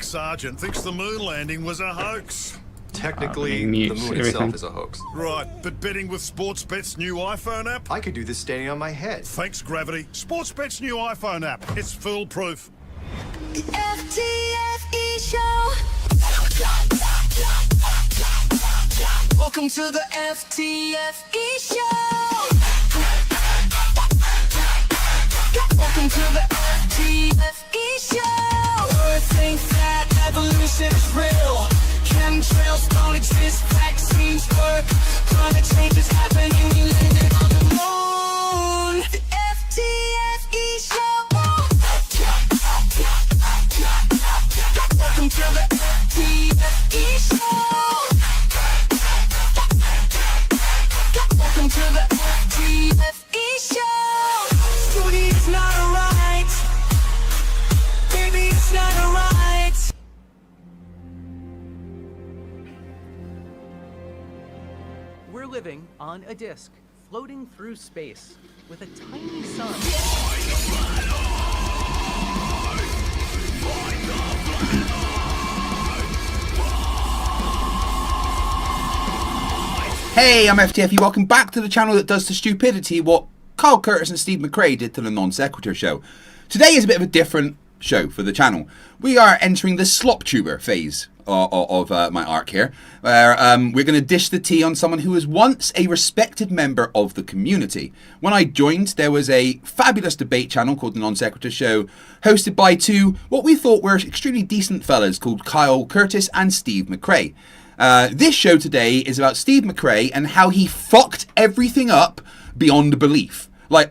Mark Sargent thinks the moon landing was a hoax. Technically, the moon itself is a hoax. Right, but betting with Sportsbet's new iPhone app? I could do this standing on my head. Thanks, Gravity. Sportsbet's new iPhone app. It's foolproof. The FTFE show. Welcome to the FTFE show. Welcome to the FTFE show. Earth thinks that evolution is real. Chemtrails don't exist, vaccines work. Climate change is happening, we landed on the moon. The FTFE show. Welcome to the FTFE show. Welcome to the FTFE show. Study, it's not alright. Baby, it's not alright. We're living on a disk, floating through space, with a tiny sun. Hey, I'm FTFE. Welcome back to the channel that does to stupidity what Kyle Curtis and Steve McCrae did to the Non-Sequitur show. Today is a bit of a different show for the channel. We are entering the slop-tuber phase of my arc here, where we're going to dish the tea on someone who was once a respected member of the community. When I joined, there was a fabulous debate channel called the Non-Sequitur Show, hosted by two what we thought were extremely decent fellas called Kyle Curtis and Steve McCrae. This show today is about Steve McCrae and how he fucked everything up beyond belief. Like,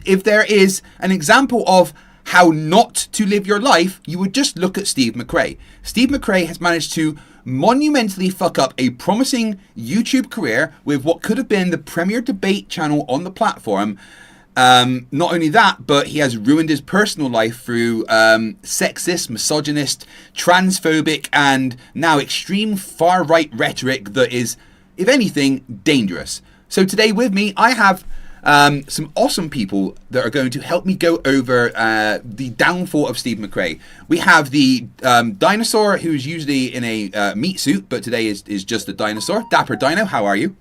if there is an example of how not to live your life, you would just look at Steve McCrae. Steve McCrae has managed to monumentally fuck up a promising YouTube career with what could have been the premier debate channel on the platform. Not only that, but he has ruined his personal life through sexist, misogynist, transphobic, and now extreme far-right rhetoric that is, if anything, dangerous. So today with me, I have some awesome people that are going to help me go over the downfall of Steve McCrae. We have the dinosaur who's usually in a meat suit, but today is just a dinosaur. Dapper Dino, how are you?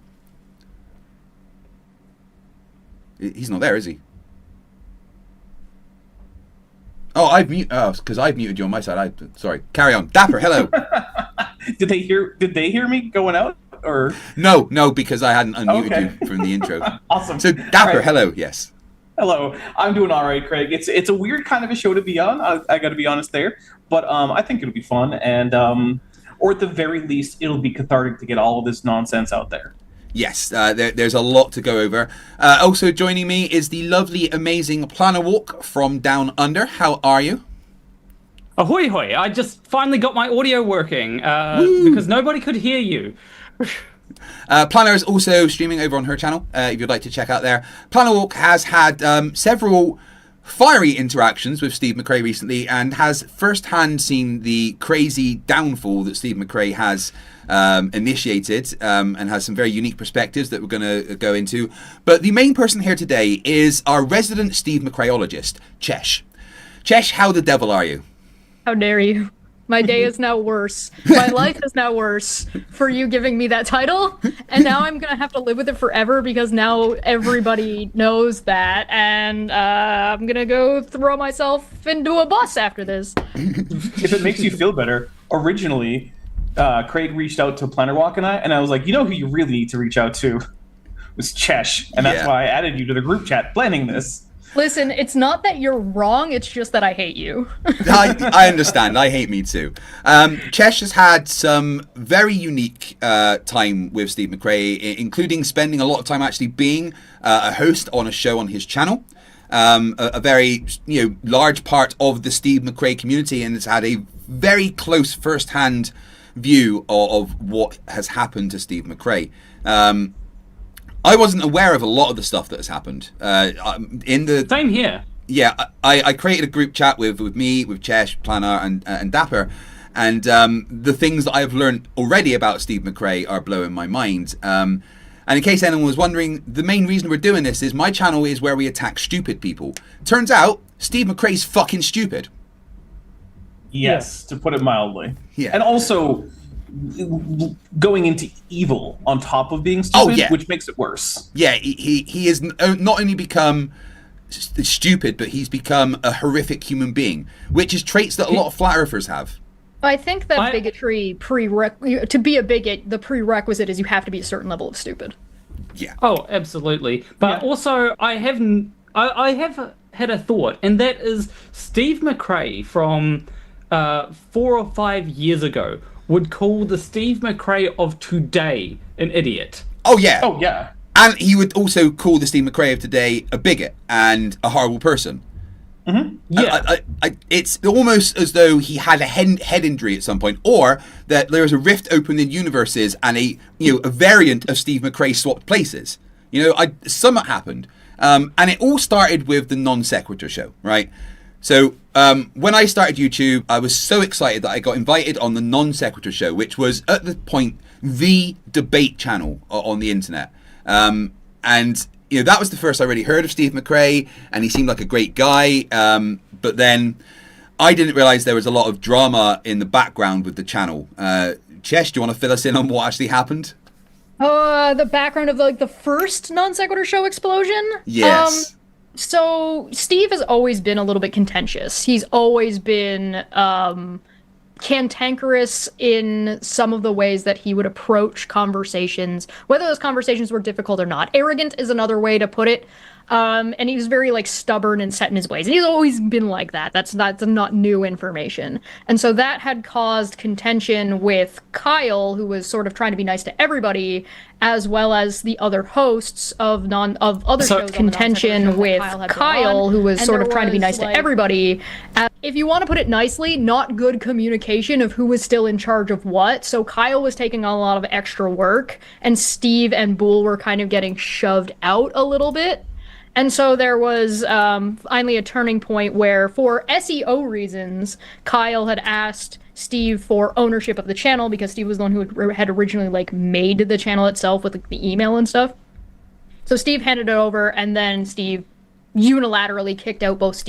He's not there, is he? Oh, because I've muted you on my side. Sorry. Carry on. Dapper, hello. Did they hear me going out? Or no, because I hadn't unmuted you from the intro. Awesome. So Dapper, hello, yes. Hello, I'm doing all right, Craig. It's a weird kind of a show to be on. I got to be honest there, but I think it'll be fun, and or at the very least, it'll be cathartic to get all of this nonsense out there. Yes, there's a lot to go over. Also joining me is the lovely, amazing Planner Walk from Down Under. How are you? Ahoy hoy! I just finally got my audio working because nobody could hear you. Planner is also streaming over on her channel, if you'd like to check out there. Planner Walk has had several fiery interactions with Steve McCrae recently and has firsthand seen the crazy downfall that Steve McCrae has initiated and has some very unique perspectives that we're going to go into. But the main person here today is our resident Steve McCraeologist, Chesh. Chesh, how the devil are you? How dare you? My day is now worse. My life is now worse for you giving me that title. And now I'm going to have to live with it forever because now everybody knows that. And I'm going to go throw myself into a bus after this. If it makes you feel better, originally, Craig reached out to Planner Walk and I was like, you know who you really need to reach out to was Chesh. And that's why I added you to the group chat planning this. Listen, it's not that you're wrong, it's just that I hate you. I understand. I hate me too. Chesh has had some very unique time with Steve McCrae, including spending a lot of time actually being a host on a show on his channel. A very large part of the Steve McCrae community, and has had a very close first-hand view of what has happened to Steve McCrae. I wasn't aware of a lot of the stuff that has happened. Same here. Yeah, I created a group chat with me, with Chesh, Planner, and Dapper, and the things that I've learned already about Steve McCrae are blowing my mind. And in case anyone was wondering, the main reason we're doing this is my channel is where we attack stupid people. Turns out, Steve McCrae's fucking stupid. Yes, to put it mildly. Yeah. And also going into evil on top of being stupid, which makes it worse. Yeah, he has not only become stupid, but he's become a horrific human being, which is traits that a lot of flat earthers have. I think that bigotry to be a bigot, the prerequisite is you have to be a certain level of stupid. Yeah. Oh, absolutely. But also, I have had a thought, and that is Steve McCrae from 4 or 5 years ago would call the Steve McCrae of today an idiot. Oh yeah. Oh yeah. And he would also call the Steve McCrae of today a bigot and a horrible person. Mm-hmm. Yeah. It's almost as though he had a head injury at some point, or that there was a rift open in universes and a variant of Steve McCrae swapped places. Something happened, and it all started with the Non Sequitur show, right? So when I started YouTube, I was so excited that I got invited on the Non Sequitur show, which was at the point the debate channel on the internet, and that was the first I really heard of Steve McCrae, and he seemed like a great guy. But then I didn't realize there was a lot of drama in the background with the channel. Chesh, do you want to fill us in on what actually happened? The background of the first Non Sequitur show explosion? Yes. So Steve has always been a little bit contentious. He's always been cantankerous in some of the ways that he would approach conversations, whether those conversations were difficult or not. Arrogant is another way to put it. And he was very stubborn and set in his ways. And he's always been like that. That's not new information. And so that had caused contention with Kyle, who was sort of trying to be nice to everybody, as well as the other hosts of other shows. Contention with Kyle, who was sort of trying to be nice to everybody. If you want to put it nicely, not good communication of who was still in charge of what. So Kyle was taking on a lot of extra work, and Steve and Boole were kind of getting shoved out a little bit. And so there was finally a turning point where, for SEO reasons, Kyle had asked Steve for ownership of the channel, because Steve was the one who had originally made the channel itself with the email and stuff. So Steve handed it over, and then Steve unilaterally kicked out both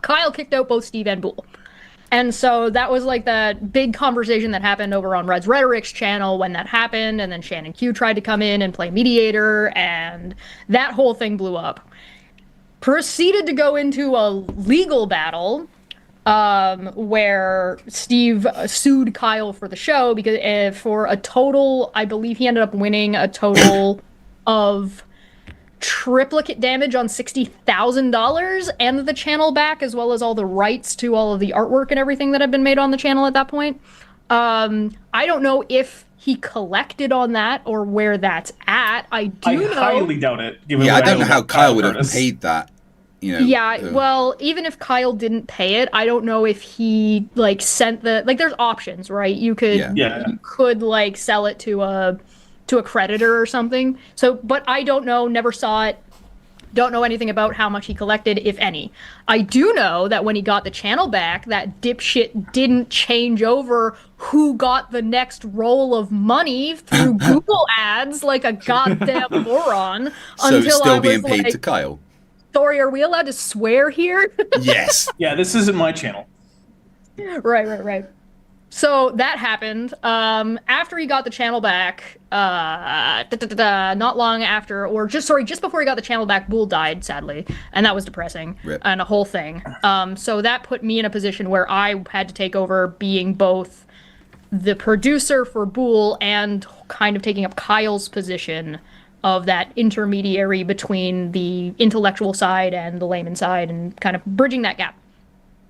Kyle kicked out both Steve and Boole. And so that was that big conversation that happened over on Red's Rhetoric's channel when that happened, and then Shannon Q tried to come in and play mediator, and that whole thing blew up. Proceeded to go into a legal battle where Steve sued Kyle for the show, because for a total, I believe he ended up winning a total of triplicate damage on $60,000 and the channel back, as well as all the rights to all of the artwork and everything that had been made on the channel at that point. I don't know if he collected on that or where that's at. I highly doubt it. I don't know how Kyle would have paid that. Well, even if Kyle didn't pay it, I don't know if he sent there's options, right? You could you could sell it to a creditor or something. So, but I don't know, never saw it, don't know anything about how much he collected, if any. I do know that when he got the channel back, that dipshit didn't change over who got the next roll of money through Google ads like a goddamn moron. So until still I being was paid to Kyle. Sorry, are we allowed to swear here? Yes. Yeah, this isn't my channel. Right. So that happened. After he got the channel back, not long after, or just before he got the channel back, Boole died, sadly, and that was depressing. Rip. And a whole thing. So that put me in a position where I had to take over being both the producer for Boole and kind of taking up Kyle's position of that intermediary between the intellectual side and the layman side, and kind of bridging that gap.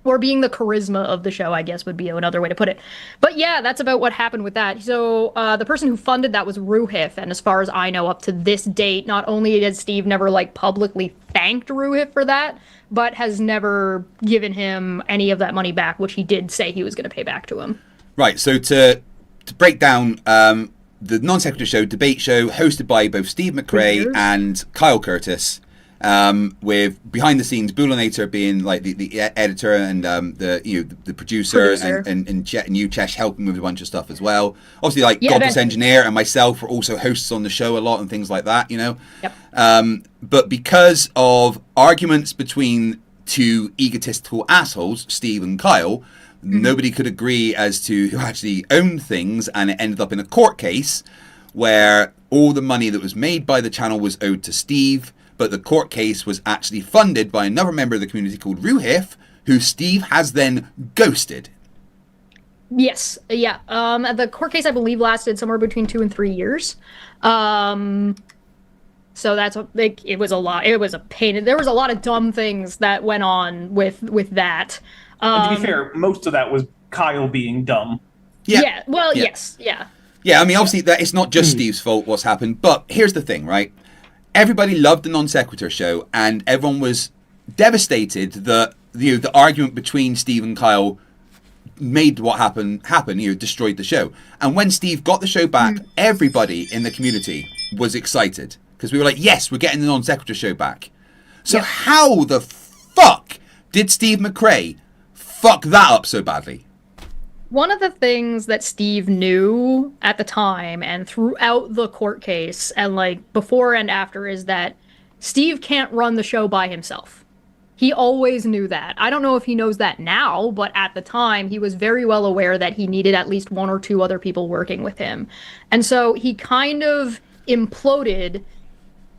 Or being the charisma of the show, I guess, would be another way to put it. But yeah, that's about what happened with that. So the person who funded that was Ruhif, and as far as I know, up to this date, not only has Steve never publicly thanked Ruhif for that, but has never given him any of that money back, which he did say he was going to pay back to him. Right. So to break down the Non Sequitur show, debate show, hosted by both Steve McCrae and Kyle Curtis. With behind the scenes Boolinator being the editor and the producer. and you, Chesh, helping with a bunch of stuff as well. Obviously, Godless Engineer and myself were also hosts on the show a lot and things like that, Yep. But because of arguments between two egotistical assholes, Steve and Kyle. Nobody could agree as to who actually owned things, and it ended up in a court case where all the money that was made by the channel was owed to Steve, but the court case was actually funded by another member of the community called Ruhif, who Steve has then ghosted. Yes, yeah. The court case, I believe, lasted somewhere between 2 and 3 years. So that's like, it was a lot. It was a pain. There was a lot of dumb things that went on with that. And to be fair, most of that was Kyle being dumb. Yeah. Well, yes. Yeah. Yeah, I mean, obviously, that it's not just Steve's fault what's happened, but here's the thing, right? Everybody loved the Non Sequitur show, and everyone was devastated that the argument between Steve and Kyle made what happened, destroyed the show. And when Steve got the show back, everybody in the community was excited, because we were like, yes, we're getting the Non Sequitur show back. So how the fuck did Steve McCrae fuck that up so badly? One of the things that Steve knew at the time and throughout the court case and like before and after is that Steve can't run the show by himself. He always knew that. I don't know if he knows that now, but at the time he was very well aware that he needed at least 1 or 2 other people working with him. And so he kind of imploded.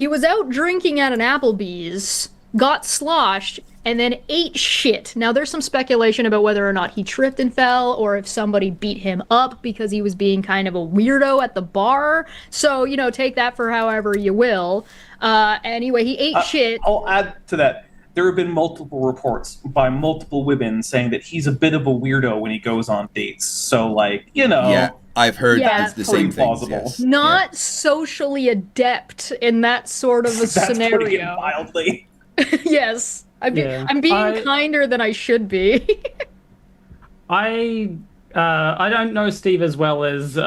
He was out drinking at an Applebee's, got sloshed, and then ate shit. Now, there's some speculation about whether or not he tripped and fell, or if somebody beat him up because he was being kind of a weirdo at the bar. So, take that for however you will. Anyway, he ate shit. I'll add to that. There have been multiple reports by multiple women saying that he's a bit of a weirdo when he goes on dates. So, Yeah, I've heard Yeah. the same things. Plausible. Yes. Not socially adept in that sort of a That's scenario. putting it mildly. Yes. I'm being kinder than I should be. I don't know Steve as well as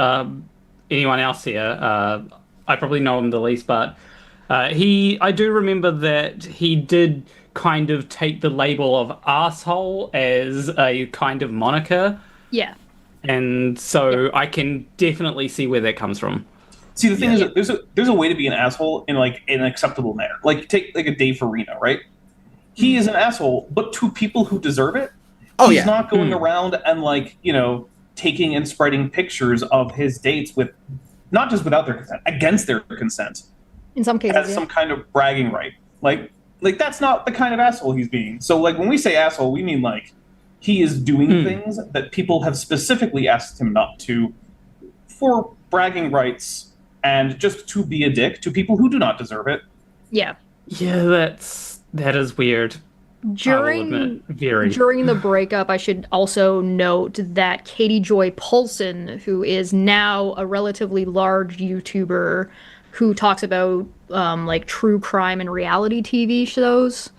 anyone else here. I probably know him the least, but I do remember that he did kind of take the label of asshole as a kind of moniker. Yeah. And so I can definitely see where that comes from. See, the thing is, that there's a way to be an asshole in an acceptable manner. Like take a Dave Farina, right? He is an asshole, but to people who deserve it. He's not going around and taking and spreading pictures of his dates with, not just without their consent, against their consent. In some cases, as some kind of bragging right. Like that's not the kind of asshole he's being. So when we say asshole, we mean he is doing things that people have specifically asked him not to, for bragging rights and just to be a dick to people who do not deserve it. Yeah. Yeah, that is weird. During the breakup, I should also note that Katie Joy Poulsen, who is now a relatively large YouTuber who talks about true crime and reality TV shows,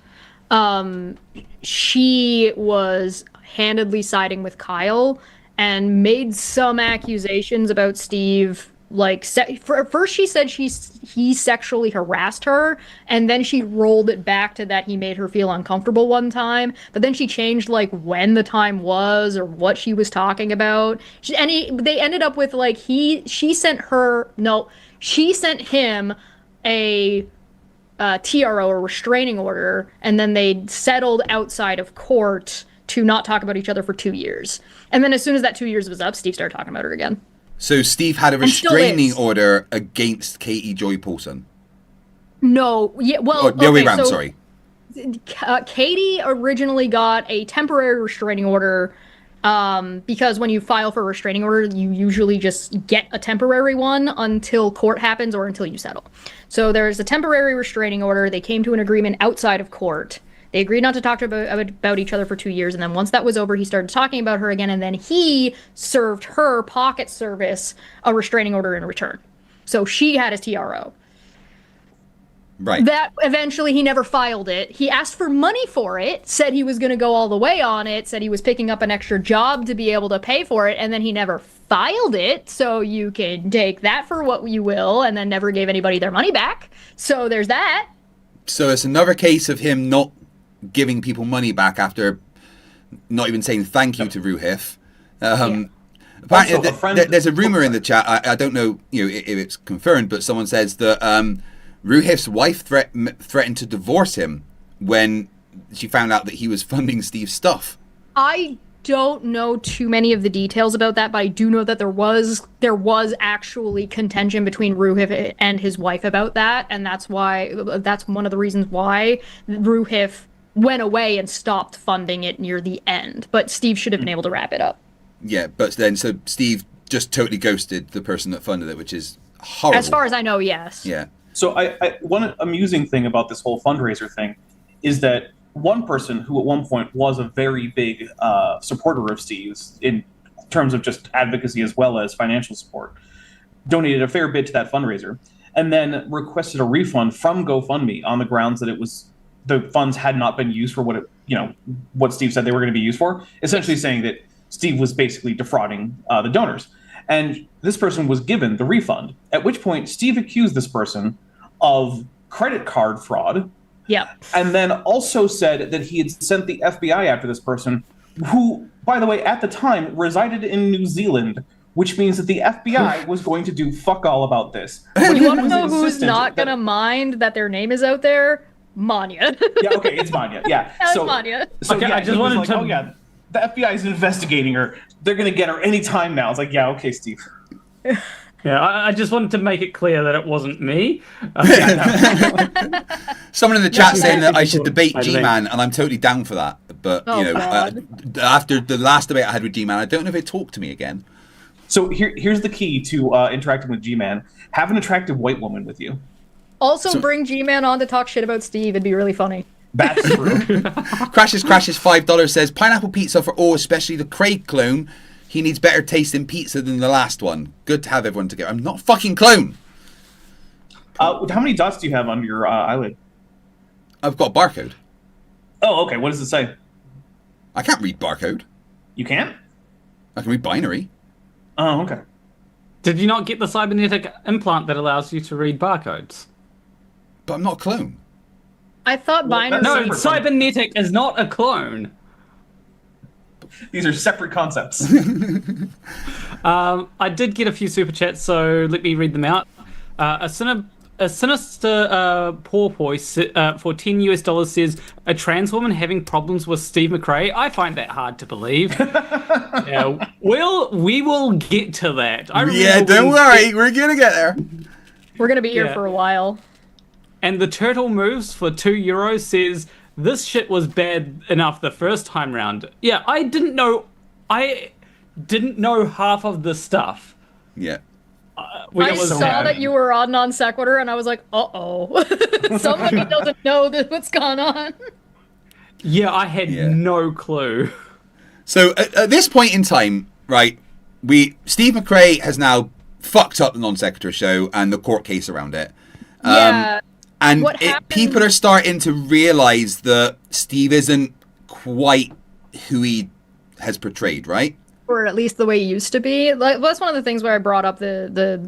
she was handedly siding with Kyle and made some accusations about Steve. First she said he sexually harassed her, and then she rolled it back to that he made her feel uncomfortable one time, but then she changed when the time was or what she was talking about. They ended up with she sent him a TRO, or restraining order, and then they settled outside of court to not talk about each other for 2 years. And then as soon as that 2 years was up, Steve started talking about her again. So Steve had a restraining order against Katie Joy Poulsen? No. Yeah, well, the other way around, sorry. Katie originally got a temporary restraining order because when you file for a restraining order, you usually just get a temporary one until court happens or until you settle. So there's a temporary restraining order. They came to an agreement outside of court. They agreed not to talk about each other for 2 years, and then once that was over, he started talking about her again, and then he served her pocket service a restraining order in return. So she had his TRO. Right. That eventually he never filed it. He asked for money for it, said he was going to go all the way on it, said he was picking up an extra job to be able to pay for it, and then he never filed it. So you can take that for what you will, and then never gave anybody their money back. So there's that. So it's another case of him not giving people money back after not even saying thank you to Ruhif. Apparently, there's a rumor in the chat. I don't know, if it's confirmed, but someone says that Ruhif's wife threatened to divorce him when she found out that he was funding Steve's stuff. I don't know too many of the details about that, but I do know that there was actually contention between Ruhif and his wife about that, and that's one of the reasons why Ruhif went away and stopped funding it near the end. But Steve should have been able to wrap it up. Yeah, but then so Steve just totally ghosted the person that funded it, which is horrible. As far as I know, yes. Yeah. So one amusing thing about this whole fundraiser thing is that one person who at one point was a very big supporter of Steve's in terms of just advocacy as well as financial support donated a fair bit to that fundraiser and then requested a refund from GoFundMe on the grounds that the funds had not been used for what Steve said they were going to be used for, essentially saying that Steve was basically defrauding the donors. And this person was given the refund, at which point Steve accused this person of credit card fraud. Yeah. And then also said that he had sent the FBI after this person, who, by the way, at the time resided in New Zealand, which means that the FBI was going to do fuck all about this. You want to know who's not going to mind that their name is out there? Manya. Yeah, okay, it's Manya. Yeah. That's Manya. So Okay, yeah, I just wanted to... oh yeah, the FBI is investigating her. They're going to get her any time now. It's like, yeah, okay, Steve. Yeah, I just wanted to make it clear that it wasn't me. Someone in the chat saying that I should people- debate I think- G-Man, and I'm totally down for that. But, after the last debate I had with G-Man, I don't know if he'd talk to me again. So here's the key to interacting with G-Man. Have an attractive white woman with you. Also, bring G-Man on to talk shit about Steve. It'd be really funny. That's true. Crashes $5 says, pineapple pizza for O, especially the Craig clone. He needs better tasting pizza than the last one. Good to have everyone together. I'm not a fucking clone. How many dots do you have under your eyelid? I've got a barcode. Oh, okay. What does it say? I can't read barcode. You can't? I can read binary. Oh, okay. Did you not get the cybernetic implant that allows you to read barcodes? But I'm not a clone. I thought binary. No, cybernetic is not a clone. These are separate concepts. I did get a few super chats, so let me read them out. A sinister porpoise for $10 says, a trans woman having problems with Steve McCrae. I find that hard to believe. Yeah, we will get to that. Yeah, don't worry. We're going to get there. We're going to be here for a while. And the turtle moves for €2 says, this shit was bad enough the first time round. Yeah, I didn't know half of the stuff. Yeah. I saw that you were on Non Sequitur, and I was like, uh-oh. Somebody doesn't know what's going on. Yeah, I had no clue. So at this point in time, right, Steve McCrae has now fucked up the Non Sequitur show and the court case around it. Yeah. And people are starting to realize that Steve isn't quite who he has portrayed, right? Or at least the way he used to be. Like, that's one of the things where I brought up the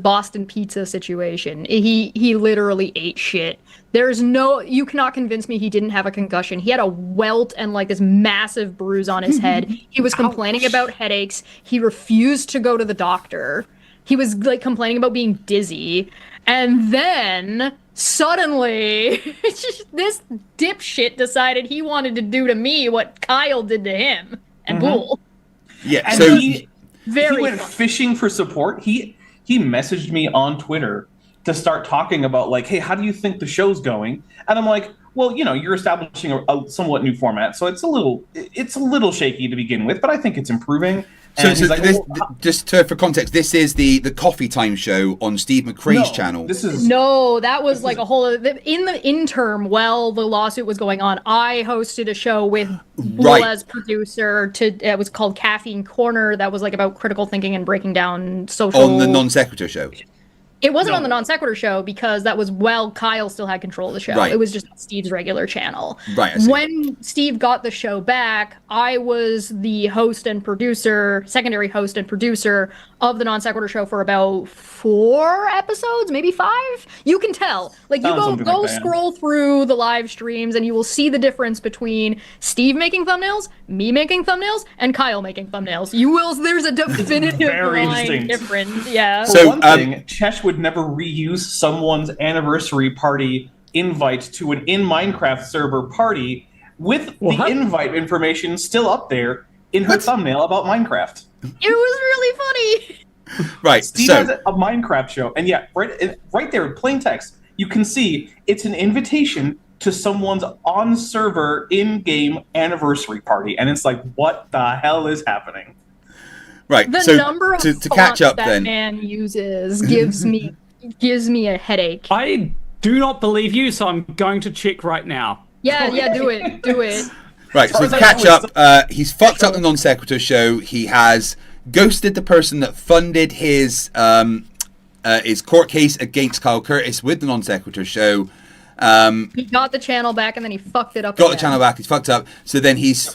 Boston pizza situation. He literally ate shit. You cannot convince me he didn't have a concussion. He had a welt and like this massive bruise on his head. He was complaining about headaches. He refused to go to the doctor. He was like complaining about being dizzy. And then suddenly this dipshit decided he wanted to do to me what Kyle did to him and Bull. Yeah, and so he went fishing for support. He messaged me on Twitter to start talking about like, hey, how do you think the show's going? And I'm like, well, you're establishing a somewhat new format, so it's a little shaky to begin with, but I think it's improving. So just for context, this is the Coffee Time show on Steve McCrae's channel. That was like a whole in the interim while the lawsuit was going on. I hosted a show with Bull as producer. It was called Caffeine Corner. That was like about critical thinking and breaking down social. On the Non Sequitur show. It wasn't on the Non Sequitur show because that was while Kyle still had control of the show. Right. It was just Steve's regular channel. Right. I see. When Steve got the show back, I was the secondary host and producer of the Non Sequitur show for about 4 episodes, maybe 5. You can tell. Like you go scroll through the live streams and you will see the difference between Steve making thumbnails, me making thumbnails, and Kyle making thumbnails. There's a definitive line difference. Yeah. For one thing, Chesh would never reuse someone's anniversary party invite to an in Minecraft server party with the invite information still up there in her thumbnail about Minecraft. It was really funny. Right. Steve has a Minecraft show, and yeah, right there in plain text, you can see it's an invitation to someone's on-server in-game anniversary party, and it's like, what the hell is happening? Right. The so number of to catch up, that then man uses gives me a headache. I do not believe you, so I'm going to check right now. Yeah, do it. Right, so to catch up, he's fucked up the Non Sequitur show. He has ghosted the person that funded his court case against Kyle Curtis with the Non Sequitur show. He got the channel back and then he fucked it up. Got the channel back. He's fucked up. So then he's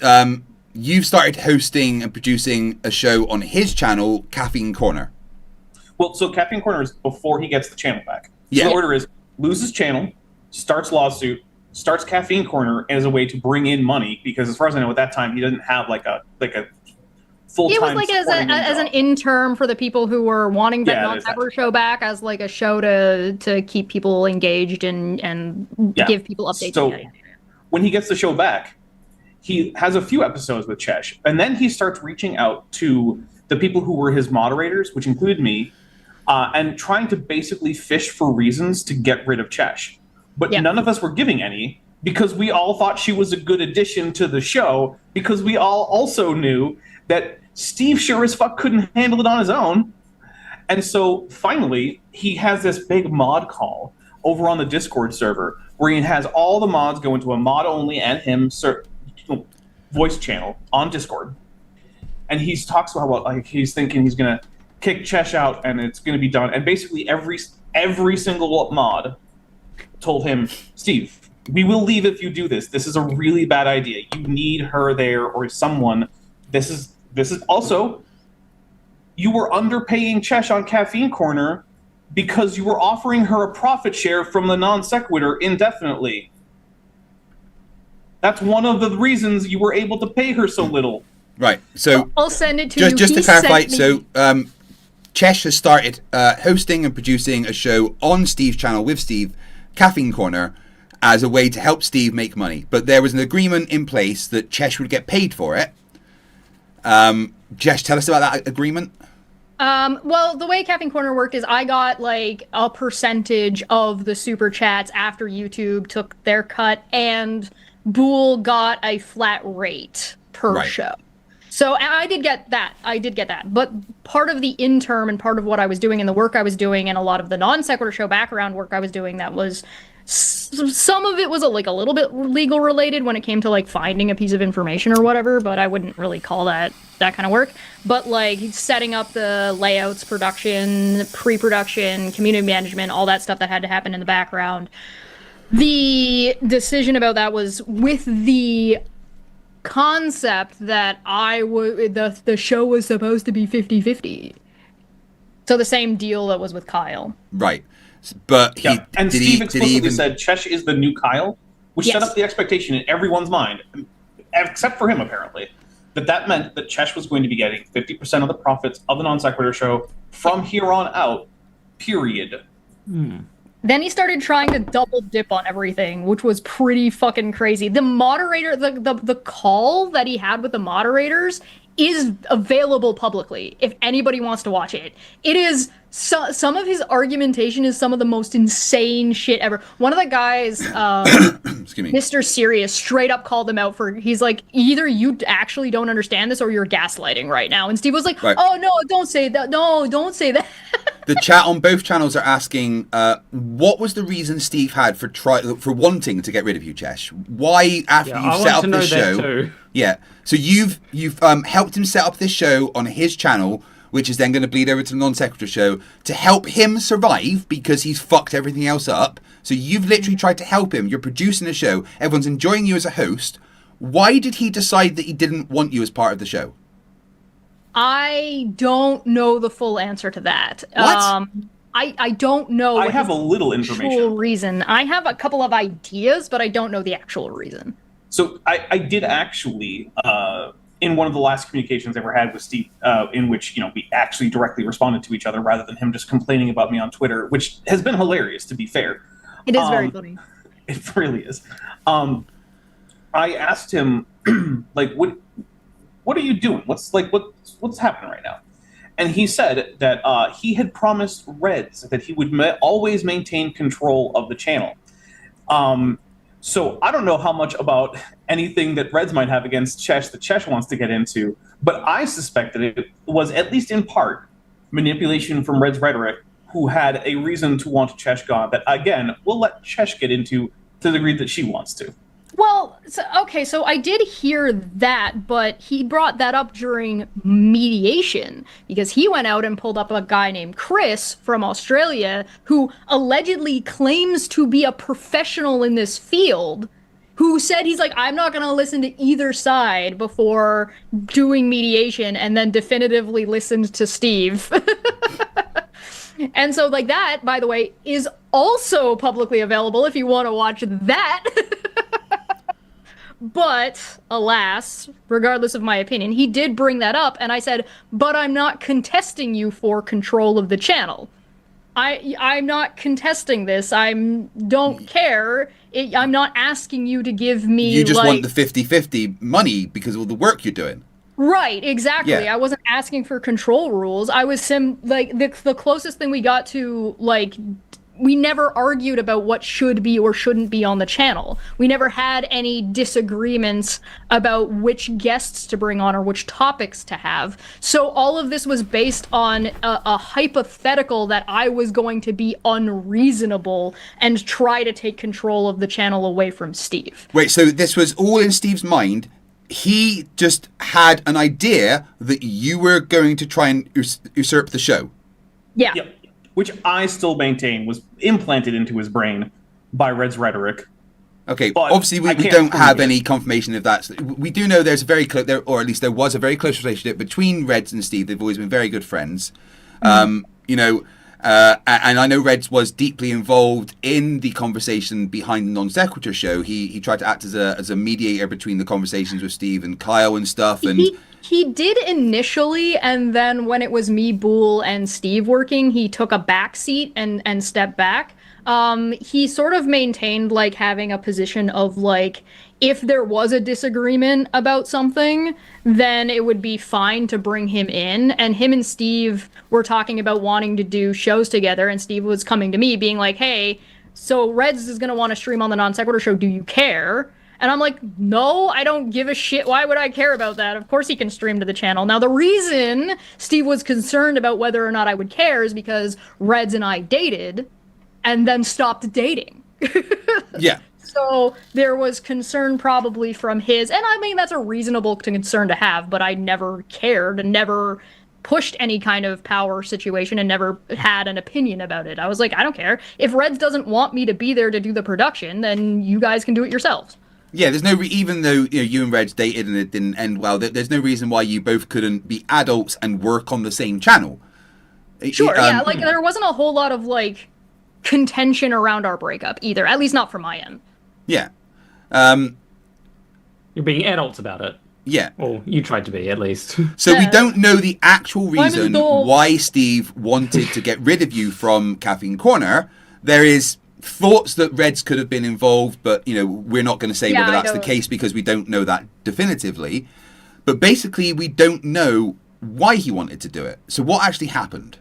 you've started hosting and producing a show on his channel, Caffeine Corner. Well, so Caffeine Corner is before he gets the channel back. Yeah. So the order is loses channel, starts lawsuit, starts Caffeine Corner as a way to bring in money, because as far as I know at that time he doesn't have like a full-time. It was like as an intern for the people who were wanting that non-sequitur show back, as like a show to keep people engaged and give people updates. So when he gets the show back, he has a few episodes with Chesh, and then he starts reaching out to the people who were his moderators, which included me, and trying to basically fish for reasons to get rid of Chesh. But none of us were giving any, because we all thought she was a good addition to the show, because we all also knew that Steve sure as fuck couldn't handle it on his own. And so finally, he has this big mod call over on the Discord server where he has all the mods go into a mod only and him voice channel on Discord. And he talks about what, like, he's thinking he's going to kick Chesh out and it's going to be done. And basically every single mod told him, Steve, we will leave if you do this. This is a really bad idea. You need her there or someone. This is also, you were underpaying Chesh on Caffeine Corner because you were offering her a profit share from the Non Sequitur indefinitely. That's one of the reasons you were able to pay her so little. Right. So I'll send it to you. Just to clarify, so Chesh has started hosting and producing a show on Steve's channel with Steve, Caffeine Corner, as a way to help Steve make money. But there was an agreement in place that Chesh would get paid for it. Chesh, tell us about that agreement. Well, the way Caffeine Corner worked is I got like a percentage of the super chats after YouTube took their cut, and Bool got a flat rate per show. So I did get that. But part of the interim and part of what I was doing and the work I was doing and a lot of the Non Sequitur show background work I was doing, that was, some of it was like a little bit legal related when it came to like finding a piece of information or whatever, but I wouldn't really call that kind of work. But like setting up the layouts, production, pre-production, community management, all that stuff that had to happen in the background. The decision about that was with the concept that the show was supposed to be 50-50. So the same deal that was with Kyle. Right. But Steve explicitly said Chesh is the new Kyle, which set up the expectation in everyone's mind, except for him apparently, that meant that Chesh was going to be getting 50% of the profits of the Non Sequitur show from here on out, period. Then he started trying to double dip on everything, which was pretty fucking crazy. The moderator, the call that he had with the moderators is available publicly if anybody wants to watch it. It is some of his argumentation is some of the most insane shit ever. One of the guys, Mr. Serious, straight up called him out for, he's like, either you actually don't understand this or you're gaslighting right now. And Steve was like, oh no, don't say that. No, don't say that. The chat on both channels are asking, what was the reason Steve had for wanting to get rid of you, Chesh? Why, after you've set up this show? Yeah. So you've helped him set up this show on his channel, which is then going to bleed over to the Non Sequitur show to help him survive because he's fucked everything else up. So you've literally tried to help him. You're producing a show. Everyone's enjoying you as a host. Why did he decide that he didn't want you as part of the show? I don't know the full answer to that. What? I don't know. I have a little information. Reason. I have a couple of ideas, but I don't know the actual reason. So I did actually, in one of the last communications I ever had with Steve, in which, we actually directly responded to each other rather than him just complaining about me on Twitter, which has been hilarious, to be fair. It is very funny. It really is. I asked him, like, what are you doing? What's happening right now? And he said that he had promised Reds that he would always maintain control of the channel. So I don't know how much about anything that Reds might have against Chesh that Chesh wants to get into, but I suspect that it was, at least in part, manipulation from Red's rhetoric, who had a reason to want Chesh gone that, again, we'll let Chesh get into to the degree that she wants to. Well, so I did hear that, but he brought that up during mediation because he went out and pulled up a guy named Chris from Australia who allegedly claims to be a professional in this field, who said he's like, I'm not going to listen to either side before doing mediation, and then definitively listened to Steve. And so, like, that, by the way, is also publicly available if you want to watch that. But, alas, regardless of my opinion, he did bring that up, and I said, but I'm not contesting you for control of the channel. I'm not contesting this. Don't care. I'm not asking you to give me, You just want the 50-50 money because of all the work you're doing. Right, exactly. Yeah. I wasn't asking for control rules. I was the closest thing we got to, like, we never argued about what should be or shouldn't be on the channel. We never had any disagreements about which guests to bring on or which topics to have. So all of this was based on a hypothetical that I was going to be unreasonable and try to take control of the channel away from Steve. Wait, so this was all in Steve's mind. He just had an idea that you were going to try and usurp the show. Yeah. Yep. Which I still maintain was implanted into his brain by Red's rhetoric. Okay, But obviously we I can't don't prove have it. any confirmation of that. We do know there's a very close, or at least there was a very close relationship between Reds and Steve. They've always been very good friends. You know, and I know Reds was deeply involved in the conversation behind the Non-Sequitur show. He tried to act as a mediator between the conversations with Steve and Kyle and stuff. And He did initially, and then when it was me, Boole, and Steve working, he took a back seat and stepped back. He sort of maintained, like, having a position of, like, if there was a disagreement about something, then it would be fine to bring him in. And him and Steve were talking about wanting to do shows together, and Steve was coming to me being like, hey, so Reds is going to want to stream on the Non-Sequitur show. Do you care? And I'm like, no, I don't give a shit. Why would I care about that? Of course he can stream to the channel. Now, the reason Steve was concerned about whether or not I would care is because Reds and I dated and then stopped dating. yeah. So there was concern probably from his, and I mean, that's a reasonable concern to have, but I never cared and never pushed any kind of power situation and never had an opinion about it. I was like, I don't care. If Reds doesn't want me to be there to do the production, then you guys can do it yourselves. Yeah, there's no even though you and Reds dated and it didn't end well, there's no reason why you both couldn't be adults and work on the same channel. Sure, yeah, like there wasn't a whole lot of like contention around our breakup either, at least not from my end. Yeah. You're being adults about it. Yeah. Well, you tried to be, at least. So we don't know the actual reason adult. why Steve wanted to get rid of you from Caffeine Corner. There is thoughts that Reds could have been involved, but we're not going to say whether that's the case because we don't know that definitively. But basically, we don't know why he wanted to do it. So what actually happened?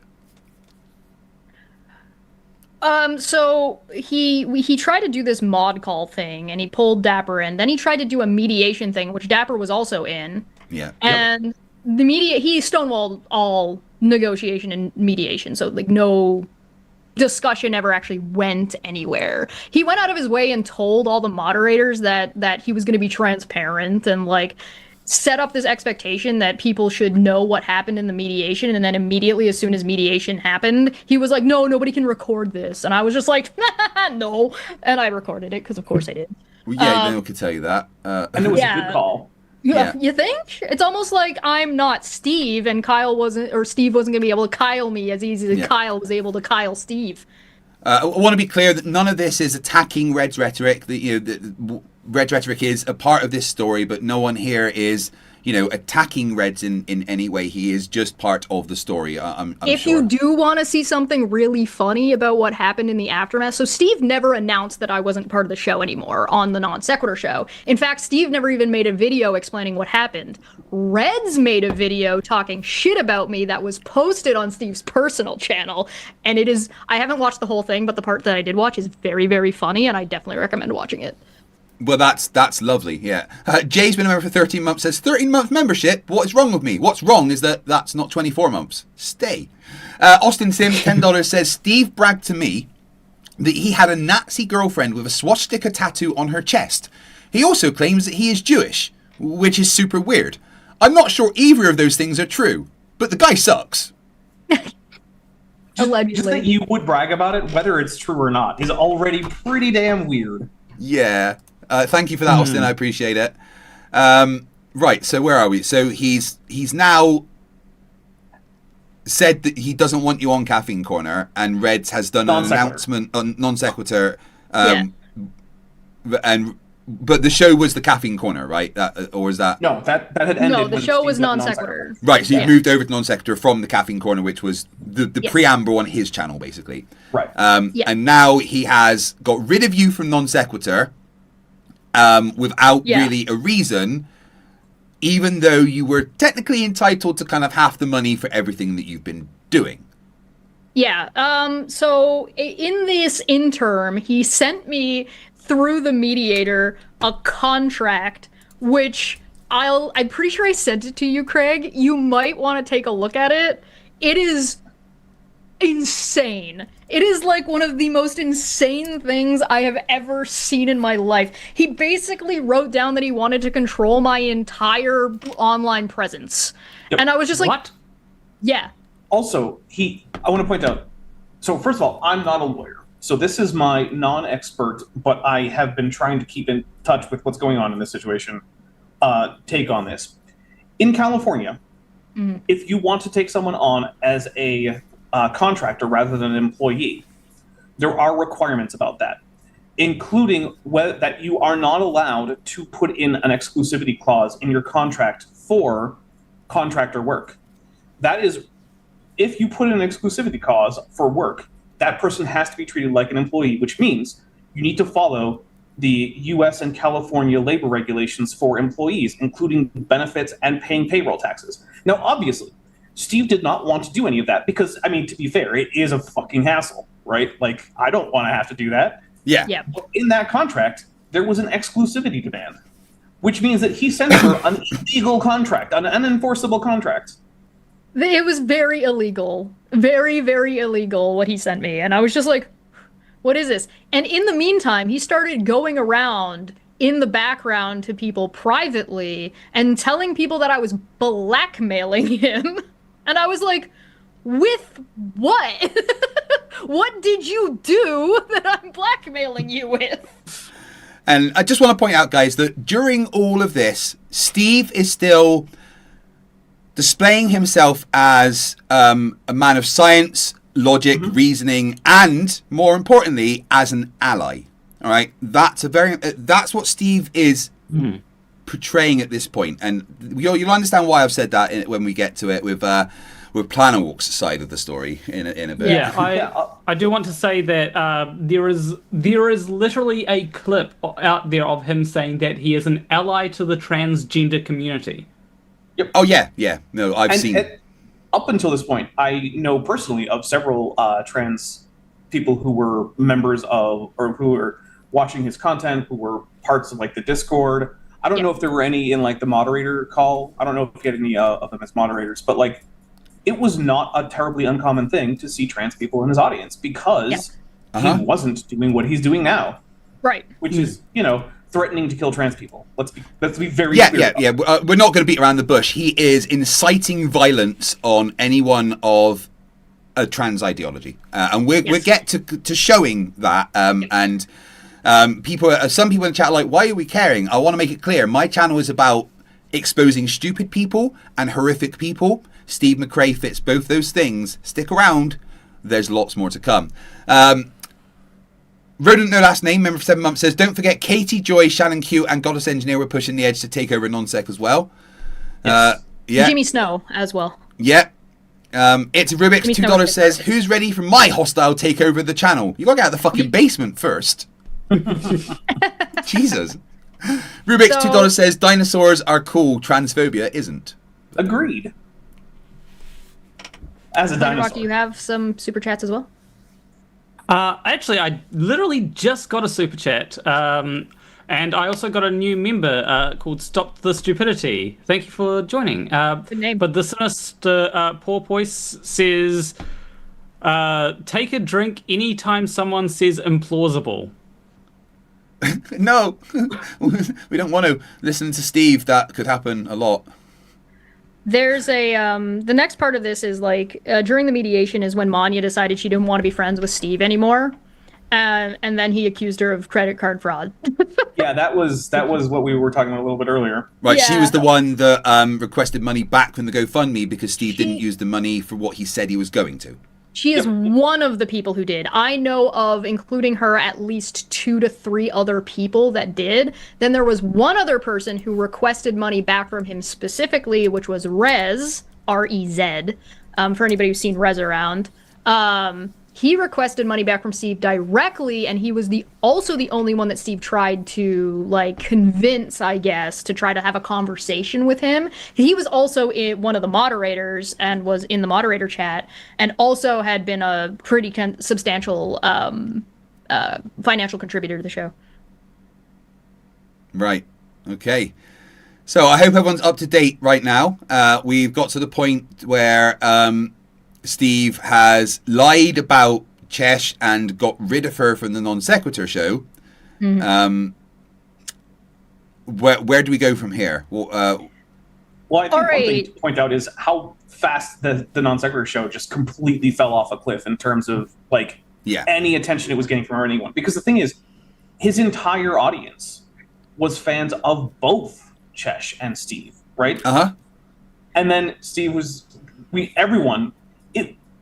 So he tried to do this mod call thing, and he pulled Dapper in. Then he tried to do a mediation thing, which Dapper was also in. Yeah. And he stonewalled all negotiation and mediation, so like no discussion ever actually went anywhere. He went out of his way and told all the moderators that he was going to be transparent and like set up this expectation that people should know what happened in the mediation, and then immediately as soon as mediation happened, he was like, no, nobody can record this. And I was just like, no. And I recorded it because of course I did. Well, yeah, no one could tell you that. And it was a good call. Yeah. You think? It's almost like I'm not Steve, and Steve wasn't going to be able to Kyle me as easy as Kyle was able to Kyle Steve. I want to be clear that none of this is attacking Red's rhetoric. Red's rhetoric is a part of this story, but no one here is, attacking Reds in any way. He is just part of the story. I'm if sure. you do want to see something really funny about what happened in the aftermath, so Steve never announced that I wasn't part of the show anymore on the Non Sequitur show. In fact, Steve never even made a video explaining what happened. Reds made a video talking shit about me that was posted on Steve's personal channel, and I haven't watched the whole thing, but the part that I did watch is very, very funny, and I definitely recommend watching it. Well, that's lovely, yeah. Jay's been a member for 13 months, says, 13-month membership? What is wrong with me? What's wrong is that's not 24 months. Stay. Austin Sims, $10, says, Steve bragged to me that he had a Nazi girlfriend with a swastika tattoo on her chest. He also claims that he is Jewish, which is super weird. I'm not sure either of those things are true, but the guy sucks. Allegedly. Just that you would brag about it, whether it's true or not, is already pretty damn weird. Yeah. Thank you for that, Austin. I appreciate it. Right, so where are we? So he's now said that he doesn't want you on Caffeine Corner, and Reds has done an announcement on Non Sequitur. But the show was the Caffeine Corner, right? Or is that... No, that had ended. No, the show was Non Sequitur. Right, so you moved over to Non Sequitur from the Caffeine Corner, which was the preamble on his channel, basically. Right. And now he has got rid of you from Non Sequitur without really a reason, even though you were technically entitled to kind of half the money for everything that you've been doing. Yeah, so in this interim, he sent me through the mediator a contract, which I'm pretty sure I sent it to you, Craig. You might want to take a look at it. It is insane. It is like one of the most insane things I have ever seen in my life. He basically wrote down that he wanted to control my entire online presence. Yep. And I was just like, what? Yeah. Also, I want to point out, so first of all, I'm not a lawyer. So this is my non-expert, but I have been trying to keep in touch with what's going on in this situation, take on this. In California, if you want to take someone on as a contractor rather than an employee, there are requirements about that, including that you are not allowed to put in an exclusivity clause in your contract for contractor work. That is, if you put in an exclusivity clause for work, that person has to be treated like an employee, which means you need to follow the US and California labor regulations for employees, including benefits and paying payroll taxes. Now, obviously, Steve did not want to do any of that because, I mean, to be fair, it is a fucking hassle, right? Like, I don't want to have to do that. Yeah. But in that contract, there was an exclusivity demand, which means that he sent her an illegal contract, an unenforceable contract. It was very illegal. Very, very illegal what he sent me. And I was just like, what is this? And in the meantime, he started going around in the background to people privately and telling people that I was blackmailing him. And I was like, with what? What did you do that I'm blackmailing you with? And I just want to point out, guys, that during all of this, Steve is still displaying himself as a man of science, logic, reasoning, and more importantly, as an ally. All right, that's what Steve is portraying at this point, and you'll understand why I've said that when we get to it with Planawalk's side of the story in a bit. Yeah, I do want to say that there is literally a clip out there of him saying that he is an ally to the transgender community. Yep. Oh yeah. No, I've seen. Up until this point, I know personally of several trans people who were members of, or who were watching his content, who were parts of like the Discord. I don't know if there were any in like the moderator call. I don't know if you had any of them as moderators, but like it was not a terribly uncommon thing to see trans people in his audience because he wasn't doing what he's doing now. Right. Which is, threatening to kill trans people. Let's be very clear. Yeah. We're not going to beat around the bush. He is inciting violence on anyone of a trans ideology, and we get to showing that. And some people in the chat are like, why are we caring? I want to make it clear. My channel is about exposing stupid people and horrific people. Steve McCrae fits both those things. Stick around. There's lots more to come. Rodent No Last Name, member for 7 months, says, don't forget Katie, Joy, Shannon Q, and Goddess Engineer were pushing the edge to take over Nonsec as well. Yeah. Jimmy Snow as well. Yeah. It's Rubik's Jimmy Snow $2 is says, who's ready for my hostile takeover of the channel? You gotta get out of the fucking basement first. Jesus. Rubik's $2 says, dinosaurs are cool, transphobia isn't. Agreed. As a dinosaur. Rock, you have some super chats as well? Actually, I literally just got a super chat. And I also got a new member called Stop the Stupidity. Thank you for joining. Good name. But the sinister Porpoise says, take a drink anytime someone says implausible. No, we don't want to listen to Steve. That could happen a lot. There's a the next part of this is like during the mediation is when Manya decided she didn't want to be friends with Steve anymore, and then he accused her of credit card fraud. Yeah, that was what we were talking about a little bit earlier. Right, Yeah. she was the one that requested money back from the GoFundMe because Steve didn't use the money for what he said he was going to. She is one of the people who did. I know of, including her, at least 2 to 3 other people that did. Then there was one other person who requested money back from him specifically, which was Rez, R-E-Z, for anybody who's seen Rez around. He requested money back from Steve directly, and he was also the only one that Steve tried to like convince, I guess, to try to have a conversation with him. He was also one of the moderators and was in the moderator chat, and also had been a pretty substantial financial contributor to the show. Right. Okay. So I hope everyone's up to date right now. We've got to the point where Steve has lied about Chesh and got rid of her from the Non Sequitur show. Mm-hmm. Where do we go from here? Well, I think one thing to point out is how fast the Non Sequitur show just completely fell off a cliff in terms of like any attention it was getting from anyone. Because the thing is, his entire audience was fans of both Chesh and Steve, right? Uh-huh. And then Steve was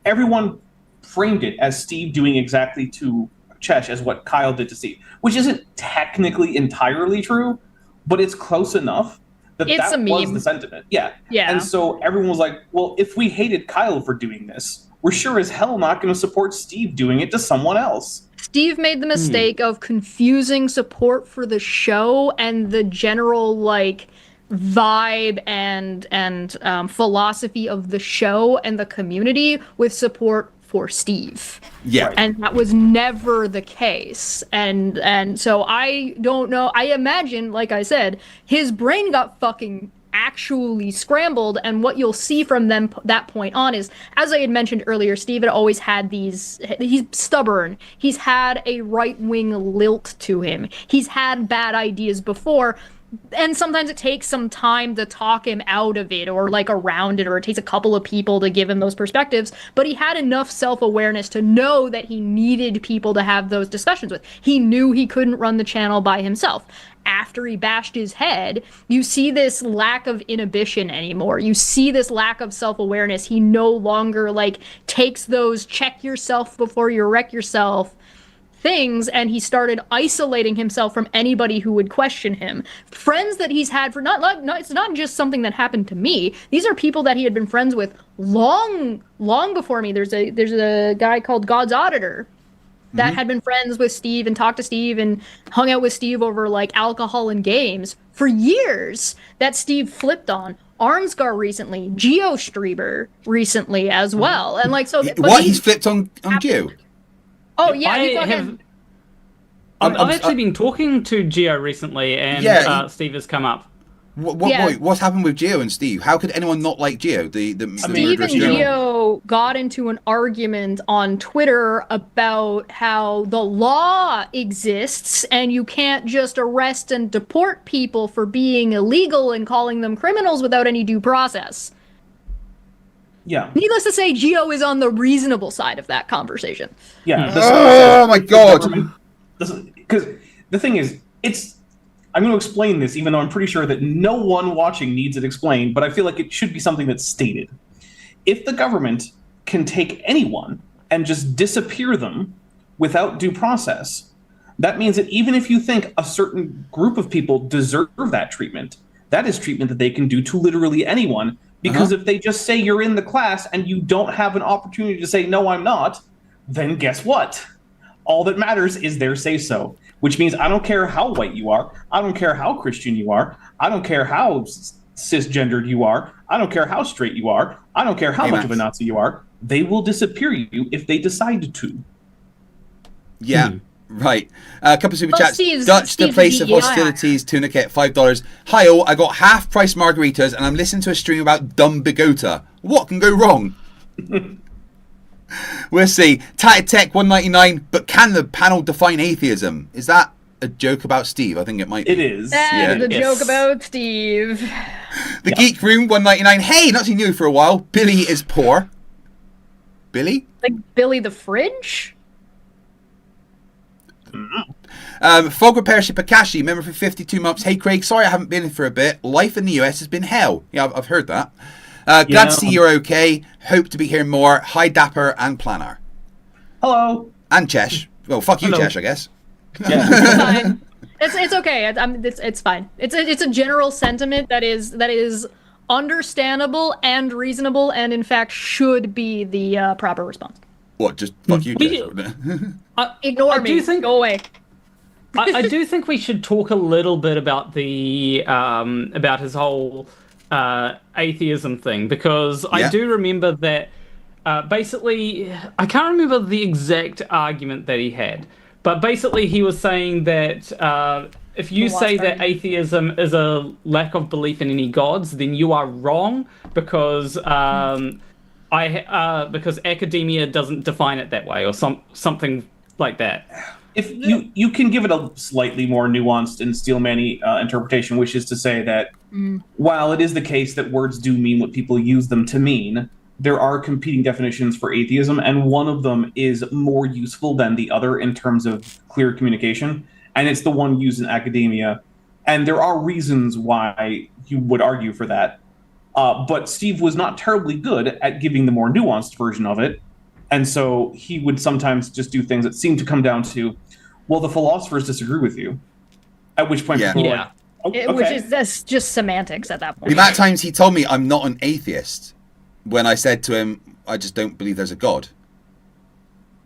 everyone framed it as Steve doing exactly to Chesh as what Kyle did to Steve, which isn't technically entirely true, but it's close enough that that was the sentiment. Yeah. And so everyone was like, well, if we hated Kyle for doing this, we're sure as hell not going to support Steve doing it to someone else. Steve made the mistake of confusing support for the show and the general like vibe and philosophy of the show and the community with support for Steve. Yeah. And that was never the case. And so I don't know. I imagine, like I said, his brain got fucking actually scrambled, and what you'll see from them that point on is, as I had mentioned earlier, Steve had always had he's stubborn, he's had a right-wing lilt to him, he's had bad ideas before, and sometimes it takes some time to talk him out of it or like around it, or it takes a couple of people to give him those perspectives, but he had enough self-awareness to know that he needed people to have those discussions with. He knew he couldn't run the channel by himself. After he bashed his head, you see this lack of inhibition anymore. You see this lack of self-awareness. He no longer like takes those check yourself before you wreck yourself things, and he started isolating himself from anybody who would question him. Friends that he's had for not it's not just something that happened to me. These are people that he had been friends with long before me. There's a guy called God's Auditor that had been friends with Steve and talked to Steve and hung out with Steve over like alcohol and games for years, that Steve flipped on. Arnsgar recently, GeoStreamer recently as well. And like so he's flipped on Geo? Oh yeah, I've actually been talking to Geo recently, and Steve has come up. What's happened with Geo and Steve? How could anyone not like Geo? Steve and Geo got into an argument on Twitter about how the law exists and you can't just arrest and deport people for being illegal and calling them criminals without any due process. Yeah. Needless to say, Geo is on the reasonable side of that conversation. Yeah. Oh my god. Because the thing is, I'm going to explain this, even though I'm pretty sure that no one watching needs it explained, but I feel like it should be something that's stated. If the government can take anyone and just disappear them without due process, that means that even if you think a certain group of people deserve that treatment, that is treatment that they can do to literally anyone. Because if they just say you're in the class and you don't have an opportunity to say, no, I'm not, then guess what? All that matters is their say-so, which means I don't care how white you are. I don't care how Christian you are. I don't care how cisgendered you are. I don't care how straight you are. I don't care how much of a Nazi you are. They will disappear you if they decide to. Yeah. Right. A couple of super chats. Steve's The place of DEI. hostilities, Tunicate, $5. Hi-oh, I got half-price margaritas and I'm listening to a stream about dumb bigota. What can go wrong? We'll see. Tatted Tech, $1.99. But can the panel define atheism? Is that a joke about Steve? I think it might be. It is. That is a joke about Steve. The Geek Room, $1.99. Hey, not seen you for a while. Billy is poor. Billy? Like Billy the Fridge? Fog Repair Shipakashi, member for 52 months. Hey Craig, sorry I haven't been in for a bit. Life in the US has been hell. Yeah, I've heard that. Glad to see you're okay. Hope to be hearing more. Hi Dapper and Planner. Hello. And Chesh. Well, fuck you, Chesh, I guess. Yeah. It's fine. It's okay. It's fine. It's a general sentiment that is understandable and reasonable, and in fact should be the proper response. What? Just fuck you, Chesh. Ignore me. Go away. I do think we should talk a little bit about the about his whole atheism thing, because I do remember that basically I can't remember the exact argument that he had, but basically he was saying that if you say that atheism is a lack of belief in any gods, then you are wrong, because because academia doesn't define it that way, or something like that. If you can give it a slightly more nuanced and Steelman-y interpretation, which is to say that while it is the case that words do mean what people use them to mean, there are competing definitions for atheism, and one of them is more useful than the other in terms of clear communication, and it's the one used in academia. And there are reasons why you would argue for that. But Steve was not terribly good at giving the more nuanced version of it. And so he would sometimes just do things that seemed to come down to, well, the philosophers disagree with you. At which point people were like, oh, okay. Which is that's just semantics at that point. The amount of times he told me I'm not an atheist when I said to him, I just don't believe there's a God.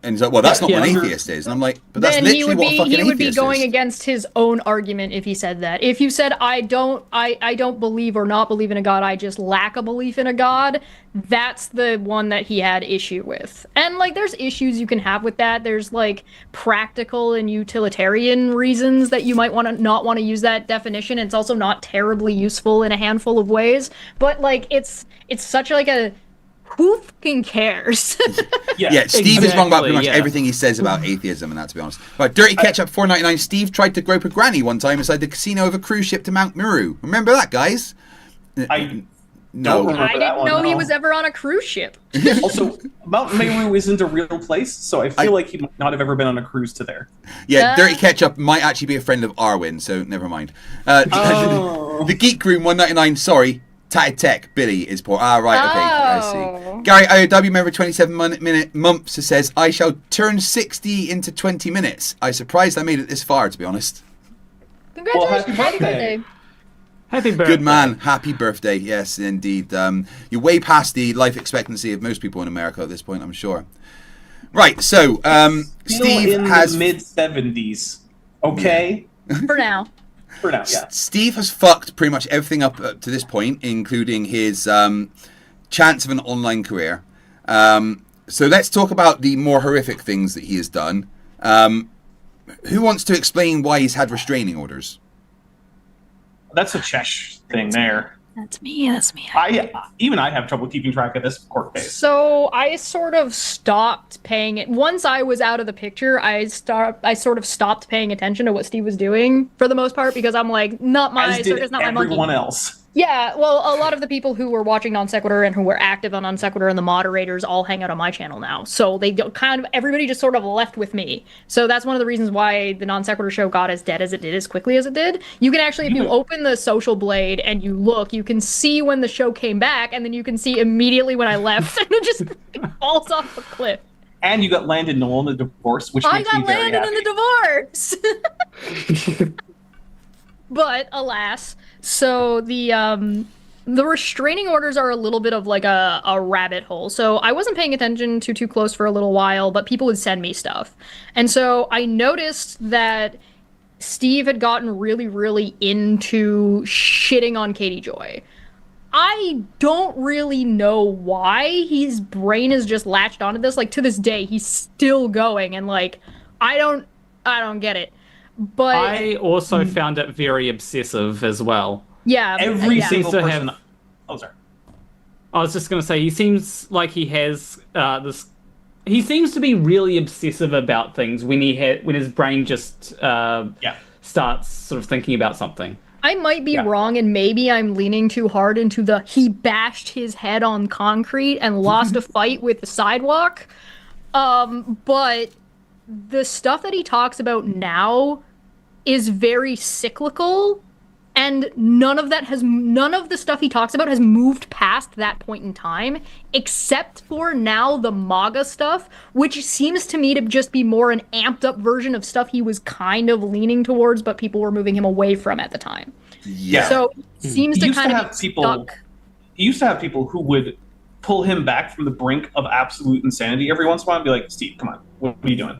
And he's like, well, that's not what an atheist is. And I'm like, but that's then literally what a fucking atheist is. he would be going against his own argument if he said that. If you said, I don't believe or not believe in a God, I just lack a belief in a God, that's the one that he had issue with. And, like, there's issues you can have with that. There's, like, practical and utilitarian reasons that you might not want to use that definition. It's also not terribly useful in a handful of ways. But, like, it's such, like, a... Who fucking cares? Yeah, Steve is wrong about pretty much everything he says about atheism and that, to be honest. Right, Dirty Ketchup, $4.99. Steve tried to grope a granny one time inside the casino of a cruise ship to Mount Meru. Remember that, guys? I don't remember I didn't know he was ever on a cruise ship. Also, Mount Meru isn't a real place, so I feel like he might not have ever been on a cruise to there. Yeah, Dirty Ketchup might actually be a friend of Arwen, so never mind. The Geek Room, $1.99. Sorry. Tatted Tech, Billy is poor. Ah, right, okay, I see. Gary IOW, member 27 months, says, I shall turn 60 into 20 minutes. I'm surprised I made it this far, to be honest. Congratulations, happy birthday. Happy birthday. Good man, happy birthday, yes, indeed. You're way past the life expectancy of most people in America at this point, I'm sure. Right, so, Steve in has... the mid-70s, okay? For now. For now, yeah. Steve has fucked pretty much everything up to this point, including his chance of an online career. So let's talk about the more horrific things that he has done. Who wants to explain why he's had restraining orders? That's a Chesh thing there. That's me. I have trouble keeping track of this court case. So I sort of stopped paying it. Once I was out of the picture, I sort of stopped paying attention to what Steve was doing for the most part, because I'm like, not my circus, not my monkey. Everyone else. Yeah, well, a lot of the people who were watching Non Sequitur and who were active on Non Sequitur and the moderators all hang out on my channel now. So they everybody just sort of left with me. So that's one of the reasons why the Non Sequitur show got as dead as it did, as quickly as it did. You can actually, if you open the social blade and you look, you can see when the show came back, and then you can see immediately when I left, and it just falls off a cliff. And you got Landon Noel in the divorce, which makes me very happy. I got Landon in the divorce! But alas, so the restraining orders are a little bit of like a rabbit hole. So I wasn't paying attention to too close for a little while, but people would send me stuff. And so I noticed that Steve had gotten really, really into shitting on Katie Joy. I don't really know why his brain is just latched onto this. Like, to this day, he's still going, and like, I don't get it. But I also found it very obsessive as well. Yeah, Every yeah. single to person. have- Oh, sorry. I was just going to say, he seems like he has this. He seems to be really obsessive about things when his brain just starts sort of thinking about something. I might be wrong, and maybe I'm leaning too hard into the he bashed his head on concrete and lost a fight with the sidewalk. But the stuff that he talks about now is very cyclical, and none of the stuff he talks about has moved past that point in time, except for now the MAGA stuff, which seems to me to just be more an amped up version of stuff he was kind of leaning towards, but people were moving him away from at the time. Yeah. So it seems to kind of be stuck. He used to have people who would pull him back from the brink of absolute insanity every once in a while and be like, Steve, come on, what are you doing?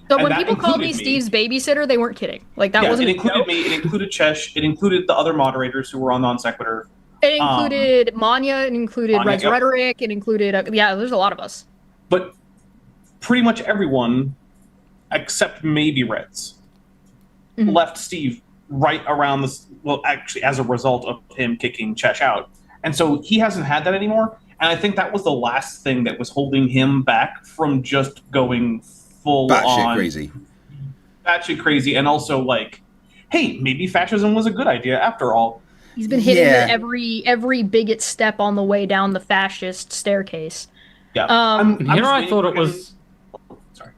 So And when that people called me included me. Steve's babysitter, they weren't kidding. Like, that wasn't it a joke. included me, it included Chesh, it included the other moderators who were on Non Sequitur. It included Manya, it included Manya, Red's yep. Rhetoric, it included, there's a lot of us. But pretty much everyone, except maybe Reds, left Steve right around this. Well, actually, as a result of him kicking Chesh out. And so he hasn't had that anymore. And I think that was the last thing that was holding him back from just going full Batshit on crazy. batshit crazy, and also like, hey, maybe fascism was a good idea after all. He's been hitting Yeah. every bigot step on the way down the fascist staircase. Yeah. Um, Here I just thought it waiting for was. him- Sorry.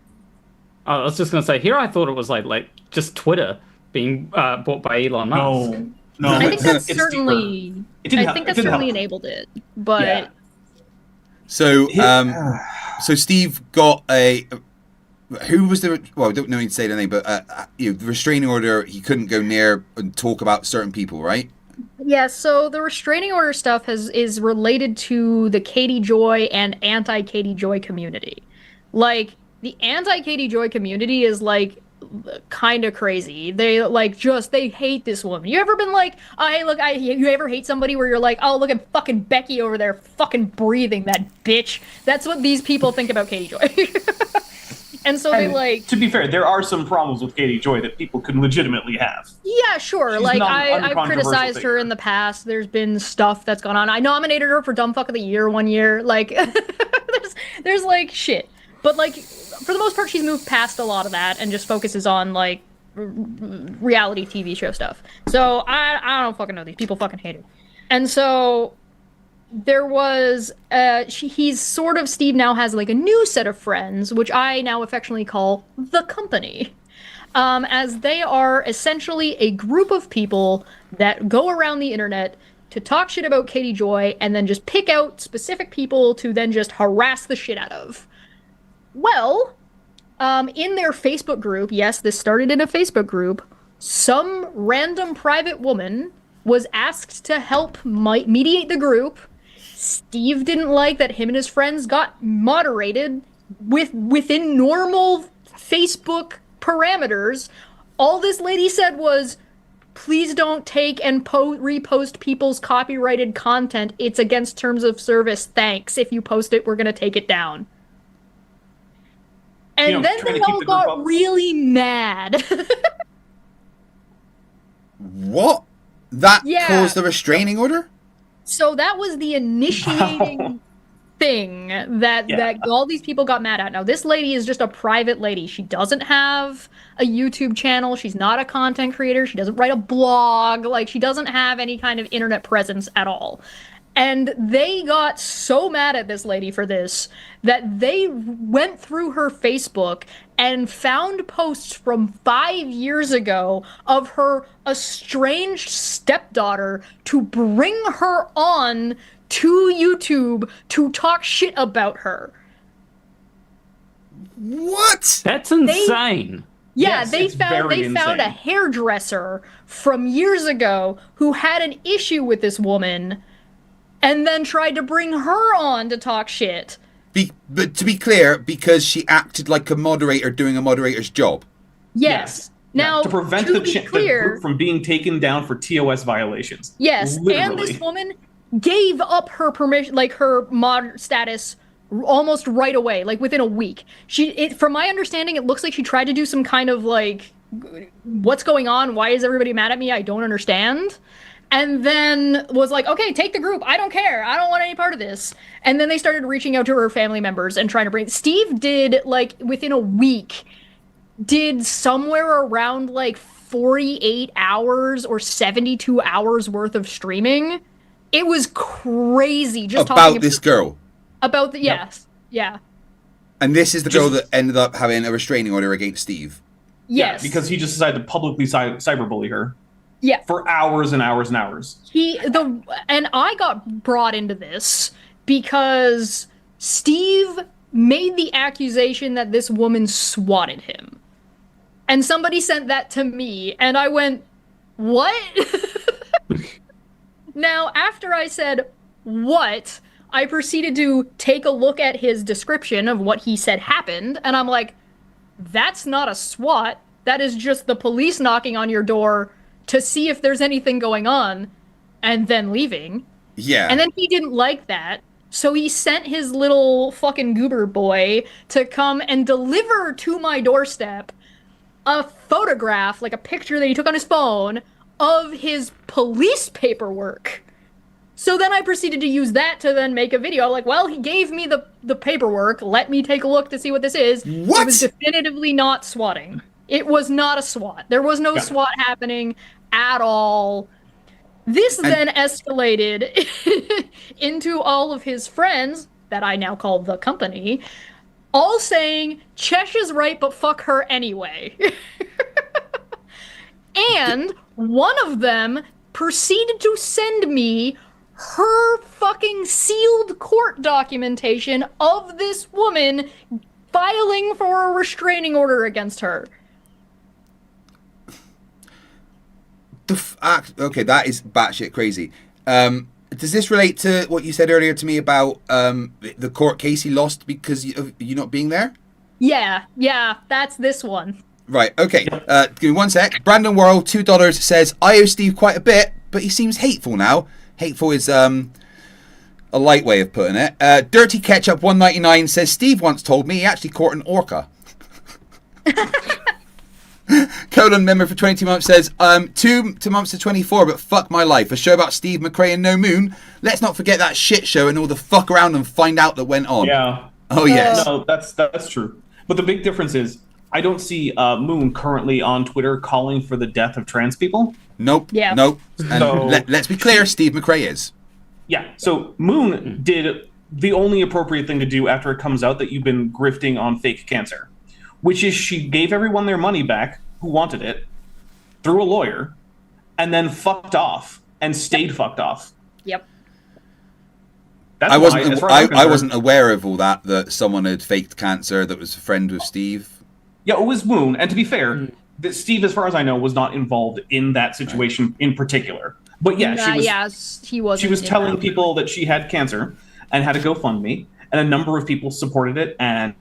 I was just going to say, here I thought it was like just Twitter being bought by Elon Musk. No. I think that's it's certainly. deeper. It didn't I help- think it that didn't certainly help. enabled it, but Yeah. So, so Steve got a. Who was the? Well, I don't know need to say the name, but the restraining order. He couldn't go near and talk about certain people, right? yeah. So the restraining order stuff is related to the Katie Joy and anti-Katie Joy community. Like, the anti-Katie Joy community is like kind of crazy. They they hate this woman. You ever been like, oh, hey, look, you ever hate somebody where you're like, oh, look at fucking Becky over there fucking breathing, that bitch. That's what these people think about Katie Joy. And so And they like. to be fair, there are some problems with Katie Joy that people could legitimately have. Yeah, sure. She's Like, not an I've uncontroversial criticized her figure. in the past. There's been stuff that's gone on. I nominated her for Dumb Fuck of the Year one year. Like, there's like shit. But like, for the most part, she's moved past a lot of that and just focuses on like reality TV show stuff. So I don't fucking know. These people fucking hate her. And so there was he's sort of, Steve now has like a new set of friends, which I now affectionately call the company. As they are essentially a group of people that go around the internet to talk shit about Katie Joy and then just pick out specific people to then just harass the shit out of. Well, in their Facebook group, yes, this started in a Facebook group, some random private woman was asked to help mediate the group. Steve didn't like that him and his friends got moderated within normal Facebook parameters. All this lady said was, please don't take and repost people's copyrighted content. It's against terms of service. Thanks. If you post it, we're going to take it down. And You know, then trying they to keep all the group got up. really mad. What? That Yeah. caused the restraining order? So that was the initiating thing that all these people got mad at. Now, this lady is just a private lady. She doesn't have a YouTube channel. She's not a content creator. She doesn't write a blog. Like, she doesn't have any kind of internet presence at all. And they got so mad at this lady for this that they went through her Facebook and found posts from 5 years ago of her estranged stepdaughter to bring her on to YouTube to talk shit about her. What? That's insane. Yeah, Yes, they it's found very a insane. hairdresser from years ago who had an issue with this woman, and then tried to bring her on to talk shit. But to be clear, because she acted like a moderator doing a moderator's job. Yes. Now, to prevent to the, be the clear, group from being taken down for TOS violations. yes, Literally. and this woman gave up her permission, like her mod status, almost right away, like within a week. From my understanding, it looks like she tried to do some kind of like, what's going on? Why is everybody mad at me? I don't understand. And then was like, okay, take the group. I don't care. I don't want any part of this. And then they started reaching out to her family members and trying to bring. Steve did, like, within a week, did somewhere around like 48 hours or 72 hours worth of streaming. It was crazy. Just About this girl. About the, yes. Yeah. And this is the girl that ended up having a restraining order against Steve. Yes. Yeah, because he just decided to publicly cyberbully her. Yeah. For hours and hours and hours. And I got brought into this because Steve made the accusation that this woman swatted him. And somebody sent that to me, and I went, what? Now, after I said, what, I proceeded to take a look at his description of what he said happened, and I'm like, that's not a SWAT. That is just the police knocking on your door to see if there's anything going on, and then leaving. Yeah. And then he didn't like that, so he sent his little fucking goober boy to come and deliver to my doorstep a photograph, like a picture that he took on his phone, of his police paperwork. So then I proceeded to use that to then make a video. I'm like, well, he gave me the paperwork. Let me take a look to see what this is. What? It was definitively not swatting. It was not a SWAT. There was no SWAT happening at all. This then escalated into all of his friends, that I now call the company, all saying, Chesh is right, but fuck her anyway. And one of them proceeded to send me her fucking sealed court documentation of this woman filing for a restraining order against her. Okay, that is batshit crazy. Does this relate to what you said earlier to me about the court case he lost because of you not being there? Yeah, that's this one. Right, okay. Give me one sec. Brandon Worrell, $2, says, I owe Steve quite a bit, but he seems hateful now. Hateful is a light way of putting it. Dirty Ketchup 199 says, Steve once told me he actually caught an orca. Colon member for 22 months says, 2 months to 24, but fuck my life. A show about Steve McCrae and No Moon. Let's not forget that shit show and all the fuck around and find out that went on. Yeah. Oh, yes. No, that's true. But the big difference is, I don't see Moon currently on Twitter calling for the death of trans people. Nope. Yeah. Nope. And So- let's be clear, Steve McCrae is. Yeah, so Moon did the only appropriate thing to do after it comes out that you've been grifting on fake cancer, which is she gave everyone their money back who wanted it through a lawyer and then fucked off and stayed fucked off. Yep. That's I why, wasn't. as far as I'm I concerned- wasn't aware of all that. That someone had faked cancer. That was a friend with Steve. Yeah, it was Moon, and to be fair, that Steve, as far as I know, was not involved in that situation in particular. But yeah, He was. she was telling people that she had cancer and had a GoFundMe, and a number of people supported it and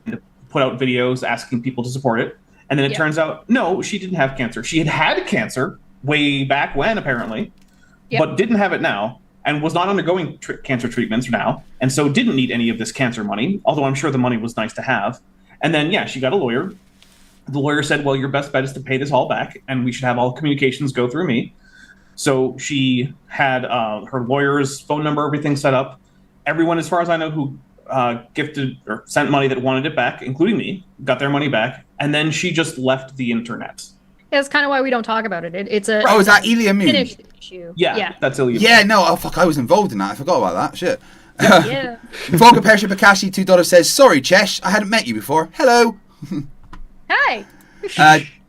put out videos asking people to support it. And then it turns out, no, she didn't have cancer. She had cancer way back when, apparently, but didn't have it now, and was not undergoing cancer treatments now, and so didn't need any of this cancer money, although I'm sure the money was nice to have. And then, yeah, she got a lawyer. The lawyer said, well, your best bet is to pay this all back, and we should have all communications go through me. So she had her lawyer's phone number, everything set up. Everyone, as far as I know, who gifted or sent money that wanted it back, including me, got their money back. And then she just left the internet. Yeah, that's kind of why we don't talk about it. It's a Oh, is that Elia Moon? finished issue. Yeah, that's illegal. Yeah, no, oh fuck, I was involved in that. I forgot about that. Shit. Yeah. Volga Persha Bakashi, $2 says, sorry, Chesh, I hadn't met you before. Hello. Hi.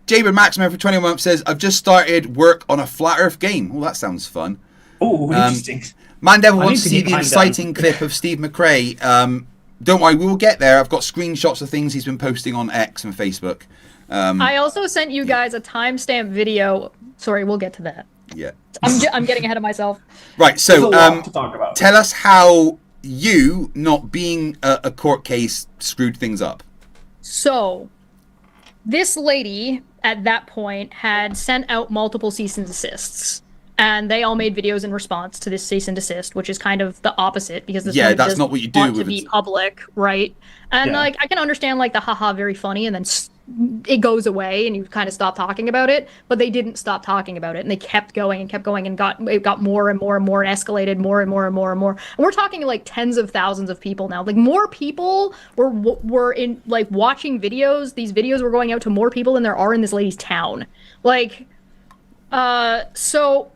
Jaber Maximo for 21 months says, I've just started work on a Flat Earth game. Oh, that sounds fun. Oh, interesting. Mandevil I wants need to to see get the mine inciting clip of Steve McCrae. Don't worry, we will get there. I've got screenshots of things he's been posting on X and Facebook. I also sent you guys a timestamp video. Sorry, we'll get to that. Yeah. I'm getting ahead of myself. Right, There's so a lot to talk about. tell us how you, not being a court case, screwed things up. So, this lady, at that point, had sent out multiple cease and desists. And they all made videos in response to this cease and desist, which is kind of the opposite, because this woman that's does not what you do want to with be public, right? And Yeah. like, I can understand like the haha, very funny, and then it goes away, and you kind of stop talking about it. But they didn't stop talking about it, and they kept going and kept going, and it got more and more and more, and escalated more and more and more and more. And we're talking like tens of thousands of people now. Like more people were in like watching videos. These videos were going out to more people than there are in this lady's town. Like, so.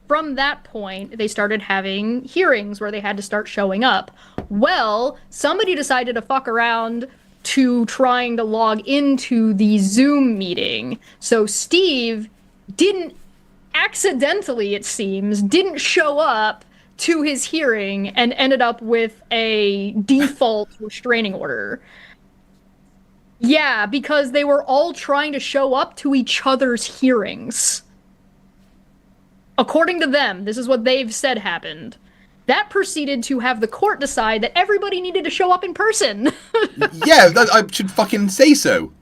From that point, they started having hearings where they had to start showing up. Well, somebody decided to fuck around to trying to log into the Zoom meeting. So Steve accidentally, it seems, didn't show up to his hearing and ended up with a default restraining order. Yeah, because they were all trying to show up to each other's hearings. According to them, this is what they've said happened. That proceeded to have the court decide that everybody needed to show up in person. Yeah, I should fucking say so.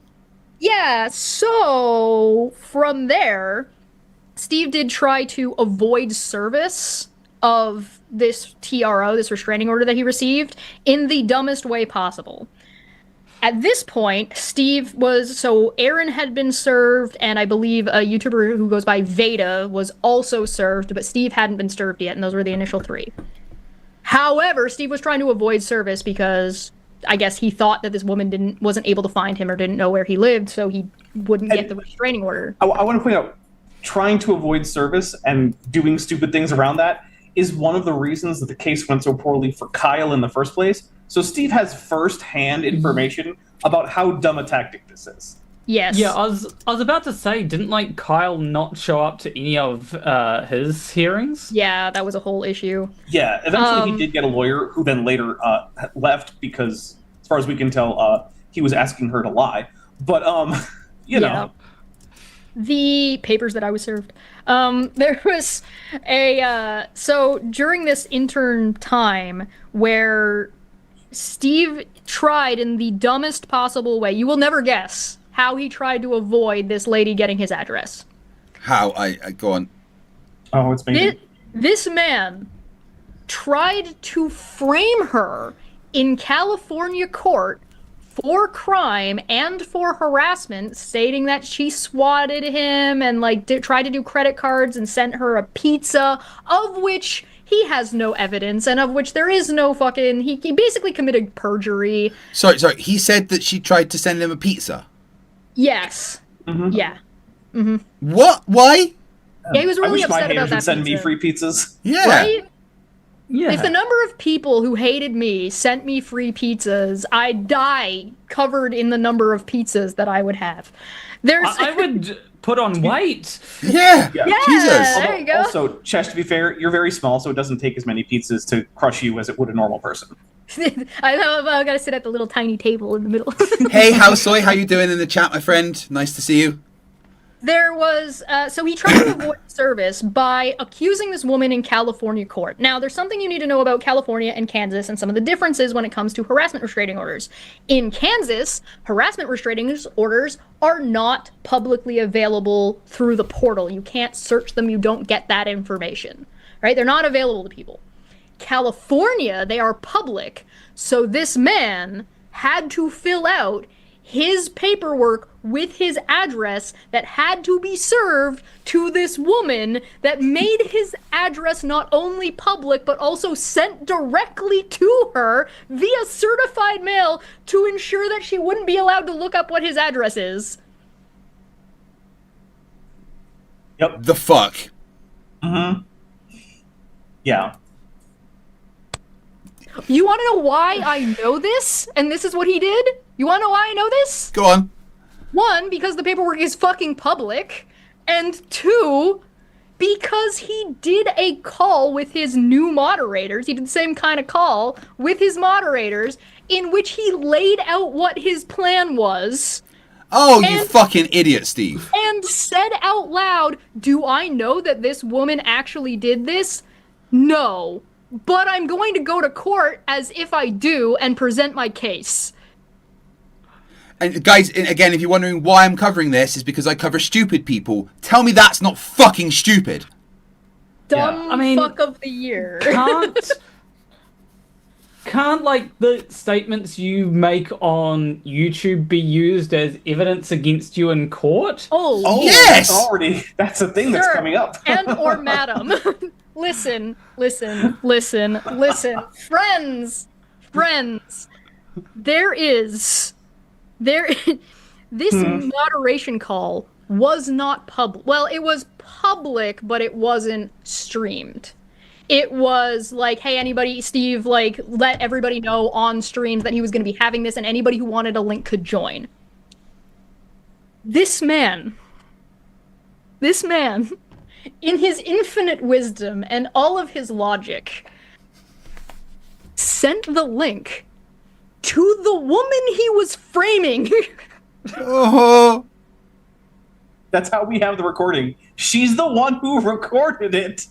Yeah, so from there, Steve did try to avoid service of this TRO, this restraining order that he received, in the dumbest way possible. At this point, Aaron had been served, and I believe a YouTuber who goes by Veda was also served, but Steve hadn't been served yet, and those were the initial three. However, Steve was trying to avoid service because I guess he thought that this woman wasn't able to find him or didn't know where he lived, so he wouldn't get the restraining order. I want to point out, trying to avoid service and doing stupid things around that is one of the reasons that the case went so poorly for Kyle in the first place. So Steve has first-hand information about how dumb a tactic this is. Yes. Yeah, I was about to say, didn't like Kyle not show up to any of his hearings? Yeah, that was a whole issue. Yeah, eventually he did get a lawyer who then later left because, as far as we can tell, he was asking her to lie. But, you know. The papers that I was served. There was so during this intern time where Steve tried in the dumbest possible way, you will never guess how he tried to avoid this lady getting his address. How? I go on. Oh, it's maybe. This man tried to frame her in California court for crime and for harassment, stating that she swatted him and like tried to do credit cards and sent her a pizza, of which he has no evidence and of which there is no fucking... He basically committed perjury. Sorry. He said that she tried to send him a pizza. Yes. Mm-hmm. Yeah. Mm-hmm. What? Why? Yeah, he was really upset about that I wish my pizza. send me free pizzas. Yeah. Right? Yeah. If the number of people who hated me sent me free pizzas, I'd die covered in the number of pizzas that I would have. I would put on weight. Yeah. Jesus. There you go. Also, Chesh, to be fair, you're very small, so it doesn't take as many pizzas to crush you as it would a normal person. I know, I gotta sit at the little tiny table in the middle. Hey, Howsoy, how you doing in the chat, my friend? Nice to see you. There was, so he tried to avoid service by accusing this woman in California court. Now, there's something you need to know about California and Kansas and some of the differences when it comes to harassment restraining orders. In Kansas, harassment restraining orders are not publicly available through the portal. You can't search them, you don't get that information, right? They're not available to people. California, they are public, so this man had to fill out his paperwork with his address that had to be served to this woman that made his address not only public but also sent directly to her via certified mail to ensure that she wouldn't be allowed to look up what his address is. Yep. The fuck? Mm-hmm. Yeah. You want to know why I know this? And this is what he did? You want to know why I know this? Go on. One, because the paperwork is fucking public. And two, because he did a call with his new moderators. He did the same kind of call with his moderators in which he laid out what his plan was. Oh, you And- fucking idiot, Steve. And said out loud, do I know that this woman actually did this? No. But I'm going to go to court as if I do and present my case. And guys, again, if you're wondering why I'm covering this, is because I cover stupid people. Tell me that's not fucking stupid. Dumb I mean, fuck of the year. Can't like the statements you make on YouTube be used as evidence against you in court? Oh, Yes! That's a thing that's Sure. coming up. And or madam. Listen. Friends. This moderation call was not public. Well, it was public, but it wasn't streamed. It was like, hey, anybody, Steve, like, let everybody know on streams that he was going to be having this, and anybody who wanted a link could join. This man, in his infinite wisdom and all of his logic, sent the link to the woman he was framing. Oh. That's how we have the recording. She's the one who recorded it.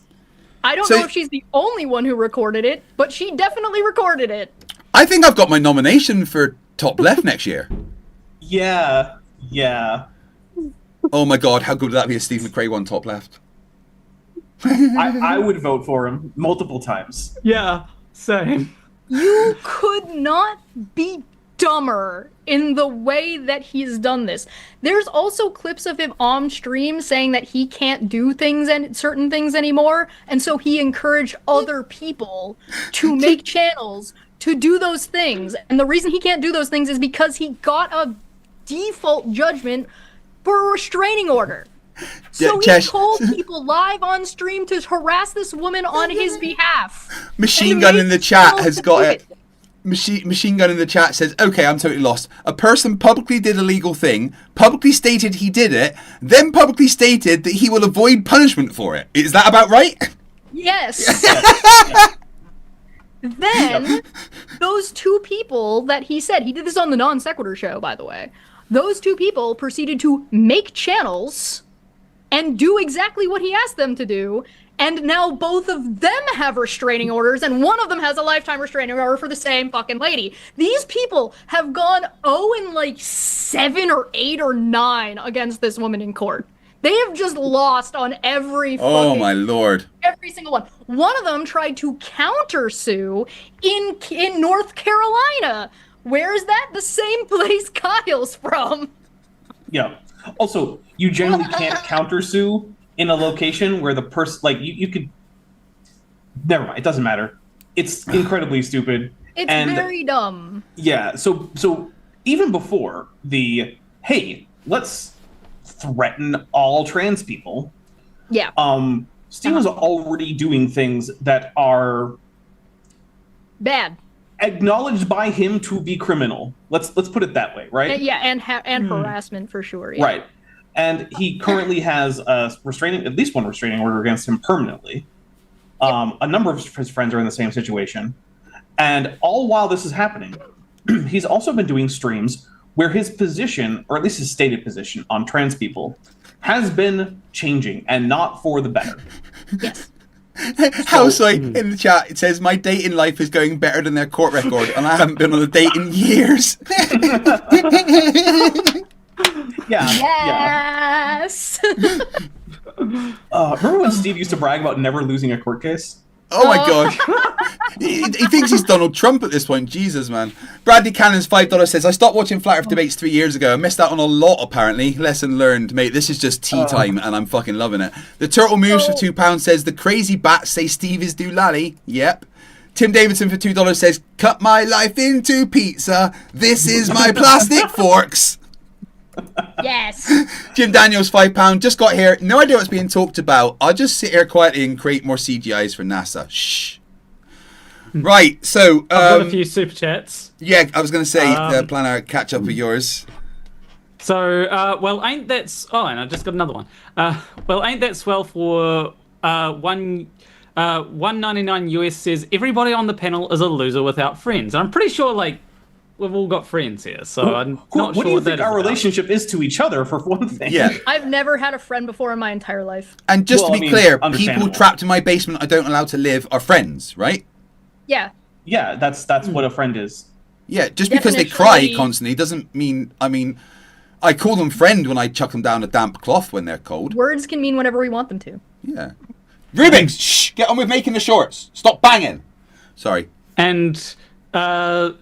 I don't know if she's the only one who recorded it, but she definitely recorded it. I think I've got my nomination for top left next year. Yeah. Oh my god, how good would that be if Steve McCrae won top left? I would vote for him multiple times. Yeah, same. You could not be dumber in the way that he's done this. There's also clips of him on stream saying that he can't do things and certain things anymore, and so he encouraged other people to make channels to do those things. And the reason he can't do those things is because he got a default judgment for a restraining order. So he told people live on stream to harass this woman on his behalf. Machine Gun in the chat has got it. Machine Gun in the chat says, okay, I'm totally lost. A person publicly did a legal thing, publicly stated he did it, then publicly stated that he will avoid punishment for it. Is that about right? Yes. Then, those two people that he said, he did this on the Non Sequitur show, by the way. Those two people proceeded to make channels and do exactly what he asked them to do. And now both of them have restraining orders, and one of them has a lifetime restraining order for the same fucking lady. These people have gone 7 or 8 or 9 against this woman in court. They have just lost on every fucking... Oh my lord. Every single one. One of them tried to countersue in North Carolina. Where is that? The same place Kyle's from. Yeah. Also, you generally can't countersue in a location where the person, like, you could... Never mind, it doesn't matter. It's incredibly stupid. It's very dumb. Yeah, so even before the, hey, let's threaten all trans people. Yeah. Steve was already doing things that are... Bad. Acknowledged by him to be criminal. Let's put it that way, right? And harassment for sure. Yeah. Right. And he currently has at least one restraining order against him permanently. A number of his friends are in the same situation. And all while this is happening, he's also been doing streams where his position, or at least his stated position on trans people, has been changing and not for the better. Yes. Houselight in the chat, it says, my dating life is going better than their court record, and I haven't been on a date in years. Yes. Remember when Steve used to brag about never losing a court case? Oh my gosh. He thinks he's Donald Trump at this point. Jesus, man. Bradley Cannon's $5 says, I stopped watching Flat Earth debates 3 years ago. I missed out on a lot, apparently. Lesson learned. Mate, this is just tea time, and I'm fucking loving it. The Turtle Moves for £2 says, the crazy bats say Steve is doolally. Yep. Tim Davidson for $2 says, cut my life into pizza. This is my plastic forks. Yes. Jim Daniels, £5. Just got here. No idea what's being talked about. I'll just sit here quietly and create more CGIs for NASA. Shh. Right, so... I've got a few super chats. Yeah, I was going to say, plan our catch-up with yours. So, well, ain't that... Oh, and I just got another one. Well, ain't that swell for $1.99 US says, everybody on the panel is a loser without friends. And I'm pretty sure, like, we've all got friends here, so I'm not what sure do you what that think is our about. relationship is to each other, for one thing? Yeah. I've never had a friend before in my entire life. And just Well, to I be mean, clear, people understandable. trapped in my basement I don't allow to live are friends, right? Yeah. Yeah, that's what a friend is. Yeah, just because they cry Definitionally- constantly doesn't mean, I call them friend when I chuck them down a damp cloth when they're cold. Words can mean whatever we want them to. Yeah. Rubik's, shh, get on with making the shorts. Stop banging. Sorry. And Gooey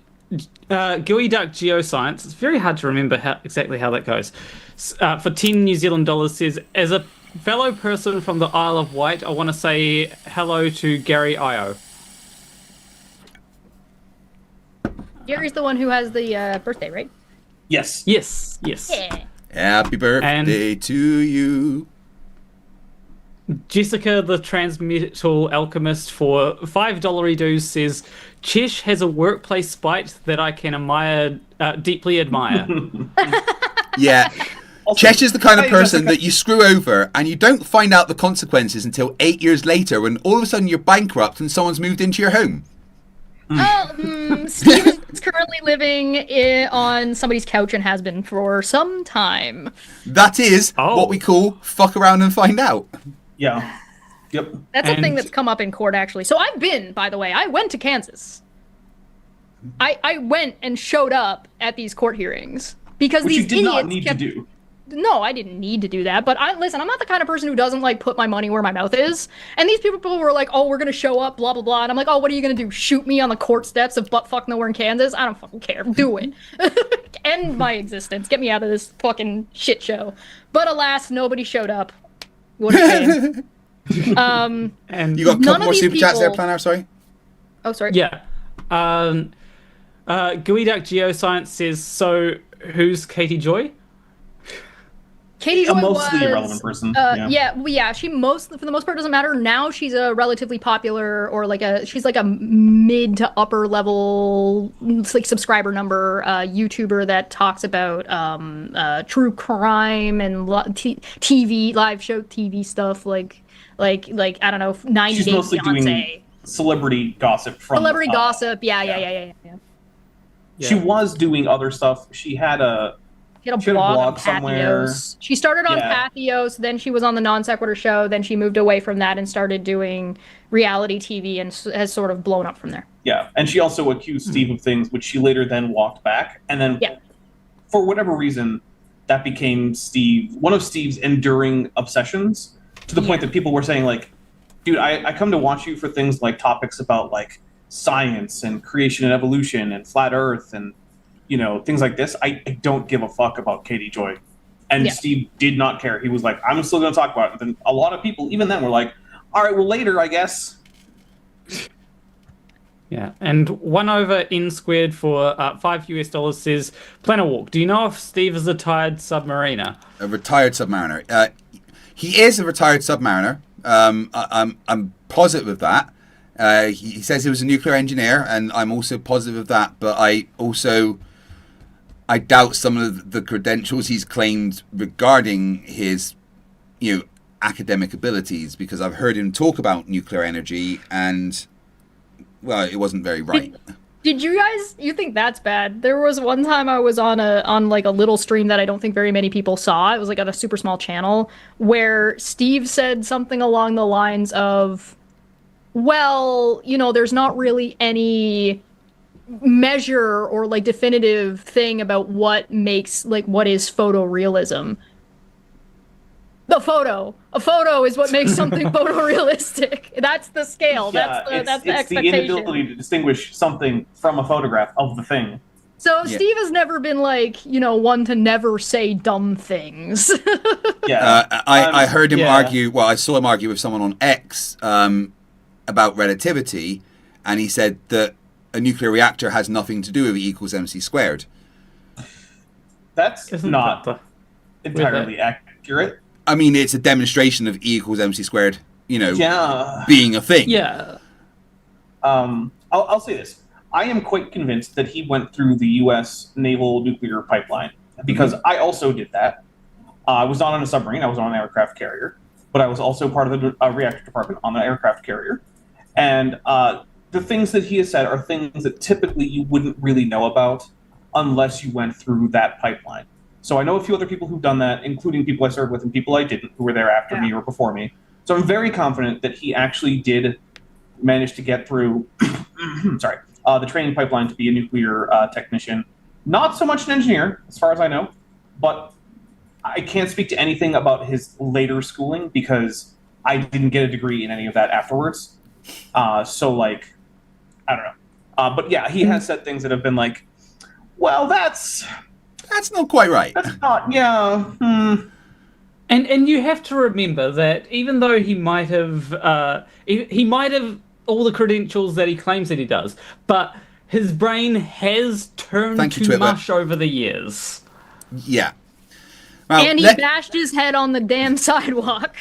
Duck Geoscience, it's very hard to remember exactly how that goes, for 10 New Zealand dollars says, as a fellow person from the Isle of Wight, I want to say hello to Gary Io. Gary's the one who has the birthday, right? Yes. Yes. Yeah. Happy birthday to you. Jessica, the transmetal alchemist, for $5 dues says, Chesh has a workplace spite that I can deeply admire. Yeah. Also, Cheshire's the kind of hey, person Jessica. that you screw over and you don't find out the consequences until 8 years later when all of a sudden you're bankrupt and someone's moved into your home. Steve is currently living on somebody's couch and has been for some time. That is what we call fuck around and find out. Yeah. Yep. That's a thing that's come up in court, actually. So I've been, by the way, I went to Kansas. I went and showed up at these court hearings because Which these you did idiots not need kept... to do. No, I didn't need to do that. But listen, I'm not the kind of person who doesn't like put my money where my mouth is. And these people were like, "Oh, we're gonna show up, blah blah blah." And I'm like, "Oh, what are you gonna do? Shoot me on the court steps of buttfuck nowhere in Kansas? I don't fucking care. Do it. End my existence. Get me out of this fucking shit show." But alas, nobody showed up. What a shame. And You got a None couple of more these super chats there, people- Planar, sorry? Oh, sorry. yeah. Gooey Duck Geoscience says, so who's Katie Joy? Katie Joy A mostly was, irrelevant person. Yeah. She for the most part doesn't matter. Now she's a relatively popular or she's like a mid to upper level like subscriber number YouTuber that talks about true crime and TV live show TV stuff like I don't know 90 She's Day mostly Fiance. doing celebrity gossip from Celebrity gossip. Yeah. She was doing other stuff. She had a She had a She had a blog on blog somewhere. Patheos. She started on Yeah. Patheos, then she was on the Non Sequitur show, then she moved away from that and started doing reality TV and has sort of blown up from there. Yeah, and she also accused Steve of things which she later then walked back, and then for whatever reason, that became one of Steve's enduring obsessions, to the point that people were saying like, dude, I come to watch you for things like topics about like science and creation and evolution and flat earth and things like this. I don't give a fuck about Katie Joy. And Steve did not care. He was like, I'm still going to talk about it. And then a lot of people, even then, were like, all right, well, later, I guess. Yeah, and 1 over N squared for $5 says, Planet Walk, do you know if Steve is a retired submariner? A retired submariner. He is a retired submariner. I'm positive of that. He says he was a nuclear engineer, and I'm also positive of that. But I doubt some of the credentials he's claimed regarding his, academic abilities, because I've heard him talk about nuclear energy, and well, it wasn't very right. Did you think that's bad? There was one time I was on like a little stream that I don't think very many people saw. It was like on a super small channel where Steve said something along the lines of, well, there's not really any measure or like definitive thing about what makes what is photorealism. A photo is what makes something photorealistic. That's the scale. That's the it's expectation. the inability to distinguish something from a photograph of the thing. So Steve has never been one to never say dumb things. I heard him argue. Well, I saw him argue with someone on X about relativity, and he said that a nuclear reactor has nothing to do with E equals MC squared. That's not entirely accurate. I mean, it's a demonstration of E equals MC squared, being a thing. Yeah. I'll say this. I am quite convinced that he went through the U.S. naval nuclear pipeline, because I also did that. I was not on a submarine. I was on an aircraft carrier, but I was also part of the reactor department on the aircraft carrier. And the things that he has said are things that typically you wouldn't really know about unless you went through that pipeline. So I know a few other people who've done that, including people I served with and people I didn't, who were there after me or before me. So I'm very confident that he actually did manage to get through the training pipeline to be a nuclear technician. Not so much an engineer, as far as I know, but I can't speak to anything about his later schooling because I didn't get a degree in any of that afterwards. So, like, I don't know. But yeah, he has said things that have been like, well, that's not quite right. That's not, yeah. And you have to remember that even though he might have all the credentials that he claims that he does, but his brain has turned to mush over the years. Yeah. Well, and he bashed his head on the damn sidewalk.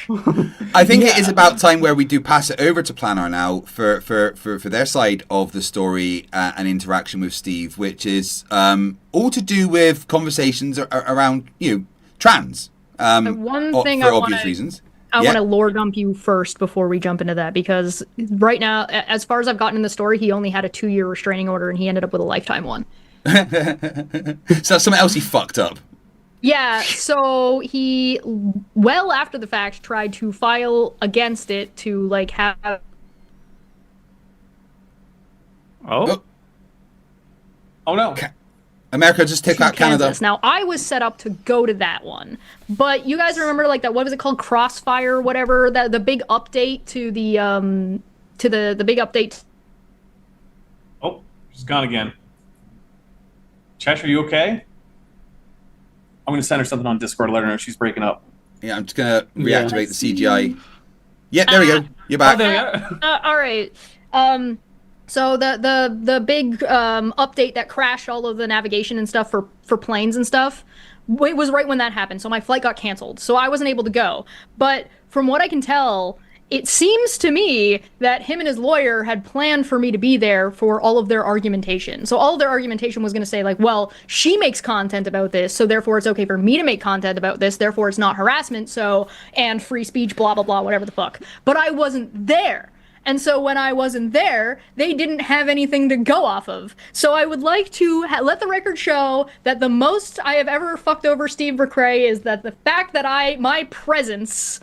I think it is about time where we do pass it over to Planar now for their side of the story and interaction with Steve, which is all to do with conversations around trans. One thing for obvious reasons. I want to lore dump you first before we jump into that, because right now, as far as I've gotten in the story, he only had a 2-year restraining order and he ended up with a lifetime one. So something else he fucked up. Yeah, so he, well after the fact, tried to file against it to, like, have... Oh no. America just take out Canada. Now, I was set up to go to that one, but you guys remember, like, that, what was it called? Crossfire, whatever, the big update to the big update. Oh, she's gone again. Chesh, are you okay? I'm going to send her something on Discord, let her know she's breaking up. Yeah, I'm just going to reactivate the CGI. Yeah, there we go. You're back. Oh, there we go. All right. So the big update that crashed all of the navigation and stuff for planes and stuff, it was right when that happened. So my flight got canceled. So I wasn't able to go. But from what I can tell, it seems to me that him and his lawyer had planned for me to be there for all of their argumentation. So all of their argumentation was going to say, like, well, she makes content about this, so therefore it's okay for me to make content about this, therefore it's not harassment, so, and free speech, blah, blah, blah, whatever the fuck. But I wasn't there. And so when I wasn't there, they didn't have anything to go off of. So I would like to let the record show that the most I have ever fucked over Steve McCrae is that the fact that my presence,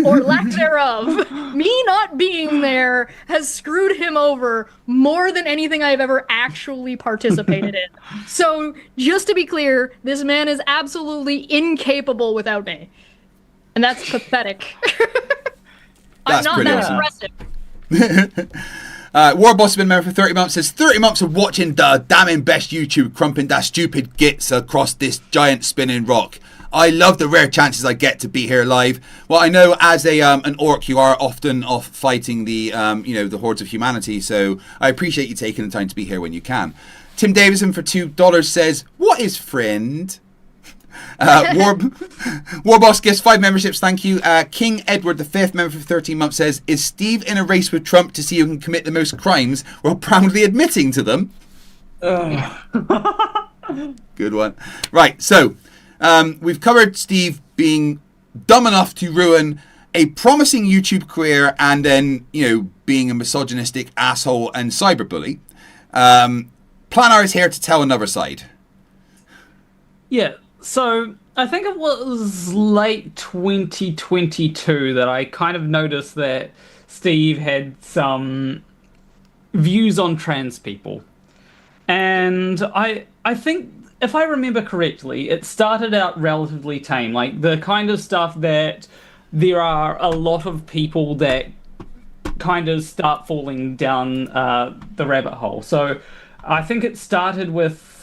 or lack thereof, me not being there, has screwed him over more than anything I've ever actually participated in. So just to be clear, this man is absolutely incapable without me. And that's pathetic. That's I'm not that impressive. Warboss has been a member for 30 months, says 30 months of watching the damning best YouTube crumping that stupid gits across this giant spinning rock. I love the rare chances I get to be here live. Well, I know as an orc you are often off fighting the the hordes of humanity, so I appreciate you taking the time to be here when you can. Tim Davison for $2 says, what is friend? Warboss gets 5 memberships, thank you. King Edward V, member for 13 months, says, is Steve in a race with Trump to see who can commit the most crimes while proudly admitting to them? Good one. Right, so we've covered Steve being dumb enough to ruin a promising YouTube career and then, being a misogynistic asshole and cyberbully. Planar is here to tell another side. Yeah. So I think it was late 2022 that I kind of noticed that Steve had some views on trans people. And I think, if I remember correctly, it started out relatively tame, like the kind of stuff that there are a lot of people that kind of start falling down the rabbit hole. So I think it started with,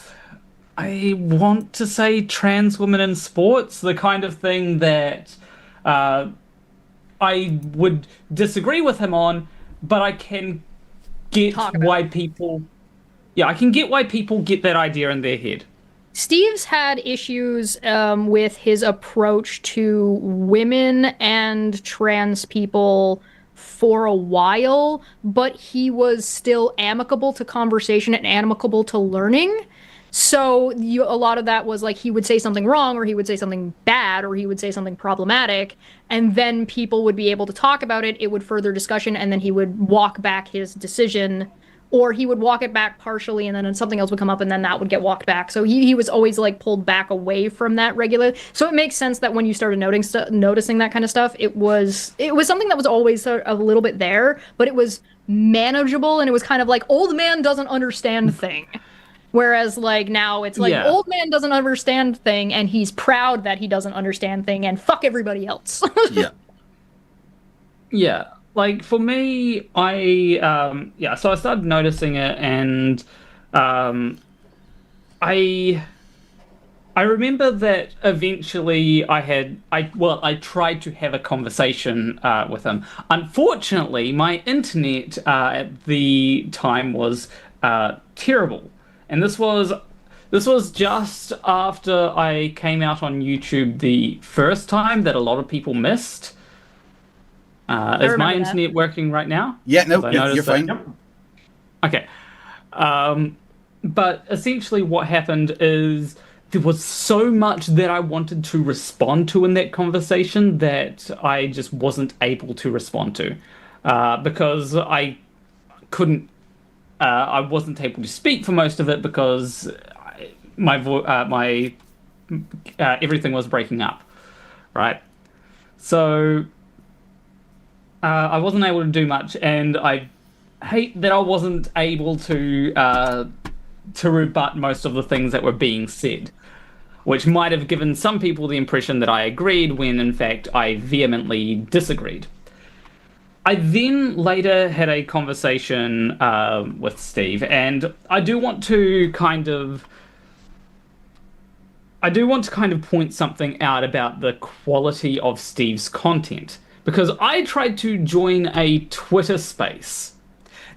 I want to say, trans women in sports, the kind of thing that I would disagree with him on, but I can get why people... Yeah, I can get why people get that idea in their head. Steve's had issues with his approach to women and trans people for a while, but he was still amicable to conversation and amicable to learning. So a lot of that was like he would say something wrong, or he would say something bad, or he would say something problematic, and then people would be able to talk about it. It would further discussion, and then he would walk back his decision or he would walk it back partially and then something else would come up and then that would get walked back. So he was always like pulled back away from that regularly. So it makes sense that when you started noticing that kind of stuff, it was something that was always a little bit there, but it was manageable, and it was kind of like old man doesn't understand thing. Whereas like now it's like old man doesn't understand thing, and he's proud that he doesn't understand thing, and fuck everybody else. Yeah. Like for me, so I started noticing it, and I remember that eventually I tried to have a conversation with him. Unfortunately, my internet at the time was terrible, and this was just after I came out on YouTube the first time that a lot of people missed. Is my internet working right now? Yeah, no, you're fine. Okay. But essentially what happened is there was so much that I wanted to respond to in that conversation that I just wasn't able to respond to. Because I couldn't... I wasn't able to speak for most of it because everything was breaking up. Right? So... I wasn't able to do much, and I hate that I wasn't able to rebut most of the things that were being said, which might have given some people the impression that I agreed when, in fact, I vehemently disagreed. I then later had a conversation with Steve, and I do want to kind of point something out about the quality of Steve's content. Because I tried to join a Twitter space.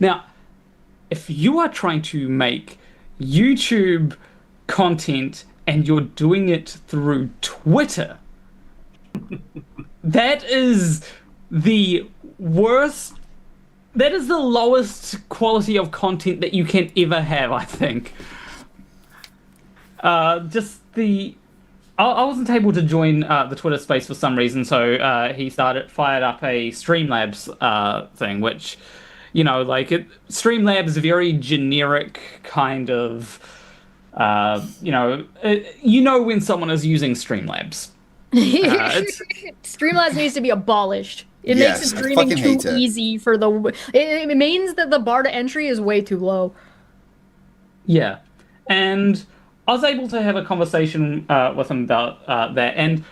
Now, if you are trying to make YouTube content and you're doing it through Twitter, that is the worst... That is the lowest quality of content that you can ever have, I think. I wasn't able to join the Twitter space for some reason, so he fired up a Streamlabs thing, which, Streamlabs is a very generic kind of, when someone is using Streamlabs. Streamlabs needs to be abolished. It makes the streaming too easy for the... It means that the bar to entry is way too low. Yeah, and... I was able to have a conversation with him about that, and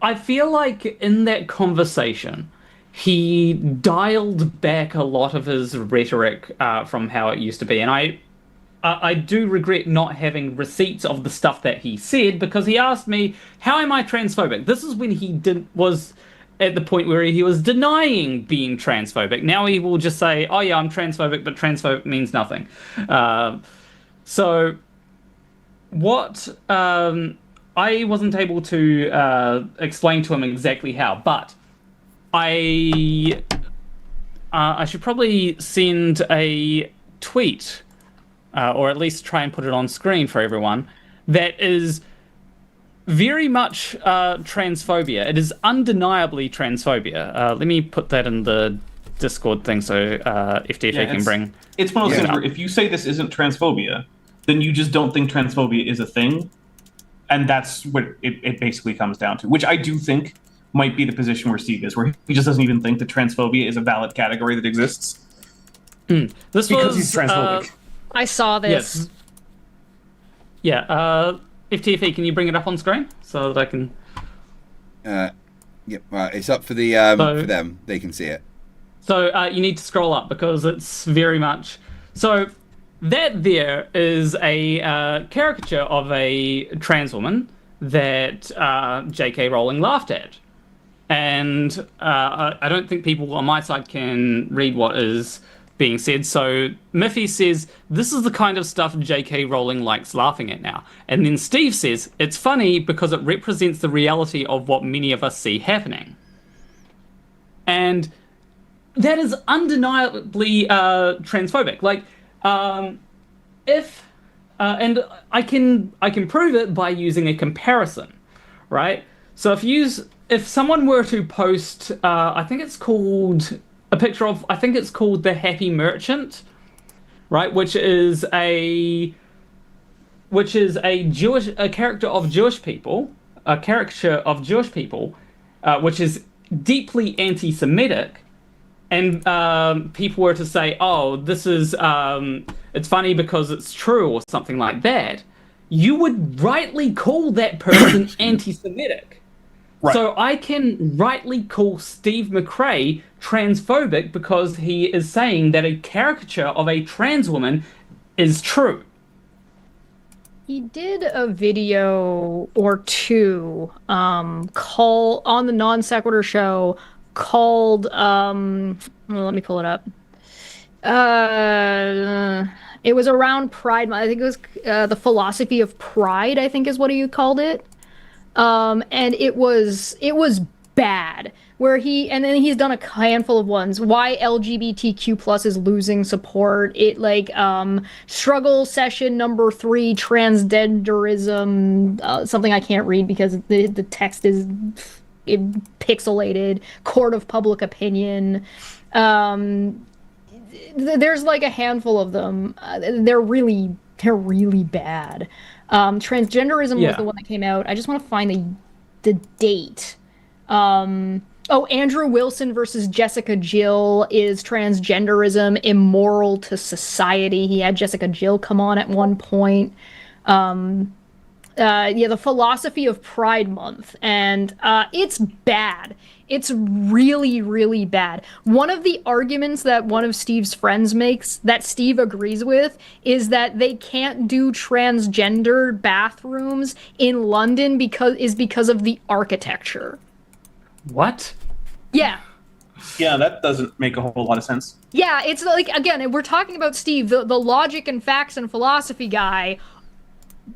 I feel like in that conversation, he dialed back a lot of his rhetoric from how it used to be, and I do regret not having receipts of the stuff that he said, because he asked me, how am I transphobic? This is when he was at the point where he was denying being transphobic. Now he will just say, oh yeah, I'm transphobic, but transphobic means nothing. So... What I wasn't able to explain to him exactly how, but I should probably send a tweet, or at least try and put it on screen for everyone, that is very much transphobia. It is undeniably transphobia. Let me put that in the Discord thing so FTFE can bring... It's one of those things where if you say this isn't transphobia, then you just don't think transphobia is a thing. And that's what it basically comes down to, which I do think might be the position where Steve is, where he just doesn't even think that transphobia is a valid category that exists. This because he's transphobic. I saw this. Yes. Yeah, FTFE, can you bring it up on screen so that I can... It's up for the for them. They can see it. So you need to scroll up because it's very much... So... That there is a caricature of a trans woman that J.K. Rowling laughed at. And I don't think people on my side can read what is being said. So Miffy says, this is the kind of stuff J.K. Rowling likes laughing at now. And then Steve says, it's funny because it represents the reality of what many of us see happening. And that is undeniably transphobic. Like, and I can prove it by using a comparison, right? So if someone were to post, I think it's called the Happy Merchant, right? Which is a character of Jewish people, a caricature of Jewish people, which is deeply anti-Semitic, and people were to say, "Oh, this is it's funny because it's true," or something like that, you would rightly call that person anti-Semitic. Right. So I can rightly call Steve McCrae transphobic because he is saying that a caricature of a trans woman is true. He did a video or two call on the Non Sequitur show called well, let me pull it up. It was around Pride Month. I think it was the philosophy of pride, I think is what he called it. And it was bad. And then he's done a handful of ones. Why LGBTQ plus is losing support. It struggle session number 3, transgenderism, something I can't read because the text is pixelated. Court of public opinion. There's like a handful of them. They're really bad. Transgenderism was the one that came out. I just want to find the date. Andrew Wilson versus Jessica Jill is transgenderism immoral to society. He had Jessica Jill come on at one point. The philosophy of Pride Month, and it's bad. It's really, really bad. One of the arguments that one of Steve's friends makes that Steve agrees with is that they can't do transgender bathrooms in London because of the architecture. What? Yeah. Yeah, that doesn't make a whole lot of sense. Yeah, it's like, again, we're talking about Steve, the logic and facts and philosophy guy,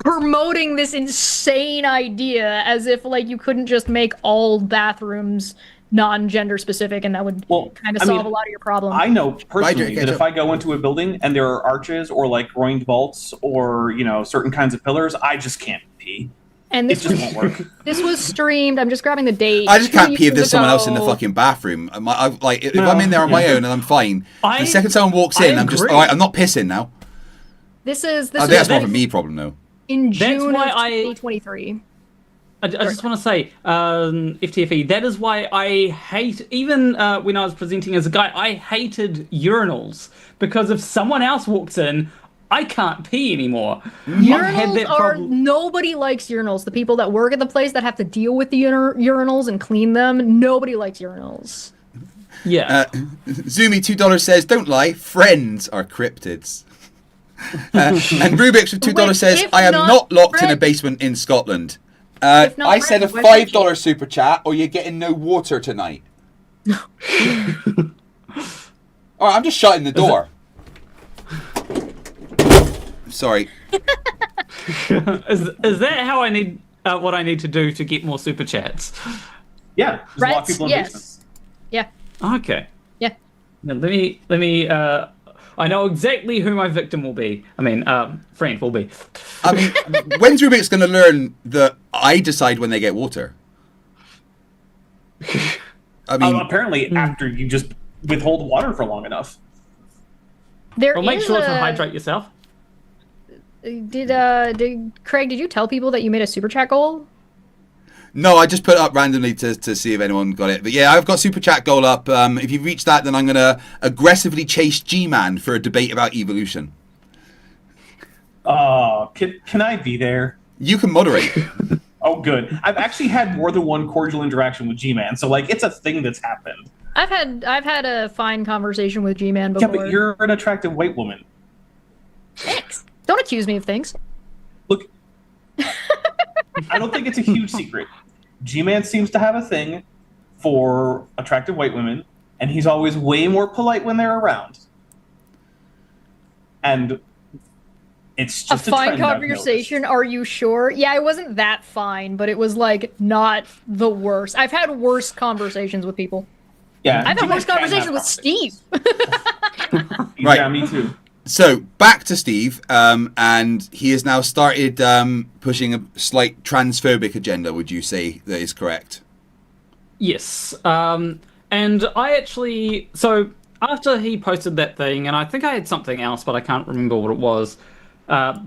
promoting this insane idea as if you couldn't just make all bathrooms non-gender specific and that would kind of solve a lot of your problems. I know personally that if I go into a building and there are arches or groined vaults or certain kinds of pillars, I just can't pee. And this just won't work. This was streamed. I'm just grabbing the date. I just can't pee if there's someone else in the fucking bathroom. If I'm in there on my own and I'm fine, the second someone walks in, I'm just all right. I'm not pissing now. This is. I think that's more of a me problem though. In June of 2023. I just want to say, FTFE, that is why I hate, even when I was presenting as a guy, I hated urinals. Because if someone else walks in, I can't pee anymore. Nobody likes urinals. The people that work at the place that have to deal with the urinals and clean them, nobody likes urinals. Yeah. Zoomy $2 says, don't lie, friends are cryptids. And Rubik's with $2 says, I am not locked in a basement in Scotland. I said a $5 super chat, or you're getting no water tonight. Alright, I'm just shutting the door. Sorry. Is that how I need what I need to do to get more super chats? Yeah, just lock people in basements. Yeah. Okay. Yeah. Now let me I know exactly who my victim will be. I mean, friend will be. I mean, when's Rubik's going to learn that I decide when they get water? I mean, apparently after you just withhold water for long enough. Make sure to hydrate yourself. Did Craig? Did you tell people that you made a super chat goal? No, I just put it up randomly to see if anyone got it. But yeah, I've got super chat goal up. If you reach that, then I'm going to aggressively chase G-Man for a debate about evolution. Oh, can I be there? You can moderate. Oh, good. I've actually had more than one cordial interaction with G-Man, so it's a thing that's happened. I've had a fine conversation with G-Man before. Yeah, but you're an attractive white woman. Thanks. Don't accuse me of things. Look, I don't think it's a huge secret. G-Man seems to have a thing for attractive white women, and he's always way more polite when they're around. And it's just a fine conversation. Are you sure? Yeah, it wasn't that fine, but it was not the worst. I've had worse conversations with people. Yeah, I've had worse conversations with Steve. Right. Yeah, me too. So back to Steve, and he has now started pushing a slight transphobic agenda. Would you say that is correct? Yes, and I actually after he posted that thing, and I think I had something else, but I can't remember what it was.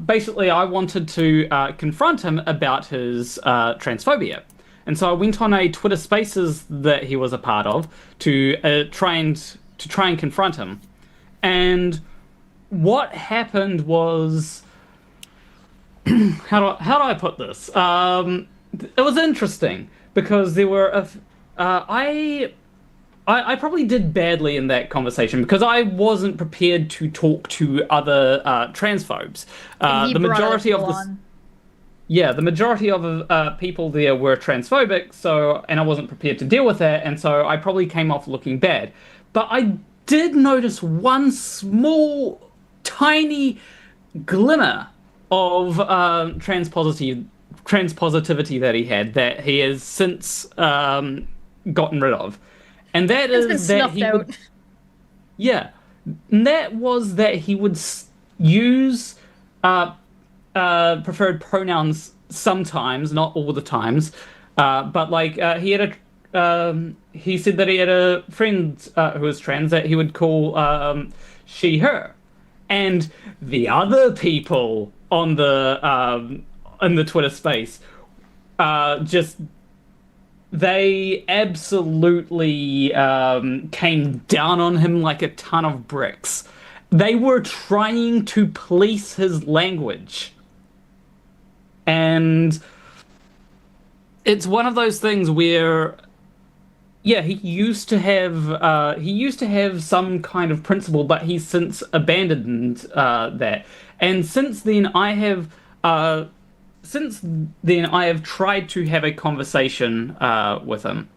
Basically, I wanted to confront him about his transphobia. And so I went on a Twitter Spaces that he was a part of to try and confront him. And what happened was, how do I put this? It was interesting because there were I probably did badly in that conversation because I wasn't prepared to talk to other transphobes. The majority of the the majority of people there were transphobic, and I wasn't prepared to deal with that, and so I probably came off looking bad. But I did notice one small, tiny glimmer of transpositivity that he has since gotten rid of. And that is that he would, and that was that he would use preferred pronouns sometimes, not all the times. But like he said that he had a friend who was trans that he would call she, her, and the other people on the in the Twitter space they absolutely came down on him like a ton of bricks. They were trying to police his language. And it's one of those things where, he used to have some kind of principle, but he's since abandoned that. And since then, I have tried to have a conversation with him,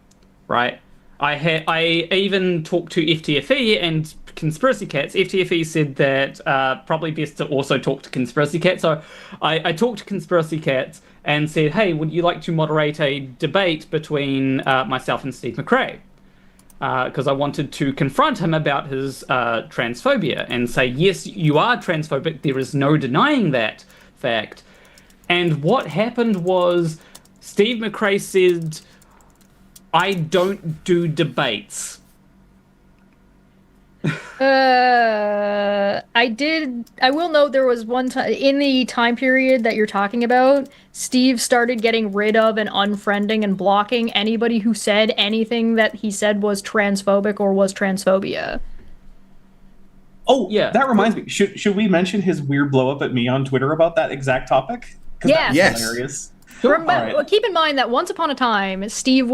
right? I even talked to FTFE and Conspiracy Cats. FTFE said that probably best to also talk to Conspiracy Cats. So I talked to Conspiracy Cats and said, hey, would you like to moderate a debate between myself and Steve McCrae? Because I wanted to confront him about his transphobia and say, yes, you are transphobic. There is no denying that fact. And what happened was Steve McCrae said, I don't do debates. I will note there was one time in the time period that you're talking about, Steve started getting rid of and unfriending and blocking anybody who said anything that he said was transphobic or was transphobia. Oh, yeah. That reminds me. Should we mention his weird blow up at me on Twitter about that exact topic? Yes. That was hilarious. Right. Keep in mind that once upon a time, Steve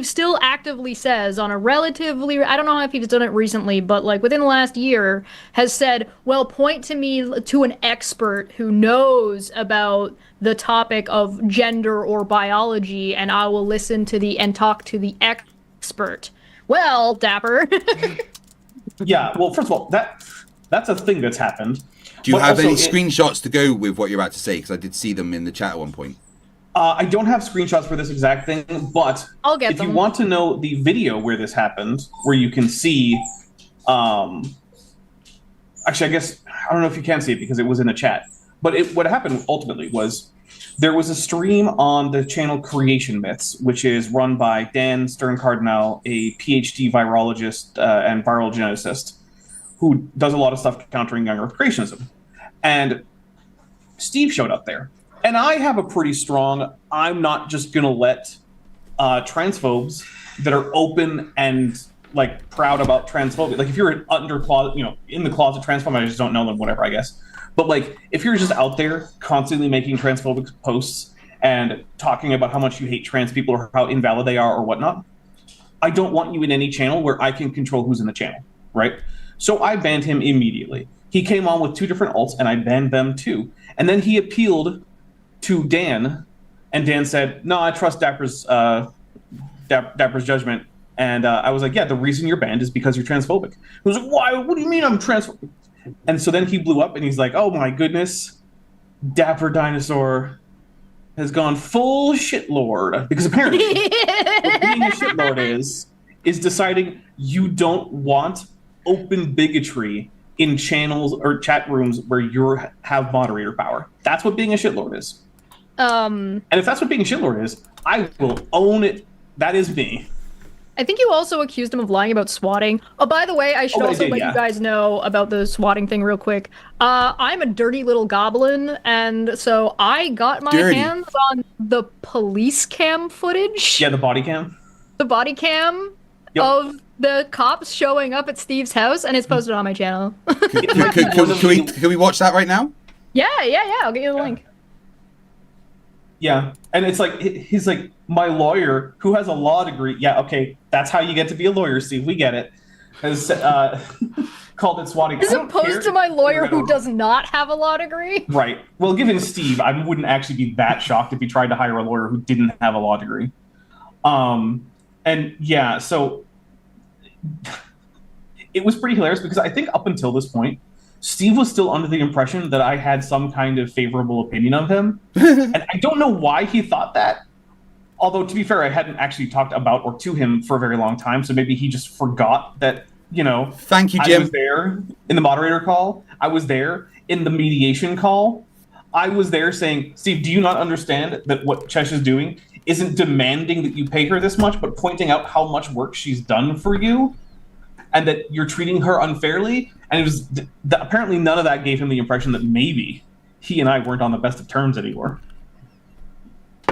still actively says on a relatively, I don't know if he's done it recently, but like within the last year, has said, well, point to me to an expert who knows about the topic of gender or biology, and I will listen to and talk to the expert. Well, Dapper. Yeah, well, first of all, that's a thing that's happened. Do you have any screenshots to go with what you're about to say? Because I did see them in the chat at one point. I don't have screenshots for this exact thing, but I'll get them. If you want to know the video where this happened, where you can see, actually, I guess, I don't know if you can see it because it was in the chat, but what happened ultimately was there was a stream on the channel Creation Myths, which is run by Dan Stern-Cardinal, a PhD virologist and viral geneticist, who does a lot of stuff countering young Earth creationism. And Steve showed up there. And I have a pretty strong, I'm not just going to let transphobes that are open and like proud about transphobia. Like if you're an in the closet transphobe, I just don't know them, whatever, I guess. But like if you're just out there constantly making transphobic posts and talking about how much you hate trans people or how invalid they are or whatnot, I don't want you in any channel where I can control who's in the channel, right? So I banned him immediately. He came on with 2 different alts, and I banned them too. And then he appealed to Dan, and Dan said, "No, I trust Dapper's judgment." And I was like, "Yeah, the reason you're banned is because you're transphobic." He was like, "Why? What do you mean I'm transphobic?" And so then he blew up, and he's like, "Oh my goodness, Dapper Dinosaur has gone full shitlord." Because apparently, what being a shitlord is deciding you don't want open bigotry in channels or chat rooms where you have moderator power. That's what being a shitlord is. And if that's what being a shitlord is, I will own it. That is me. I think you also accused him of lying about swatting. Oh, by the way, I should I also did, let yeah. you guys know about the swatting thing real quick. I'm a dirty little goblin, and so I got my Dirty. hands on the police cam footage. Yeah, the body cam. The body cam Yep. of the cops showing up at Steve's house, and it's posted on my channel. Can we watch that right now? Yeah, I'll get you the link. Yeah, and it's like he's like, my lawyer who has a law degree. Yeah, okay, that's how you get to be a lawyer, Steve. We get it. Has called it swatting. As opposed to my lawyer who does not have a law degree. Right. Well, given Steve, I wouldn't actually be that shocked if he tried to hire a lawyer who didn't have a law degree. And yeah, so it was pretty hilarious because I think up until this point, Steve was still under the impression that I had some kind of favorable opinion of him. And I don't know why he thought that. Although, to be fair, I hadn't actually talked about or to him for a very long time. So maybe he just forgot that, you know. Thank you, Jim. I was there in the moderator call. I was there in the mediation call. I was there saying, Steve, do you not understand that what Chesh is doing isn't demanding that you pay her this much, but pointing out how much work she's done for you? And that you're treating her unfairly, and it was apparently none of that gave him the impression that maybe he and I weren't on the best of terms anymore.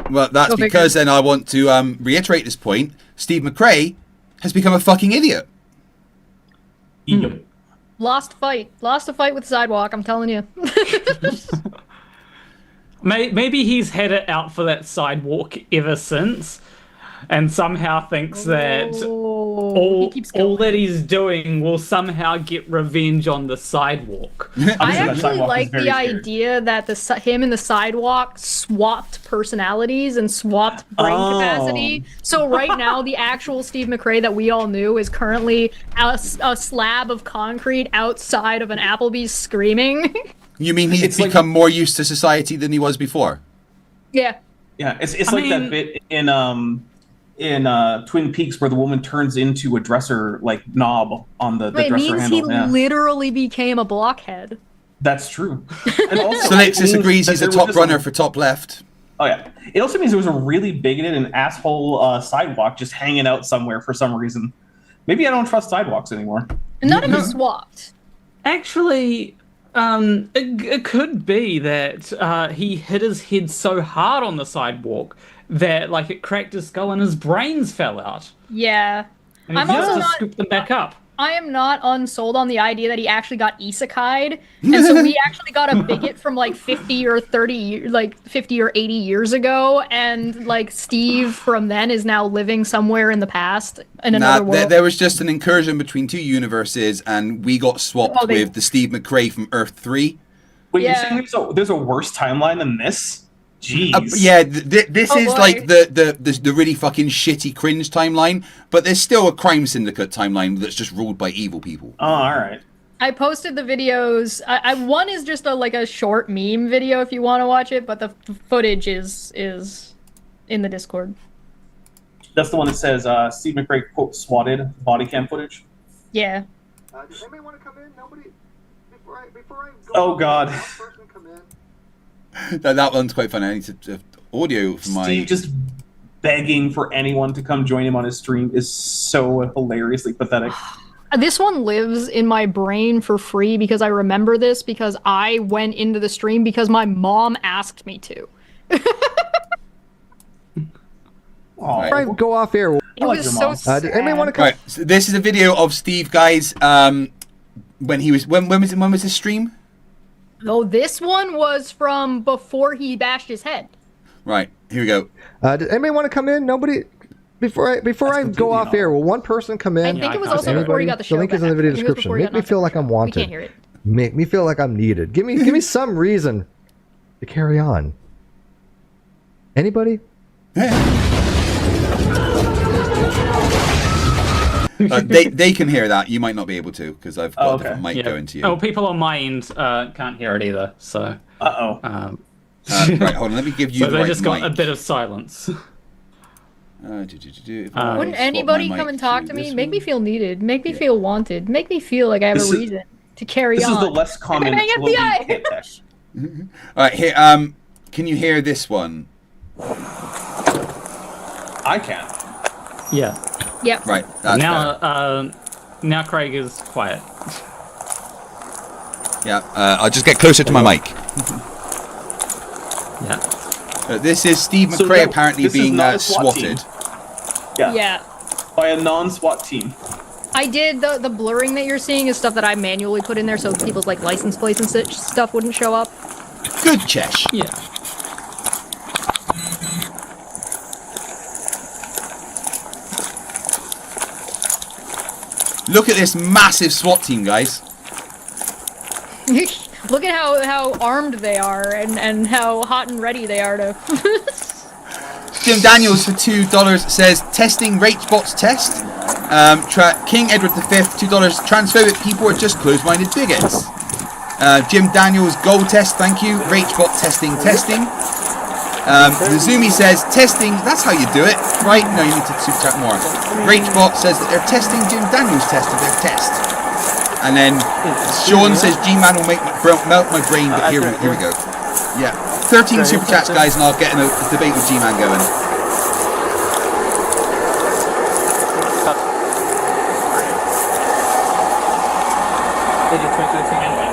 Well, that's because then I want to reiterate this point. Steve McCrae has become a fucking idiot. Yep. Lost a fight with Sidewalk, I'm telling you. Maybe he's had it out for that Sidewalk ever since, and somehow thinks that all that he's doing will somehow get revenge on the Sidewalk. I actually like the idea that him and the Sidewalk swapped personalities and swapped brain capacity. So right now, the actual Steve McCrae that we all knew is currently a slab of concrete outside of an Applebee's screaming. You mean he's become more used to society than he was before? Yeah. Yeah, it's like that bit in Twin Peaks where the woman turns into a dresser like knob on the dresser handle. It means he literally became a blockhead. That's true. And also, Alexis agrees he's a top runner for top left. Oh yeah. It also means there was a really bigoted and asshole Sidewalk just hanging out somewhere for some reason. Maybe I don't trust Sidewalks anymore. And none of them swapped. Actually, it could be that he hit his head so hard on the Sidewalk that like it cracked his skull and his brains fell out. Yeah. And I'm he also has to not scoop them back up. I am not unsold on the idea that he actually got isekai'd, and so we actually got a bigot from like 50 or 80 years ago, and like Steve from then is now living somewhere in the past in another world. There was just an incursion between two universes, and we got swapped with the Steve McCrae from Earth 3. Wait, you're saying there's a worse timeline than this? Jeez. Yeah, this is like the really fucking shitty cringe timeline, but there's still a crime syndicate timeline that's just ruled by evil people. Oh, all right. I posted the videos. One is just a short meme video if you want to watch it, but the footage is in the Discord. That's the one that says Steve McCrae quote swatted body cam footage. Yeah. Does anybody want to come in? Nobody. Before I go. Oh God. Person come in. That one's quite funny. I need to audio for my... Steve just begging for anyone to come join him on his stream is so hilariously pathetic. This one lives in my brain for free because I remember this because I went into the stream because my mom asked me to. Right, go off air. It was so sad. Anybody want to come? Right, so this is a video of Steve, guys. When was his stream? No, this one was from before he bashed his head. Right, here we go. Did anybody want to come in? Nobody. Before I go off air, will one person come in? I think it was also before he got the show. The link is in the video description. Make me feel like I'm wanted. We can't hear it. Make me feel like I'm needed. Give me some reason to carry on. Anybody? They can hear that. You might not be able to because I've got a different mic going to you. Oh, people on my end can't hear it either. So. Uh-oh. Right, hold on. Let me give you so the they right just got mic. a bit of silence. Wouldn't anybody come and talk to me? Make me feel needed. Make me feel wanted. Make me feel like I have a reason to carry on. This is the less common hit test. All right, here. Can you hear this one? I can. Yeah. Yep. Right. That's Now, better. now Craig is quiet. Yeah. I'll just get closer to my mic. Yeah. This is Steve So McCrae no, apparently this is being not a SWAT team. swatted. Yeah. By a non-SWAT team. I did the blurring that you're seeing is stuff that I manually put in there so people's like license plates and such stuff wouldn't show up. Good, Chesh. Yeah. Look at this massive SWAT team, guys. Look at how armed they are and how hot and ready they are to. Jim Daniels for $2 says testing RageBot's test. King Edward V $2. Transphobic people are just closed-minded bigots. Jim Daniels gold test. Thank you. RageBot testing. The Zoomy says testing. That's how you do it, right? No, you need to super chat more. RageBot says that they're testing Jim Daniels' test of their test. And then Sean says G-Man will melt my brain, but here we go. Yeah. 13 super chats, guys, and I'll get in a debate with G-Man going.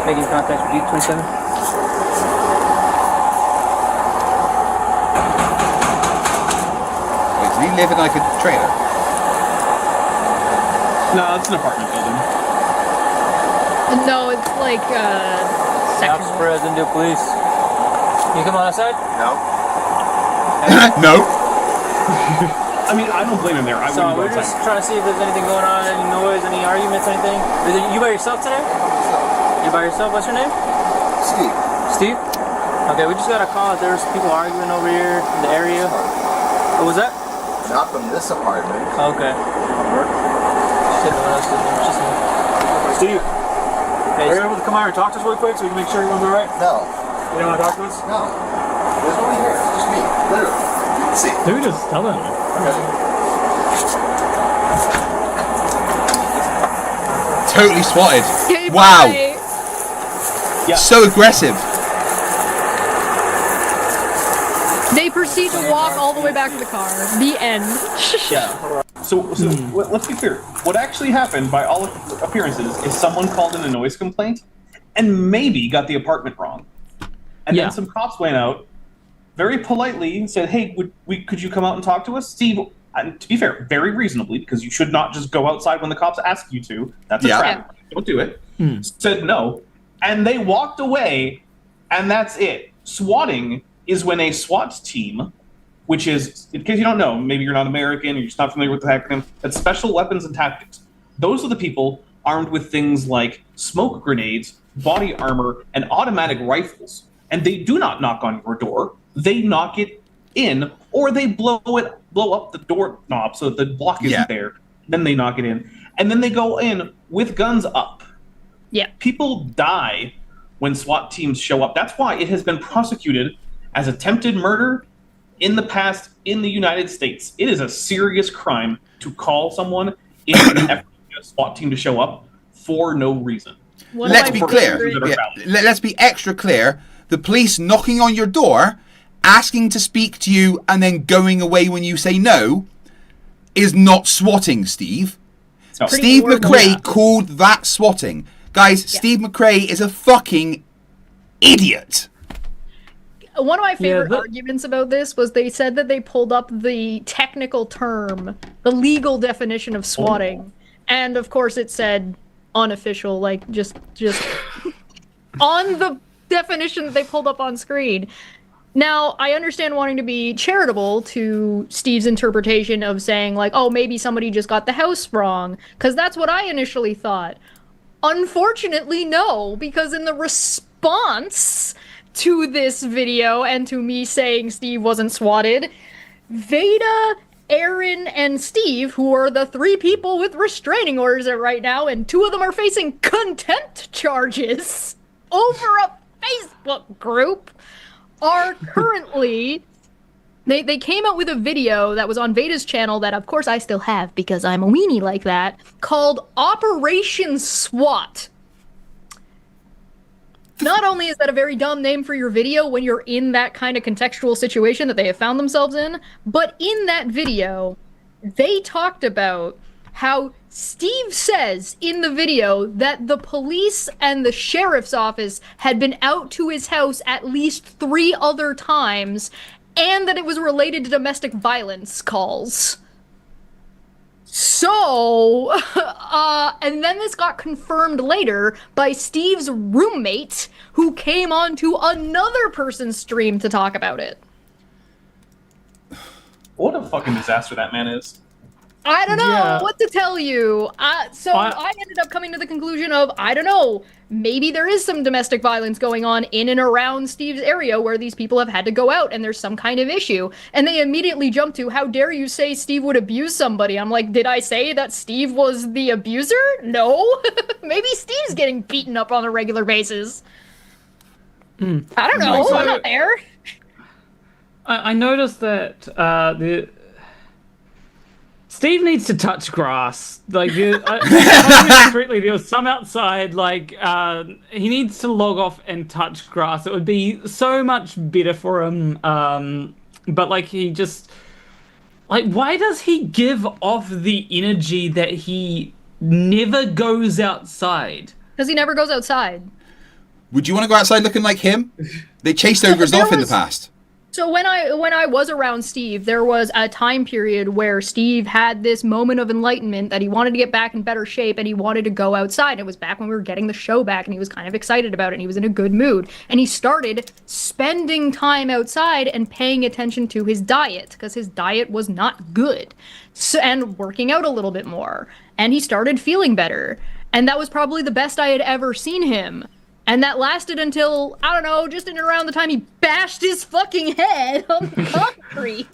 Making contact with D27. Wait, does he live in like a trailer? No, it's an apartment building. No, it's like Ops President of Police. You come on outside? No. No. I mean, I don't blame him there. I So wouldn't go we're just outside. trying to see if there's anything going on, any noise, any arguments, anything. You by yourself today? You by yourself? What's your name? Steve. Steve? Okay, we just got a call that there's people arguing over here in the area. What was that? Not from this apartment. Okay. Shit, no one else is there. Just me. Steve, Okay, are you able to come out and talk to us really quick so we can make sure everyone's alright? No. You don't want to talk to us? No. There's nobody here. It's just me. Literally. You can see. Dude is stubborn. Totally swatted. Okay, Wow. bye. Yeah. So aggressive. They proceed to walk all the way back to the car. The end. Yeah. So let's be clear. What actually happened, by all appearances, is someone called in a noise complaint and maybe got the apartment wrong. And Yeah. then some cops went out, very politely said, "Hey, could you come out and talk to us?" Steve, and to be fair, very reasonably, because you should not just go outside when the cops ask you to. That's a Yeah. trap. Don't do it. Said no. And they walked away, and that's it. Swatting is when a SWAT team, which is, in case you don't know, maybe you're not American or you're just not familiar with the acronym, that's Special Weapons and Tactics. Those are the people armed with things like smoke grenades, body armor, and automatic rifles. And they do not knock on your door. They knock it in, or they blow up the door knob so that the block isn't there. Then they knock it in. And then they go in with guns up. Yeah. People die when SWAT teams show up. That's why it has been prosecuted as attempted murder in the past in the United States. It is a serious crime to call someone in an effort to get a SWAT team to show up for no reason. Let's be clear. Yeah. Let's be extra clear. The police knocking on your door, asking to speak to you, and then going away when you say no, is not swatting, Steve. No. Steve horrible. McCrae called that swatting. Guys, Steve McCrae is a fucking idiot. One of my favorite but- arguments about this was they said that they pulled up the technical term, the legal definition of swatting, and of course it said unofficial, like just on the definition that they pulled up on screen. Now, I understand wanting to be charitable to Steve's interpretation of saying, like, oh, maybe somebody just got the house wrong, because that's what I initially thought. Unfortunately, no, because in the response to this video and to me saying Steve wasn't swatted, Veda, Aaron, and Steve, who are the three people with restraining orders right now, and two of them are facing contempt charges over a Facebook group, are currently... They came out with a video that was on Veda's channel that, of course, I still have because I'm a weenie like that, called Operation SWAT. Not only is that a very dumb name for your video when you're in that kind of contextual situation that they have found themselves in, but in that video, they talked about how Steve says in the video that the police and the sheriff's office had been out to his house at least 3 other times, and that it was related to domestic violence calls. So, and then this got confirmed later by Steve's roommate, who came on to another person's stream to talk about it. What a fucking disaster that man is. I don't know what to tell you. So I ended up coming to the conclusion of, I don't know, maybe there is some domestic violence going on in and around Steve's area where these people have had to go out and there's some kind of issue. And they immediately jump to, how dare you say Steve would abuse somebody? I'm like, did I say that Steve was the abuser? No. Maybe Steve's getting beaten up on a regular basis. I don't know. I'm not there. I noticed that Steve needs to touch grass. Like, if I remember correctly, there was some outside. Like, he needs to log off and touch grass. It would be so much better for him. But like, he just, like, why does he give off the energy that he never goes outside? Because he never goes outside. Would you want to go outside looking like him? They chased ogres off in the past. So when I was around Steve, there was a time period where Steve had this moment of enlightenment that he wanted to get back in better shape and he wanted to go outside. It was back when we were getting the show back and he was kind of excited about it and he was in a good mood. And he started spending time outside and paying attention to his diet because his diet was not good. So, and working out a little bit more. And he started feeling better. And that was probably the best I had ever seen him. And that lasted until, I don't know, just in and around the time he bashed his fucking head on the concrete.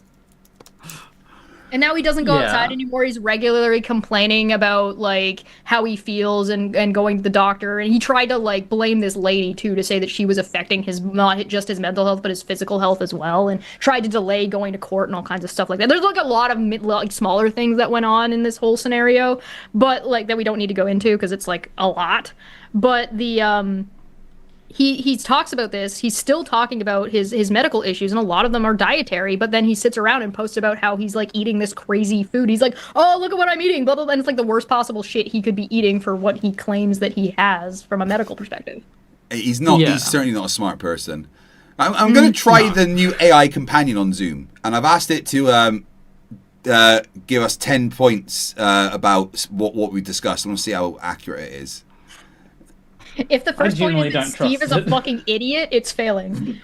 And now he doesn't go outside anymore. He's regularly complaining about, like, how he feels and going to the doctor. And he tried to, like, blame this lady, too, to say that she was affecting his, not just his mental health, but his physical health as well. And tried to delay going to court and all kinds of stuff like that. There's, like, a lot of, like, smaller things that went on in this whole scenario. But, like, that we don't need to go into because it's, like, a lot. But the, He talks about this. He's still talking about his medical issues, and a lot of them are dietary, but then he sits around and posts about how he's, like, eating this crazy food. He's like, oh, look at what I'm eating, blah, blah, blah. And it's, like, the worst possible shit he could be eating for what he claims that he has from a medical perspective. He's not. Yeah. He's certainly not a smart person. I'm going to try the new AI companion on Zoom, and I've asked it to give us 10 points about what we discussed. I want to see how accurate it is. If the first point is that Steve is a fucking idiot, it's failing.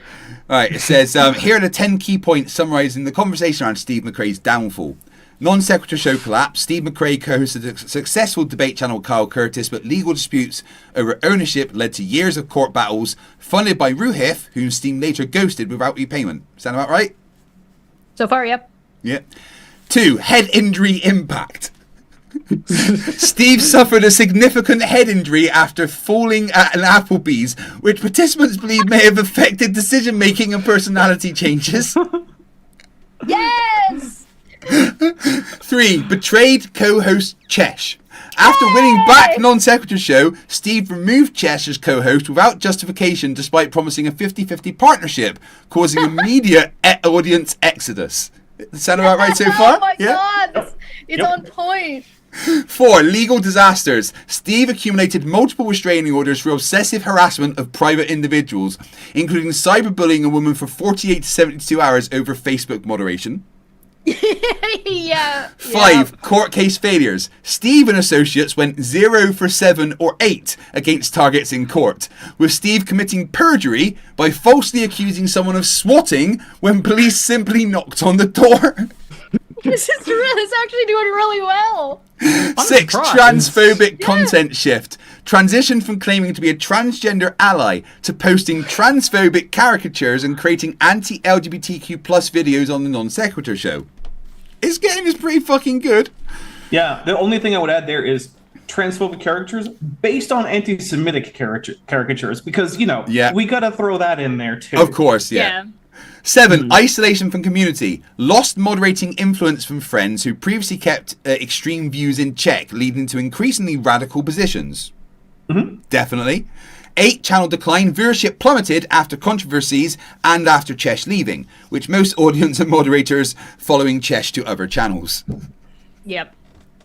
All right, it says, here are the 10 key points summarising the conversation around Steve McCrae's downfall. Non-sequitur show collapse. Steve McCrae co-hosted a successful debate channel with Kyle Curtis, but legal disputes over ownership led to years of court battles, funded by Ruhif, whom Steve later ghosted without repayment. Sound about right? So far, yep. Yeah. 2, head injury impact. Steve suffered a significant head injury after falling at an Applebee's, which participants believe may have affected decision-making and personality changes. Yes! 3, betrayed co-host Chesh. After winning back Non-Sequitur show, Steve removed Chesh as co-host without justification despite promising a 50-50 partnership, causing immediate audience exodus. Sound about right so far? Oh my god! It's on point! 4, legal disasters. Steve accumulated multiple restraining orders for obsessive harassment of private individuals, including cyberbullying a woman for 48 to 72 hours over Facebook moderation. Yeah. 5, court case failures. Steve and associates went 0 for 7 or 8 against targets in court, with Steve committing perjury by falsely accusing someone of swatting when police simply knocked on the door. This is actually doing really well. 6, transphobic content shift. Transition from claiming to be a transgender ally to posting transphobic caricatures and creating anti-LGBTQ plus videos on the Non-Sequitur show. This game is pretty fucking good. Yeah, the only thing I would add there is transphobic caricatures based on anti-Semitic caricatures, because, you know, we gotta throw that in there too. Of course, yeah. 7, isolation from community. Lost moderating influence from friends who previously kept extreme views in check, leading to increasingly radical positions. Definitely. 8, channel decline. Viewership plummeted after controversies and after Chesh leaving, which most audience and moderators following Chesh to other channels. Yep,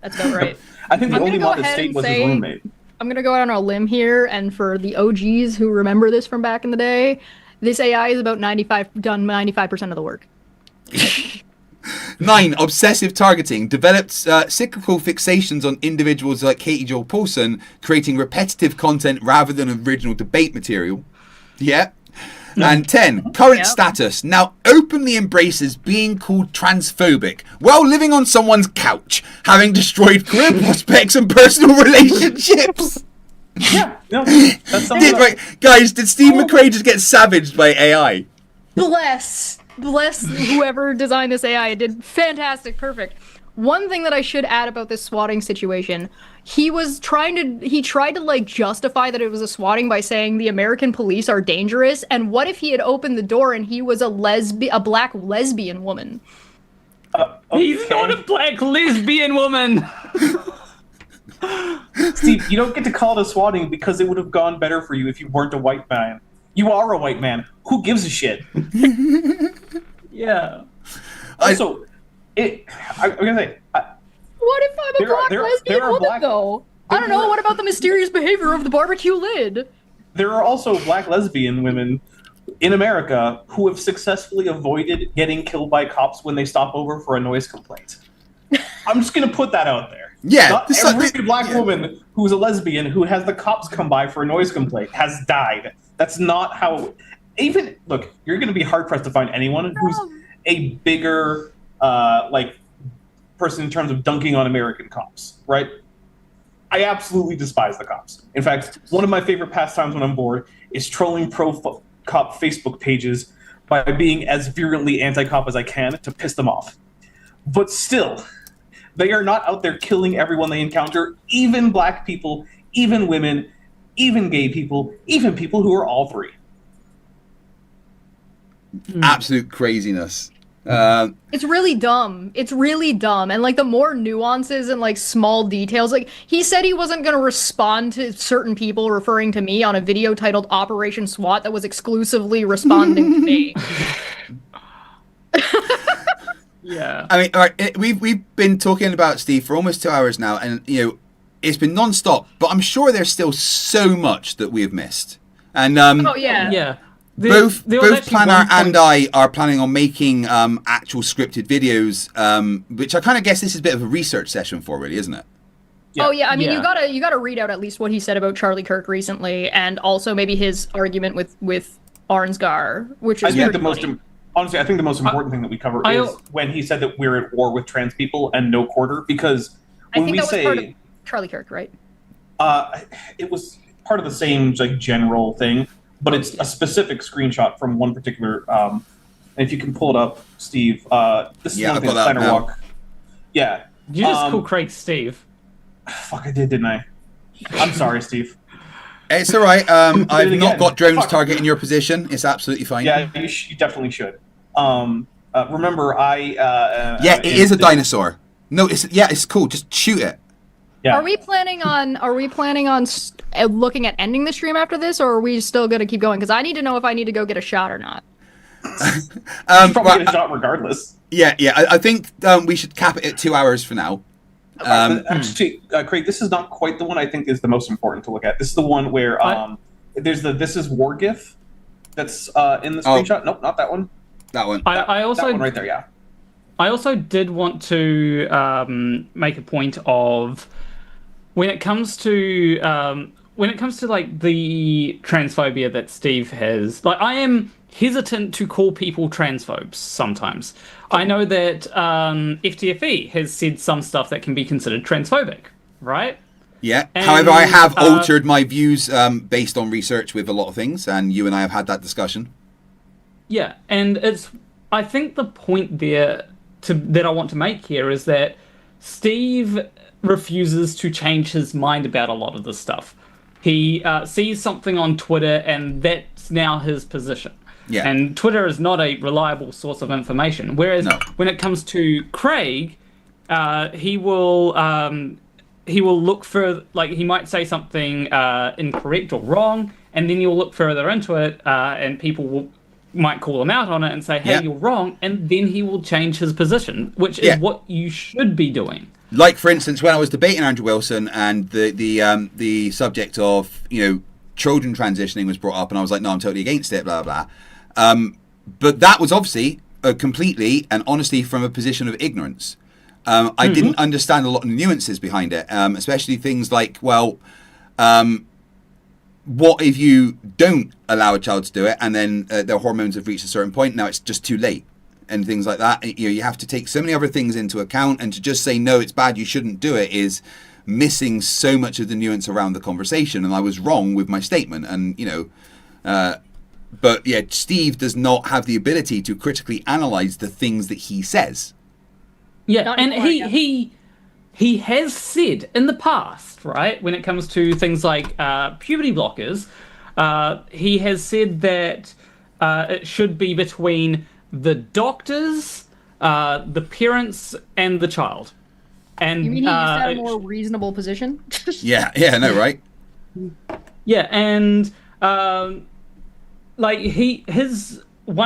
that's about right. I think the I'm only gonna go mod that ahead stayed and was his say- roommate. I'm gonna go out on a limb here, and for the OGs who remember this from back in the day, this AI is about 95% of the work. 9. Obsessive targeting. Developed cyclical fixations on individuals like Katie Joel Paulson, creating repetitive content rather than original debate material. Yeah. And 10. Current status. Now openly embraces being called transphobic while living on someone's couch, having destroyed career prospects and personal relationships. Yeah, no, that's something. Guys, did Steve McCrae just get savaged by AI? Bless whoever designed this AI. It did fantastic, perfect. One thing that I should add about this swatting situation, he tried to like justify that it was a swatting by saying the American police are dangerous, and what if he had opened the door and he was a black lesbian woman? He's not a black lesbian woman. Steve, you don't get to call it a swatting because it would have gone better for you if you weren't a white man. You are a white man. Who gives a shit? Yeah. Also, I'm gonna say. What if I'm a black lesbian woman, though? I don't know. What about the mysterious behavior of the barbecue lid? There are also black lesbian women in America who have successfully avoided getting killed by cops when they stop over for a noise complaint. I'm just gonna put that out there. Yeah, Not every black woman who's a lesbian who has the cops come by for a noise complaint has died. That's not how. Even look, you're gonna be hard pressed to find anyone who's a bigger person in terms of dunking on American cops, right? I absolutely despise the cops. In fact, one of my favorite pastimes when I'm bored is trolling pro-cop Facebook pages by being as virulently anti-cop as I can to piss them off. But still, they are not out there killing everyone they encounter, even black people, even women, even gay people, even people who are all three. Absolute craziness. It's really dumb. It's really dumb. And like the more nuances and like small details, like he said he wasn't going to respond to certain people referring to me on a video titled Operation SWAT that was exclusively responding to me. Yeah. I mean, all right, we've been talking about Steve for almost 2 hours now, and it's been non-stop, but I'm sure there's still so much that we have missed. And oh yeah. Yeah. Both Planner and I are planning on making actual scripted videos, which I kind of guess this is a bit of a research session for, really, isn't it? Yeah. Oh yeah, I mean you gotta read out at least what he said about Charlie Kirk recently, and also maybe his argument with Arnsgar, which is honestly, I think the most important thing that we cover is when he said that we're at war with trans people and no quarter, because when we say part of Charlie Kirk, right? It was part of the same like general thing. But it's a specific screenshot from one particular. And if you can pull it up, Steve. This is one thing that Planner Walk. Yeah. You just call Craig Steve. Fuck, I did, didn't I? I'm sorry, Steve. It's all right. I've not got drones targeting your position. It's absolutely fine. Yeah, you definitely should. Remember, it is a dinosaur. No, it's cool. Just shoot it. Yeah. Are we planning on looking at ending the stream after this, or are we still going to keep going? Because I need to know if I need to go get a shot or not. Probably get a shot regardless. Yeah. I think we should cap it at 2 hours for now. Actually, Craig, this is not quite the one I think is the most important to look at. This is the one where there's the "This is War" GIF that's in the screenshot. Nope, not that one. That one. I also that one right there. Yeah. I also did want to make a point of when it comes to like the transphobia that Steve has. Like, I am hesitant to call people transphobes sometimes. I know that FTFE has said some stuff that can be considered transphobic, right? Yeah. And, however, I have altered my views based on research with a lot of things, and you and I have had that discussion. Yeah, and I think the point there that I want to make here is that Steve refuses to change his mind about a lot of this stuff. He sees something on Twitter, and that's now his position. Yeah. And Twitter is not a reliable source of information. Whereas when it comes to Craig, he will look for, like, he might say something incorrect or wrong, and then you'll look further into it, and people might call him out on it and say, hey, you're wrong, and then he will change his position, which is what you should be doing. Like, for instance, when I was debating Andrew Wilson and the subject of, children transitioning was brought up, and I was like, no, I'm totally against it, blah, blah. But that was obviously completely and honestly from a position of ignorance. I didn't understand a lot of the nuances behind it, especially things like, well, what if you don't allow a child to do it and then their hormones have reached a certain point, now it's just too late, and things like that. You have to take so many other things into account, and to just say, no, it's bad, you shouldn't do it, is missing so much of the nuance around the conversation. And I was wrong with my statement, and but yeah, Steve does not have the ability to critically analyze the things that he says. Yeah, Not and anymore, he has said in the past, right, when it comes to things like puberty blockers, he has said that it should be between the doctors, the parents, and the child. And You mean he used to have a more reasonable position? Yeah, no, right? Yeah, and one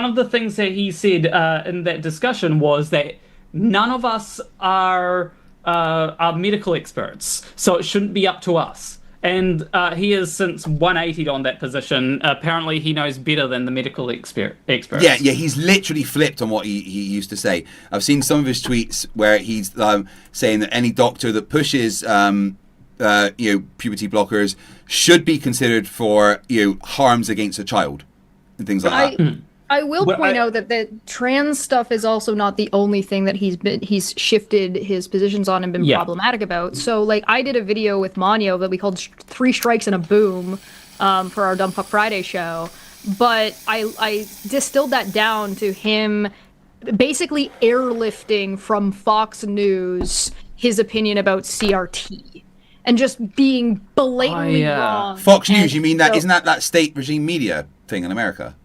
of the things that he said in that discussion was that none of us are medical experts, so it shouldn't be up to us. And he has since 180'd on that position. Apparently, he knows better than the medical experts. Yeah, he's literally flipped on what he used to say. I've seen some of his tweets where he's saying that any doctor that pushes puberty blockers should be considered for harms against a child and things like that. I will point out that the trans stuff is also not the only thing that he's shifted his positions on and been problematic about. So, like, I did a video with Manyo that we called 3 Strikes and a Boom for our Dumb Fuck Friday show, but I distilled that down to him basically airlifting from Fox News his opinion about CRT and just being blatantly wrong. Fox News, you mean that? Isn't that state regime media thing in America?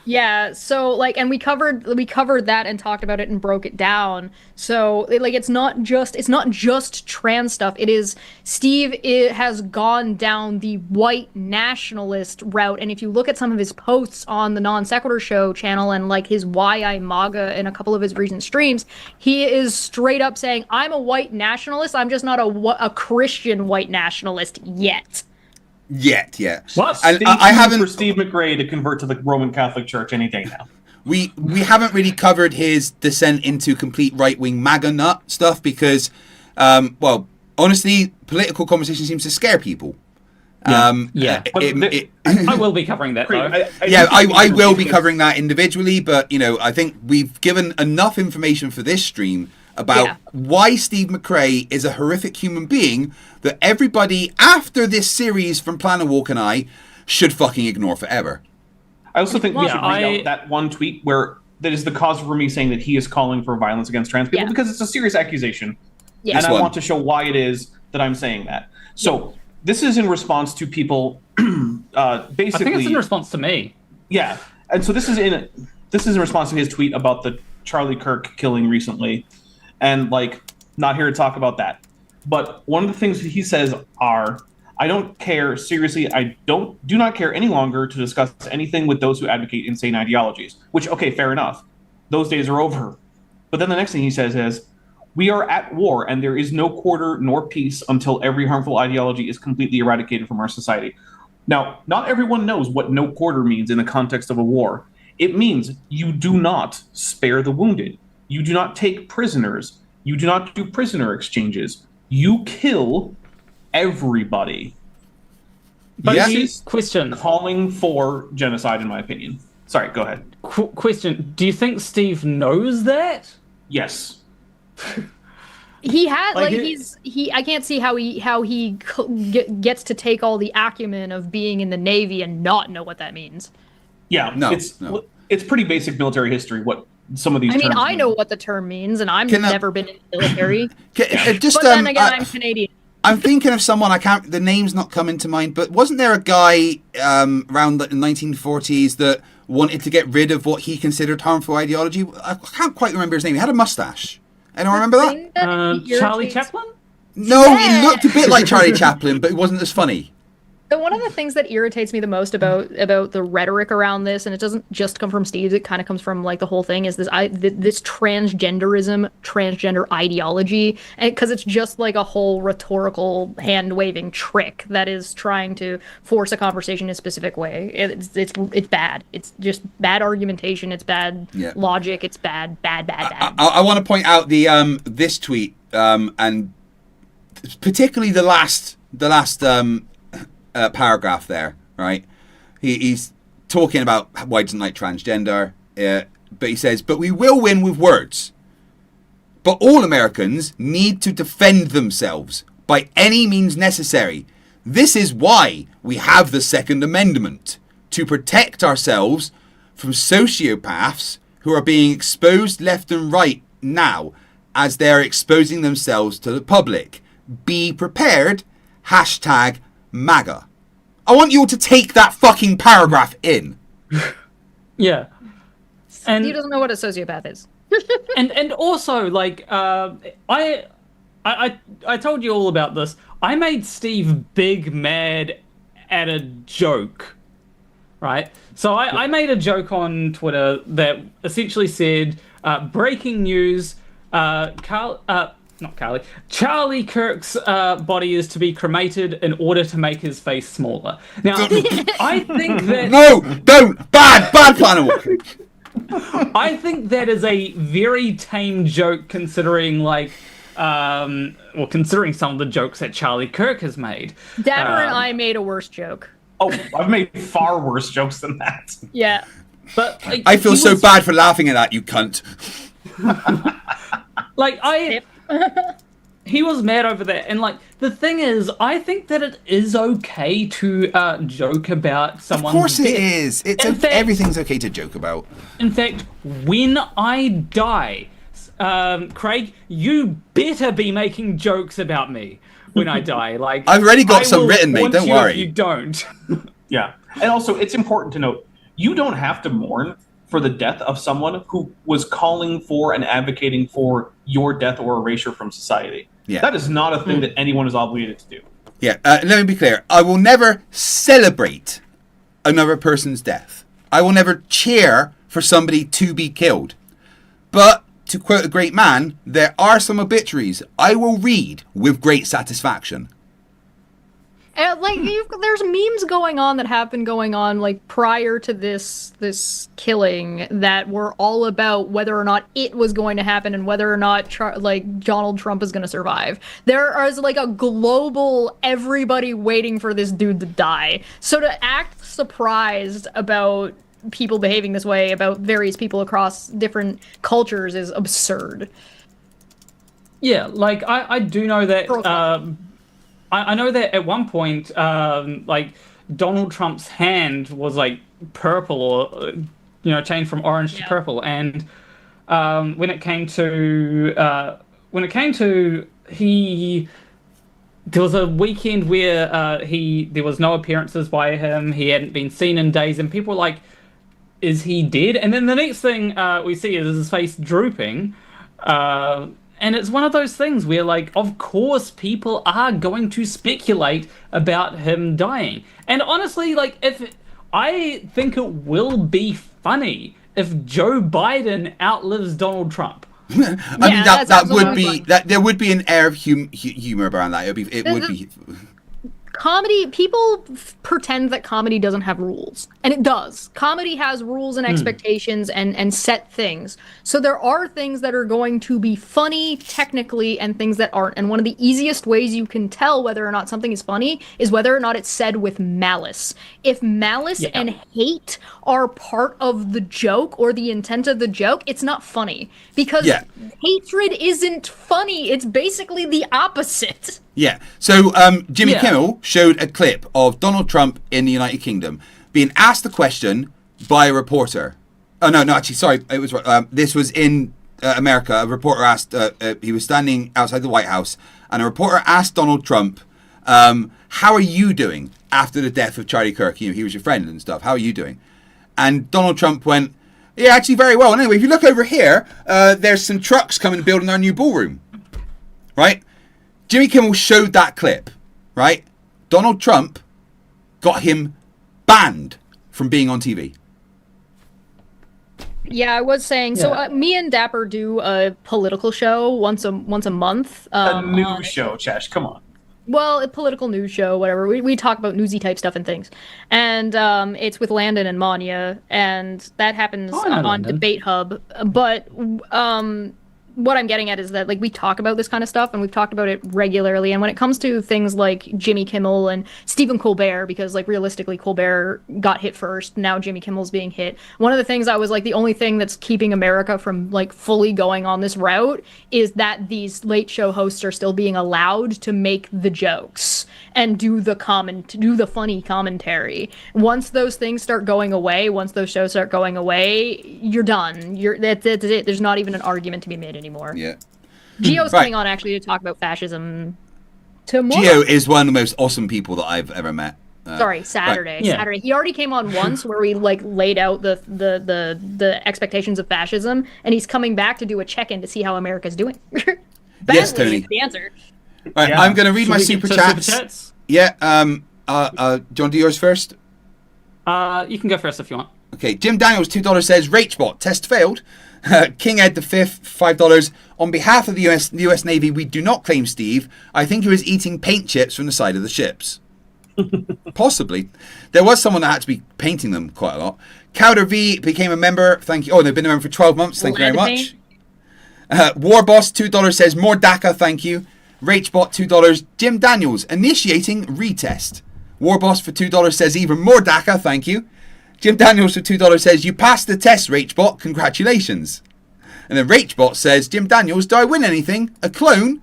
Yeah, so like, and we covered that and talked about it and broke it down. So like, it's not just trans stuff. It is Steve has gone down the white nationalist route, and if you look at some of his posts on the Non Sequitur Show channel and like his Why I MAGA in a couple of his recent streams, he is straight up saying, I'm a white nationalist, I'm just not a Christian white nationalist yet. Yeah. What? And I haven't for Steve McCrae to convert to the Roman Catholic Church any day now. We haven't really covered his descent into complete right-wing MAGA nut stuff because, honestly, political conversation seems to scare people. I will be covering that though. I will be covering that individually, but I think we've given enough information for this stream about why Steve McCrae is a horrific human being that everybody after this series from Planner Walk and I should fucking ignore forever. I also think we should read out that one tweet where that is the cause for me saying that he is calling for violence against trans people because it's a serious accusation. And I want to show why it is that I'm saying that. So this is in response to people basically... I think it's in response to me. Yeah. And so this is in response to his tweet about the Charlie Kirk killing recently. And like, not here to talk about that. But one of the things that he says are, I don't care, seriously, I do not care any longer to discuss anything with those who advocate insane ideologies. Which, okay, fair enough. Those days are over. But then the next thing he says is, we are at war and there is no quarter nor peace until every harmful ideology is completely eradicated from our society. Now, not everyone knows what no quarter means in the context of a war. It means you do not spare the wounded. You do not take prisoners. You do not do prisoner exchanges. You kill everybody. But he's question calling for genocide, in my opinion. Sorry, go ahead. Question: do you think Steve knows that? Yes. He has I can't see how he gets to take all the acumen of being in the Navy and not know what that means. Yeah, it's pretty basic military history. What some of these terms I know what the term means, and I've never been in the military. But then again, I'm Canadian. I'm thinking of someone, the name's not coming to mind, but wasn't there a guy around the 1940s that wanted to get rid of what he considered harmful ideology? I can't quite remember his name. He had a mustache. Anyone remember that? Charlie Chaplin? No, he looked a bit like Charlie Chaplin, but it wasn't as funny. One of the things that irritates me the most about the rhetoric around this, and it doesn't just come from Steve, it kind of comes from like the whole thing, is this transgenderism, transgender ideology, and because it's just like a whole rhetorical hand waving trick that is trying to force a conversation in a specific way. It's bad. It's just bad argumentation. It's bad logic. It's bad. I want to point out the this tweet and particularly the last paragraph there, right? He's talking about why he doesn't like transgender, but he says, but we will win with words. But all Americans need to defend themselves by any means necessary. This is why we have the Second Amendment, to protect ourselves from sociopaths who are being exposed left and right now as they're exposing themselves to the public. Be prepared, #MAGA. I want you all to take that fucking paragraph in. Yeah. And he doesn't know what a sociopath is. and also, like, I told you all about this. I made Steve big mad at a joke, right? So I made a joke on Twitter that essentially said, breaking news, Charlie Kirk's body is to be cremated in order to make his face smaller. Now, I think that... No, don't! Bad plan! I think that is a very tame joke considering, like, considering some of the jokes that Charlie Kirk has made. Dapper and I made a worse joke. Oh, I've made far worse jokes than that. Yeah. But like, I feel so bad for laughing at that, you cunt. He was mad over that, and like the thing is, I think that it is okay to joke about someone's Of course death. it is. Everything's okay to joke about. In fact, when I die, Craig, you better be making jokes about me when I die. Like I've already got some written, mate. Don't worry. If you don't. Yeah, and also it's important to note you don't have to mourn for the death of someone who was calling for and advocating for your death or erasure from society. Yeah. That is not a thing that anyone is obligated to do. Yeah, let me be clear. I will never celebrate another person's death. I will never cheer for somebody to be killed. But, to quote a great man, there are some obituaries I will read with great satisfaction. There's memes going on that have been going on like prior to this killing that were all about whether or not it was going to happen and whether or not Donald Trump is going to survive. There is like a global everybody waiting for this dude to die. So to act surprised about people behaving this way about various people across different cultures is absurd. Yeah, like I do know that. I know that at one point, like Donald Trump's hand was like purple, or changed from orange to purple, and when it came to there was a weekend where there was no appearances by him. He hadn't been seen in days, and people were like, "Is he dead?" And then the next thing we see is his face drooping. And it's one of those things where, like, of course people are going to speculate about him dying. And honestly, like, I think it will be funny if Joe Biden outlives Donald Trump. I mean, that would be that there would be an air of humor around that. It would be. Comedy, people pretend that comedy doesn't have rules, and it does. Comedy has rules and expectations and set things. So there are things that are going to be funny technically and things that aren't. And one of the easiest ways you can tell whether or not something is funny is whether or not it's said with malice. If malice and hate are part of the joke or the intent of the joke, it's not funny. Because hatred isn't funny. It's basically the opposite. Yeah. So Jimmy Kimmel showed a clip of Donald Trump in the United Kingdom being asked a question by a reporter. Oh, no, actually, sorry. It was this was in America. A reporter asked, he was standing outside the White House, and a reporter asked Donald Trump, how are you doing after the death of Charlie Kirk? He was your friend and stuff. How are you doing? And Donald Trump went, yeah, actually very well. And anyway, if you look over here, there's some trucks coming building our new ballroom. Right? Jimmy Kimmel showed that clip, right? Donald Trump got him banned from being on TV. Yeah, I was saying. So me and Dapper do a political show once a month. A news show, Chesh. Come on. Well, a political news show, whatever. We talk about newsy type stuff and things, and it's with Landon and Manya, and that happens on Landon. Debate Hub. But what I'm getting at is that like we talk about this kind of stuff, and we've talked about it regularly. And when it comes to things like Jimmy Kimmel and Stephen Colbert, because like realistically Colbert got hit first, now Jimmy Kimmel's being hit. One of the things I was like, the only thing that's keeping America from like fully going on this route is that these late show hosts are still being allowed to make the jokes and do the funny commentary. Once those things start going away, once those shows start going away, you're done. That's it. There's not even an argument to be made anymore. Yeah. Gio's coming on actually to talk about fascism tomorrow. Gio is one of the most awesome people that I've ever met. Saturday. Right. Yeah. Saturday. He already came on once where we like laid out the expectations of fascism, and he's coming back to do a check-in to see how America's doing. Yes, Tony. Is the answer. All right, I'm going to read my super chats. Yeah. Do you want to do yours first? You can go first if you want. Okay. Jim Daniels, $2 says, Rachbot, test failed. King Ed V, $5. On behalf of the US Navy, we do not claim Steve. I think he was eating paint chips from the side of the ships. Possibly. There was someone that had to be painting them quite a lot. Cowder V became a member. Thank you. Oh, they've been a member for 12 months. Thank you very much. Warboss, $2 says, more DACA, thank you. Rachbot, $2. Jim Daniels, initiating retest. Warboss for $2 says, even more DACA, thank you. Jim Daniels for $2 says, you passed the test, Rachbot, congratulations. And then Rachbot says, Jim Daniels, do I win anything? A clone?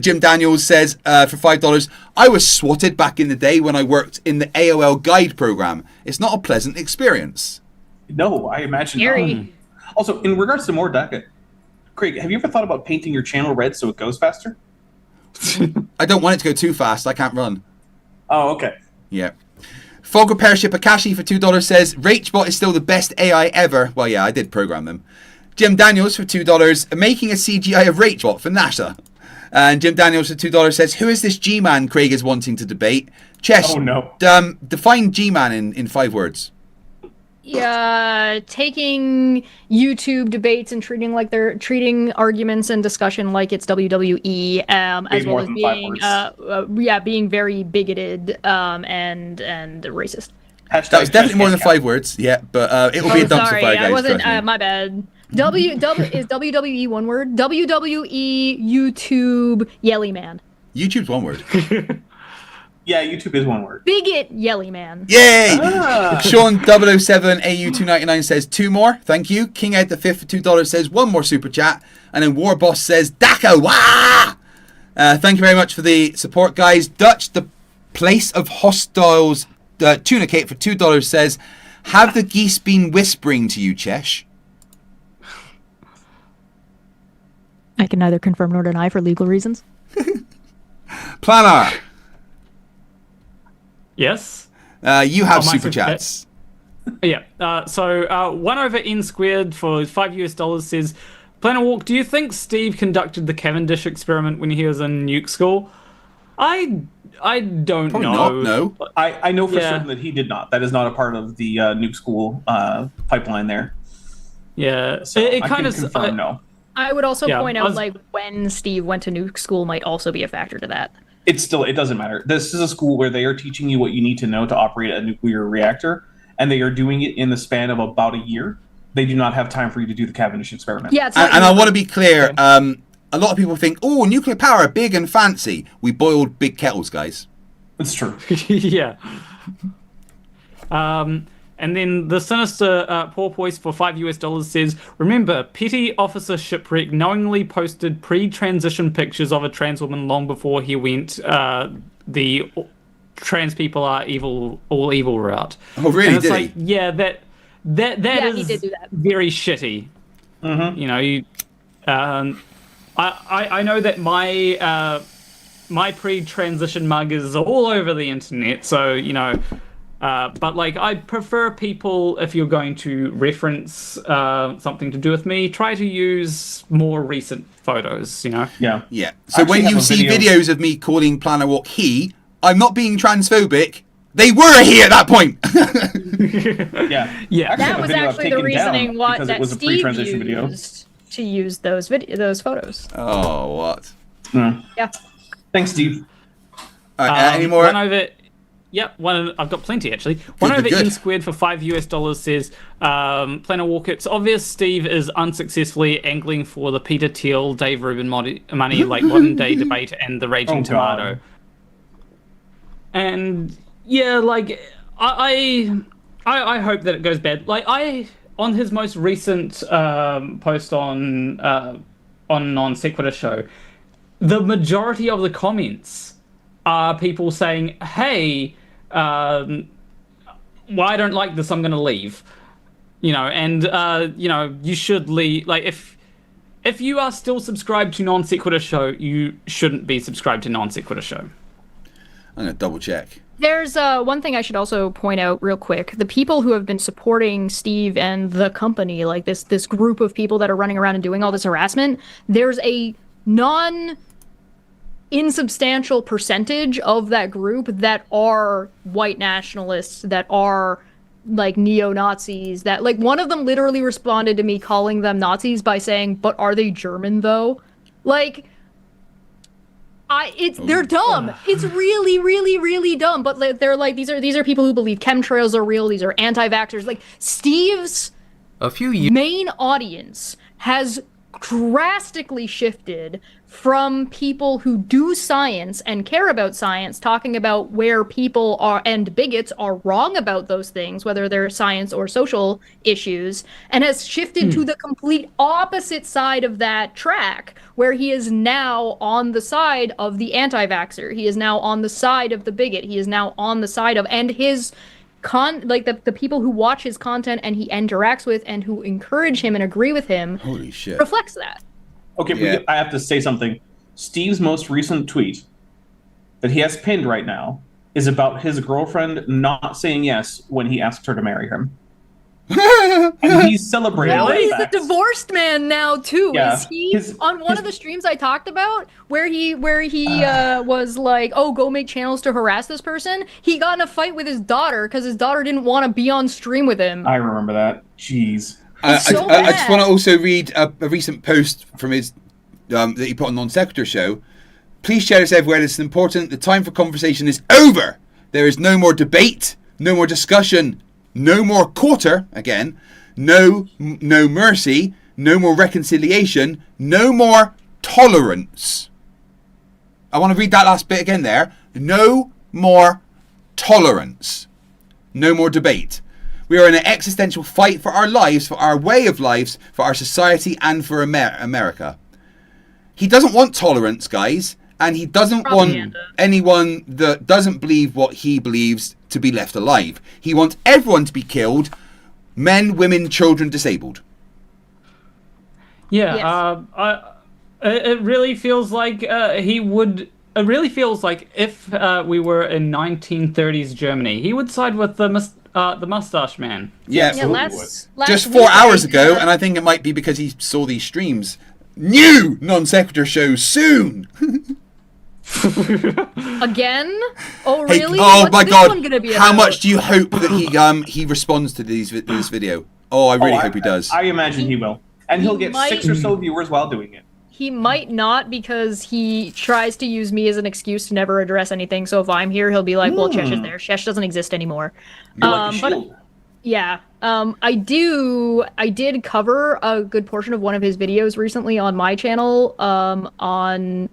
Jim Daniels says, for $5, I was swatted back in the day when I worked in the AOL guide program. It's not a pleasant experience. No, I imagine Scary. not. Also, in regards to more DACA, Craig, have you ever thought about painting your channel red so it goes faster? I don't want it to go too fast. I can't run. Oh, okay. Yeah. Fog Repairship Akashi for $2 says, Rachbot is still the best AI ever. Well, yeah, I did program them. Jim Daniels for $2, making a CGI of Rachbot for NASA. And Jim Daniels for $2 says, who is this G-Man Craig is wanting to debate? Chesh, Oh, no. define G-Man in 5 words. Yeah, taking YouTube debates and treating arguments and discussion like it's WWE, as well as being being very bigoted and racist. Hashtag That was definitely more than count. 5 words. Yeah, but it will be a dumpster Sorry, fire, guys. I wasn't. trust me. My bad. Is WWE one word? WWE YouTube Yelly Man. YouTube's one word. Yeah, YouTube is one word. Bigot Yelly Man. Yay! Ah. Sean 007 AU299 says 2 more. Thank you. King Ed the Fifth for $2 says 1 more super chat. And then Warboss says DACA. Wah! Thank you very much for the support, guys. Dutch, the place of hostiles, Tunicate for $2 says, have the geese been whispering to you, Chesh? I can neither confirm nor deny for legal reasons. Planar, Yes. you have my super super chats. Yeah. So 1 over n squared for $5 says, Planner Walk, do you think Steve conducted the Cavendish experiment when he was in nuke school? I don't Probably know. not, no. I know for Yeah. certain that he did not. That is not a part of the nuke school pipeline there. Yeah. So it I kind can of confirm no. I would also Yeah, point I out, was- like, when Steve went to nuke school might also be a factor to that. It doesn't matter. This is a school where they are teaching you what you need to know to operate a nuclear reactor, and they are doing it in the span of about a year. They do not have time for you to do the Cavendish experiment. Yeah, it's And, not and I want to be clear, a lot of people think, oh, nuclear power, big and fancy. We boiled big kettles, guys. It's true. yeah. And then the sinister porpoise for $5 says, remember, petty officer Shipwreck knowingly posted pre-transition pictures of a trans woman long before he went the trans people are evil, all evil route. Oh, really? And it's Did like, he? yeah, that Yeah, he is did do that. very shitty. Mm-hmm. You know, I know that my pre-transition mug is all over the internet, so you know. But like, I prefer people, if you're going to reference something to do with me, try to use more recent photos. You know. Yeah. Yeah. So Actually when have you a see video- videos of me calling Planner Walk he, I'm not being transphobic. They were he at that point. Yeah. That was actually the reasoning why because it that was a Steve pre-transition video. used to use those photos. Oh, what? Yeah. Thanks, Steve. Any more? One over. Yep, I've got plenty actually. One over good. N squared for $5 says, Planner Walker, it's obvious Steve is unsuccessfully angling for the Peter Thiel, Dave Rubin money like modern day debate and the Raging Tomato. God. And yeah, like I hope that it goes bad. Like on his most recent post on Non Sequitur show, the majority of the comments are people saying, "Hey, well, I don't like this. I'm going to leave." You know, and you should leave. Like if you are still subscribed to Non Sequitur show, you shouldn't be subscribed to Non Sequitur show. I'm going to double check. There's one thing I should also point out real quick. The people who have been supporting Steve and the company, like this group of people that are running around and doing all this harassment, there's a insubstantial percentage of that group that are white nationalists, that are like neo-Nazis, that like one of them literally responded to me calling them Nazis by saying, "But are they German though?" Like they're dumb. It's really, really, really dumb. But they're like these are people who believe chemtrails are real. These are anti-vaxxers. Like Steve's main audience has drastically shifted from people who do science and care about science, talking about where people are and bigots are wrong about those things, whether they're science or social issues, and has shifted to the complete opposite side of that track, where he is now on the side of the anti-vaxxer. He is now on the side of the bigot. He is now on the side of, and his the people who watch his content and he interacts with and who encourage him and agree with him, holy shit, reflects that. Okay, Yeah. I have to say something. Steve's most recent tweet that he has pinned right now is about his girlfriend not saying yes when he asked her to marry him. And he's celebrating No, he's that. a divorced man now too. Yeah. Is he on one of the streams I talked about where he was like, "Oh, go make channels to harass this person"? He got in a fight with his daughter because his daughter didn't want to be on stream with him. I remember that. Jeez. I just want to also read a recent post from his that he put on Non Sequitur show. Please share this everywhere. This is important. The time for conversation is over. There is no more debate, no more discussion, no more quarter. Again, no mercy, no more reconciliation, no more tolerance. I want to read that last bit again there. No more tolerance, no more debate. We are in an existential fight for our lives, for our way of lives, for our society, and for America. He doesn't want tolerance, guys, and he doesn't want anyone that doesn't believe what he believes to be left alive. He wants everyone to be killed, men, women, children, disabled. Yeah, it really feels like he would. It really feels like if we were in 1930s Germany, he would side with the mustache man. Yeah, last just week 4 hours ago, and I think it might be because he saw these streams. New Non Sequitur shows soon. Again? Oh Hey, really? oh What's my this god! one gonna be How about? much do you hope that he responds to this video? Oh, I really hope he does. I imagine he will, and he'll get might. 6 or so viewers while doing it. He might not, because he tries to use me as an excuse to never address anything. So if I'm here, he'll be like, "Well, Chesh is there. Chesh doesn't exist anymore." You're like a shield. Yeah, I did cover a good portion of one of his videos recently on my channel, on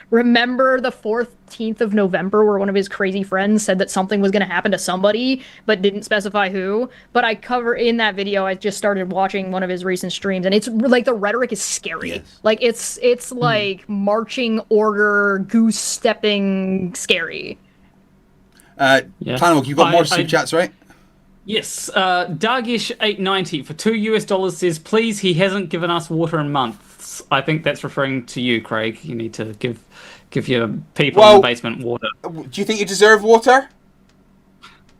remember the 14th of November, where one of his crazy friends said that something was going to happen to somebody, but didn't specify who. But I cover in that video, I just started watching one of his recent streams, and it's like the rhetoric is scary. Yes. Like it's like marching order, goose stepping scary. Planwalk, you've got more super chats, right? Yes, Dargish890 for $2 says, please, he hasn't given us water in months. I think that's referring to you, Craig. You need to give your people in the basement water. Do you think you deserve water?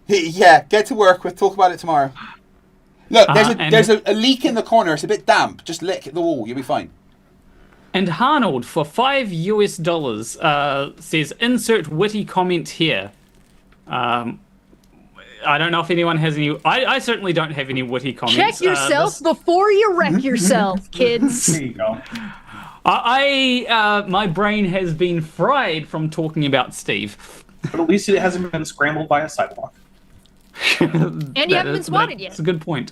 Yeah, get to work. We'll talk about it tomorrow. Look, there's a leak in the corner. It's a bit damp. Just lick the wall. You'll be fine. And Harnold for $5 says, insert witty comment here. I don't know if anyone has any. I certainly don't have any witty comments. Check yourself before you wreck yourself, kids. There you go. My brain has been fried from talking about Steve. But at least it hasn't been scrambled by a sidewalk. And you haven't been swatted yet. That's a good point.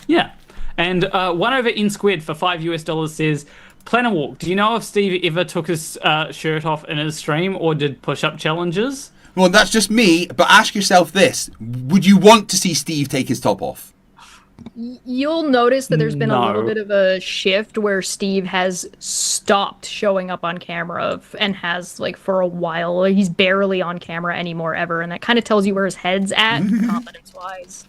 Yeah. And one over N squared for $5 says, Planner Walk, do you know if Steve ever took his shirt off in his stream or did push-up challenges? Well, that's just me, but ask yourself this. Would you want to see Steve take his top off? You'll notice that there's been a little No. bit of a shift where Steve has stopped showing up on camera and has, like, for a while. He's barely on camera anymore ever, and that kind of tells you where his head's at, confidence-wise.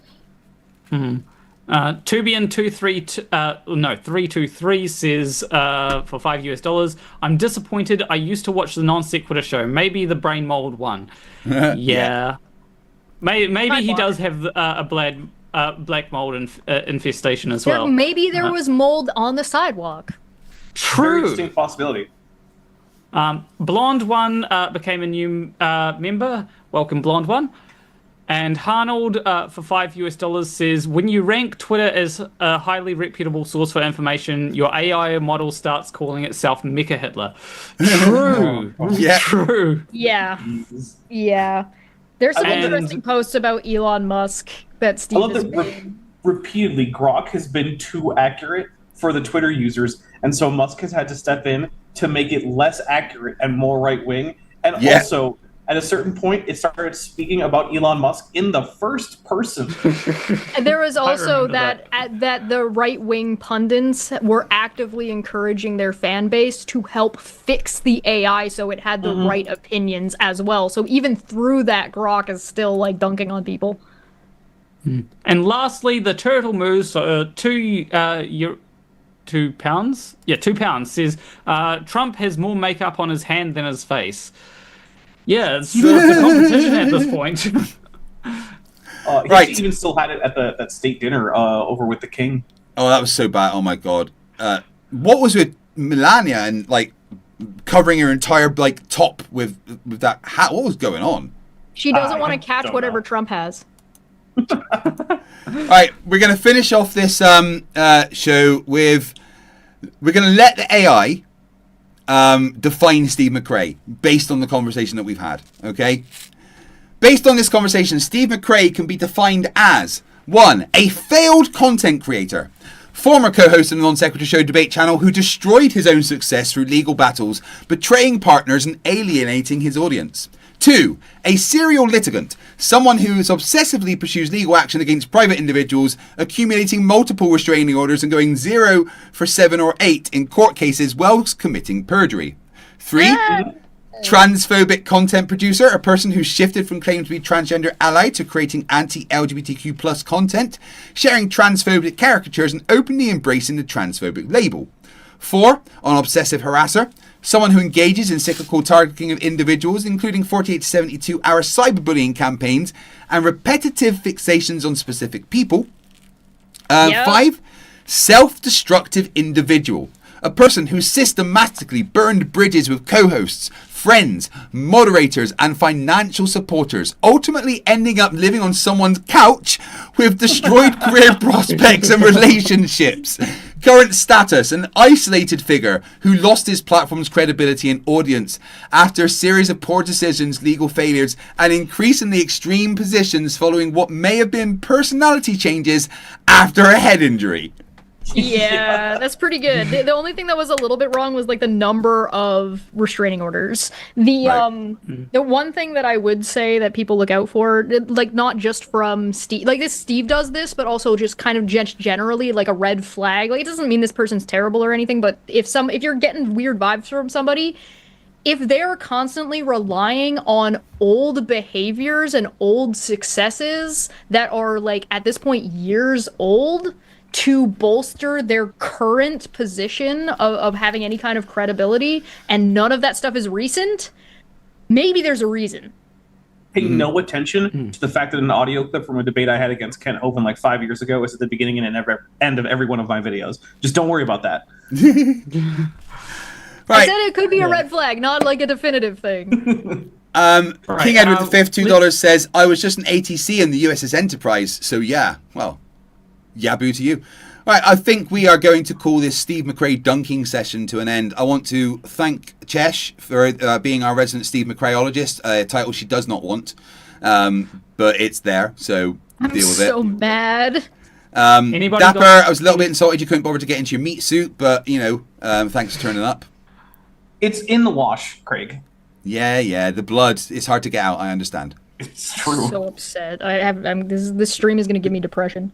Tubian323 says for $5, I'm disappointed. I used to watch the Non-Sequitur show. Maybe the brain mold one. Yeah. Maybe he does have a black mold infestation as well. Maybe there was mold on the sidewalk. Very True. distinct possibility. Blonde One became a new member. Welcome, Blonde One. And Harnold for $5 says, when you rank Twitter as a highly reputable source for information, your AI model starts calling itself Mecha Hitler. True. Yeah. True. Yeah. Yeah. There's some And- interesting posts about Elon Musk that I Steve love has that made. repeatedly Grok has been too accurate for the Twitter users, and so Musk has had to step in to make it less accurate and more right-wing. And also, at a certain point, it started speaking about Elon Musk in the first person. And there was also remember that the right-wing pundits were actively encouraging their fan base to help fix the AI so it had the right opinions as well. So even through that, Grok is still, like, dunking on people. And lastly, the turtle moves £2. Yeah, £2 says Trump has more makeup on his hand than his face. Yeah, it's the competition at this point. He even still had it at that state dinner over with the king. Oh, that was so bad. Oh my god. What was with Melania and like covering her entire like top with that hat? What was going on? She doesn't want I to catch don't whatever know. Trump has. All right, we're gonna finish off this show with we're gonna let the AI define Steve McCrae based on the conversation that we've had. Okay. Based on this conversation, Steve McCrae can be defined as 1. A failed content creator. Former co-host of the Non-Sequitur Show debate channel who destroyed his own success through legal battles, betraying partners and alienating his audience. 2. A serial litigant. Someone who obsessively pursues legal action against private individuals, accumulating multiple restraining orders and going 0 for 7 or 8 in court cases whilst committing perjury. 3. Transphobic content producer, a person who shifted from claiming to be transgender ally to creating anti-LGBTQ plus content, sharing transphobic caricatures and openly embracing the transphobic label. 4. An obsessive harasser, someone who engages in cyclical targeting of individuals, including 48 to 72 hour cyberbullying campaigns and repetitive fixations on specific people. 5. Self-destructive individual. A person who systematically burned bridges with co-hosts, friends, moderators, and financial supporters, ultimately ending up living on someone's couch with destroyed career prospects and relationships. Current status, an isolated figure who lost his platform's credibility and audience after a series of poor decisions, legal failures, and increasingly extreme positions following what may have been personality changes after a head injury. Yeah, that's pretty good. The only thing that was a little bit wrong was like the number of restraining orders. The one thing that I would say that people look out for, like not just from Steve, like this Steve does this, but also just kind of generally like a red flag. Like it doesn't mean this person's terrible or anything, but if you're getting weird vibes from somebody, if they're constantly relying on old behaviors and old successes that are like at this point years old to bolster their current position of having any kind of credibility, and none of that stuff is recent, maybe there's a reason. Pay no attention to the fact that an audio clip from a debate I had against Kent Hovind like 5 years ago is at the beginning and end of every one of my videos. Just don't worry about that. I said it could be a red flag, not like a definitive thing. Right, King Edward V, $2 let's- says, I was just an ATC in the USS Enterprise, so yeah. Well, yaboo to you. All right, I think we are going to call this Steve McCrae dunking session to an end. I want to thank Chesh for being our resident Steve McCraeologist, a title she does not want, but it's there, so I'm deal with so it. mad. Anybody Dapper, got- I was a little bit insulted you couldn't bother to get into your meat suit, but, you know, thanks for turning up. It's in the wash, Craig. Yeah, the blood, it's hard to get out, I understand. It's true. So upset. This stream is gonna give me depression.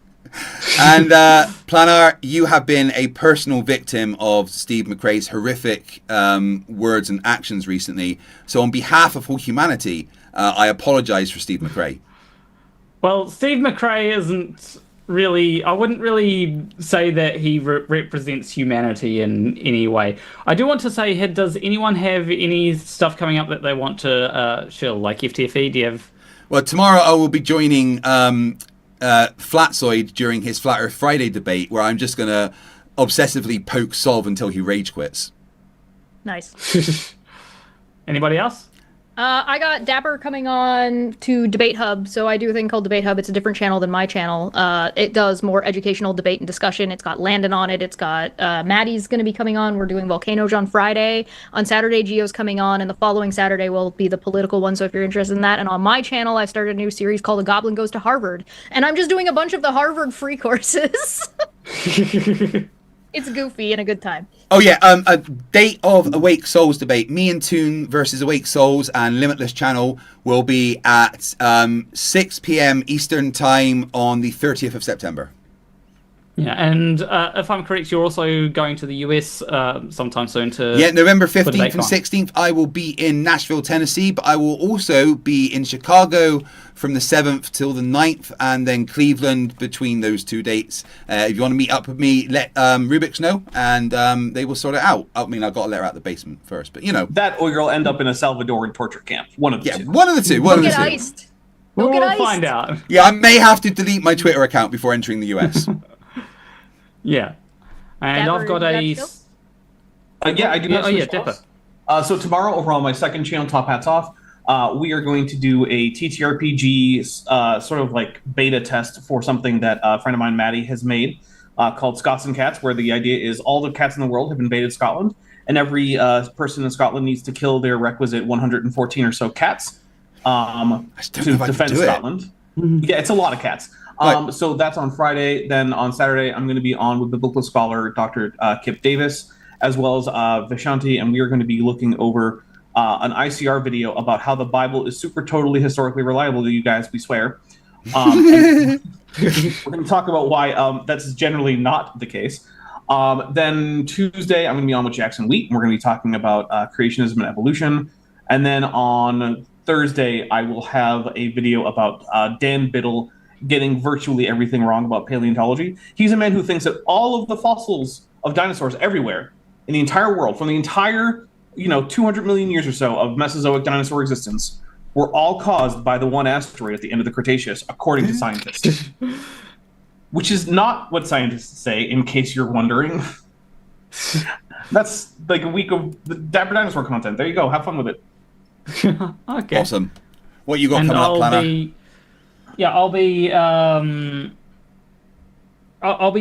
And Planar, you have been a personal victim of Steve McCrae's horrific words and actions recently. So on behalf of all humanity, I apologize for Steve McCrae. Well, Steve McCrae isn't really... I wouldn't really say that he represents humanity in any way. I do want to say, does anyone have any stuff coming up that they want to shill, like FTFE? Do you have... Well, tomorrow I will be joining Flatsoid during his Flat Earth Friday debate, where I'm just going to obsessively poke Solve until he rage quits. Nice. Anybody else? I got Dapper coming on to Debate Hub. So I do a thing called Debate Hub. It's a different channel than my channel. It does more educational debate and discussion. It's got Landon on it. It's got Maddie's going to be coming on. We're doing Volcanoes on Friday. On Saturday, Geo's coming on. And the following Saturday will be the political one. So if you're interested in that. And on my channel, I started a new series called A Goblin Goes to Harvard. And I'm just doing a bunch of the Harvard free courses. It's goofy and a good time. Oh yeah, a date of Awake Souls debate. Me and Toon versus Awake Souls and Limitless Channel will be at 6 p.m. Eastern Time on the 30th of September. Yeah, and if I'm correct, you're also going to the US sometime soon to... Yeah, November for 15th Debate and Con. 16th, I will be in Nashville, Tennessee, but I will also be in Chicago from the 7th till the 9th, and then Cleveland between those two dates. If you want to meet up with me, let Rubik's know, and they will sort it out. I mean, I've got to let her out the basement first, but you know. That or you'll end up in a Salvadoran torture camp. One of the two. One of the two. Go get iced. Go get We'll iced. find out. Yeah, I may have to delete my Twitter account before entering the US. Yeah. And Dapper, I've got you got a... Yeah, I do have some Dipper. stuff. So tomorrow over on my second channel, Top Hats Off, we are going to do a TTRPG sort of like beta test for something that a friend of mine, Maddie, has made called Scots and Cats, where the idea is all the cats in the world have invaded Scotland, and every person in Scotland needs to kill their requisite 114 or so cats to defend Scotland. Yeah, it's a lot of cats. So that's on Friday. Then on Saturday, I'm going to be on with biblical scholar Dr. Kip Davis, as well as Vishanti, and we are going to be looking over an ICR video about how the Bible is super totally historically reliable to you guys, we swear. We're going to talk about why that's generally not the case. Then Tuesday, I'm going to be on with Jackson Wheat, and we're going to be talking about creationism and evolution. And then on Thursday, I will have a video about Dan Biddle getting virtually everything wrong about paleontology. He's a man who thinks that all of the fossils of dinosaurs everywhere in the entire world, from the entire 200 million years or so of Mesozoic dinosaur existence, were all caused by the one asteroid at the end of the Cretaceous, according to scientists. Which is not what scientists say, in case you're wondering. That's like a week of the Dapper Dinosaur content. There you go. Have fun with it. Okay. Awesome. What you got And coming up, Planner? I'll be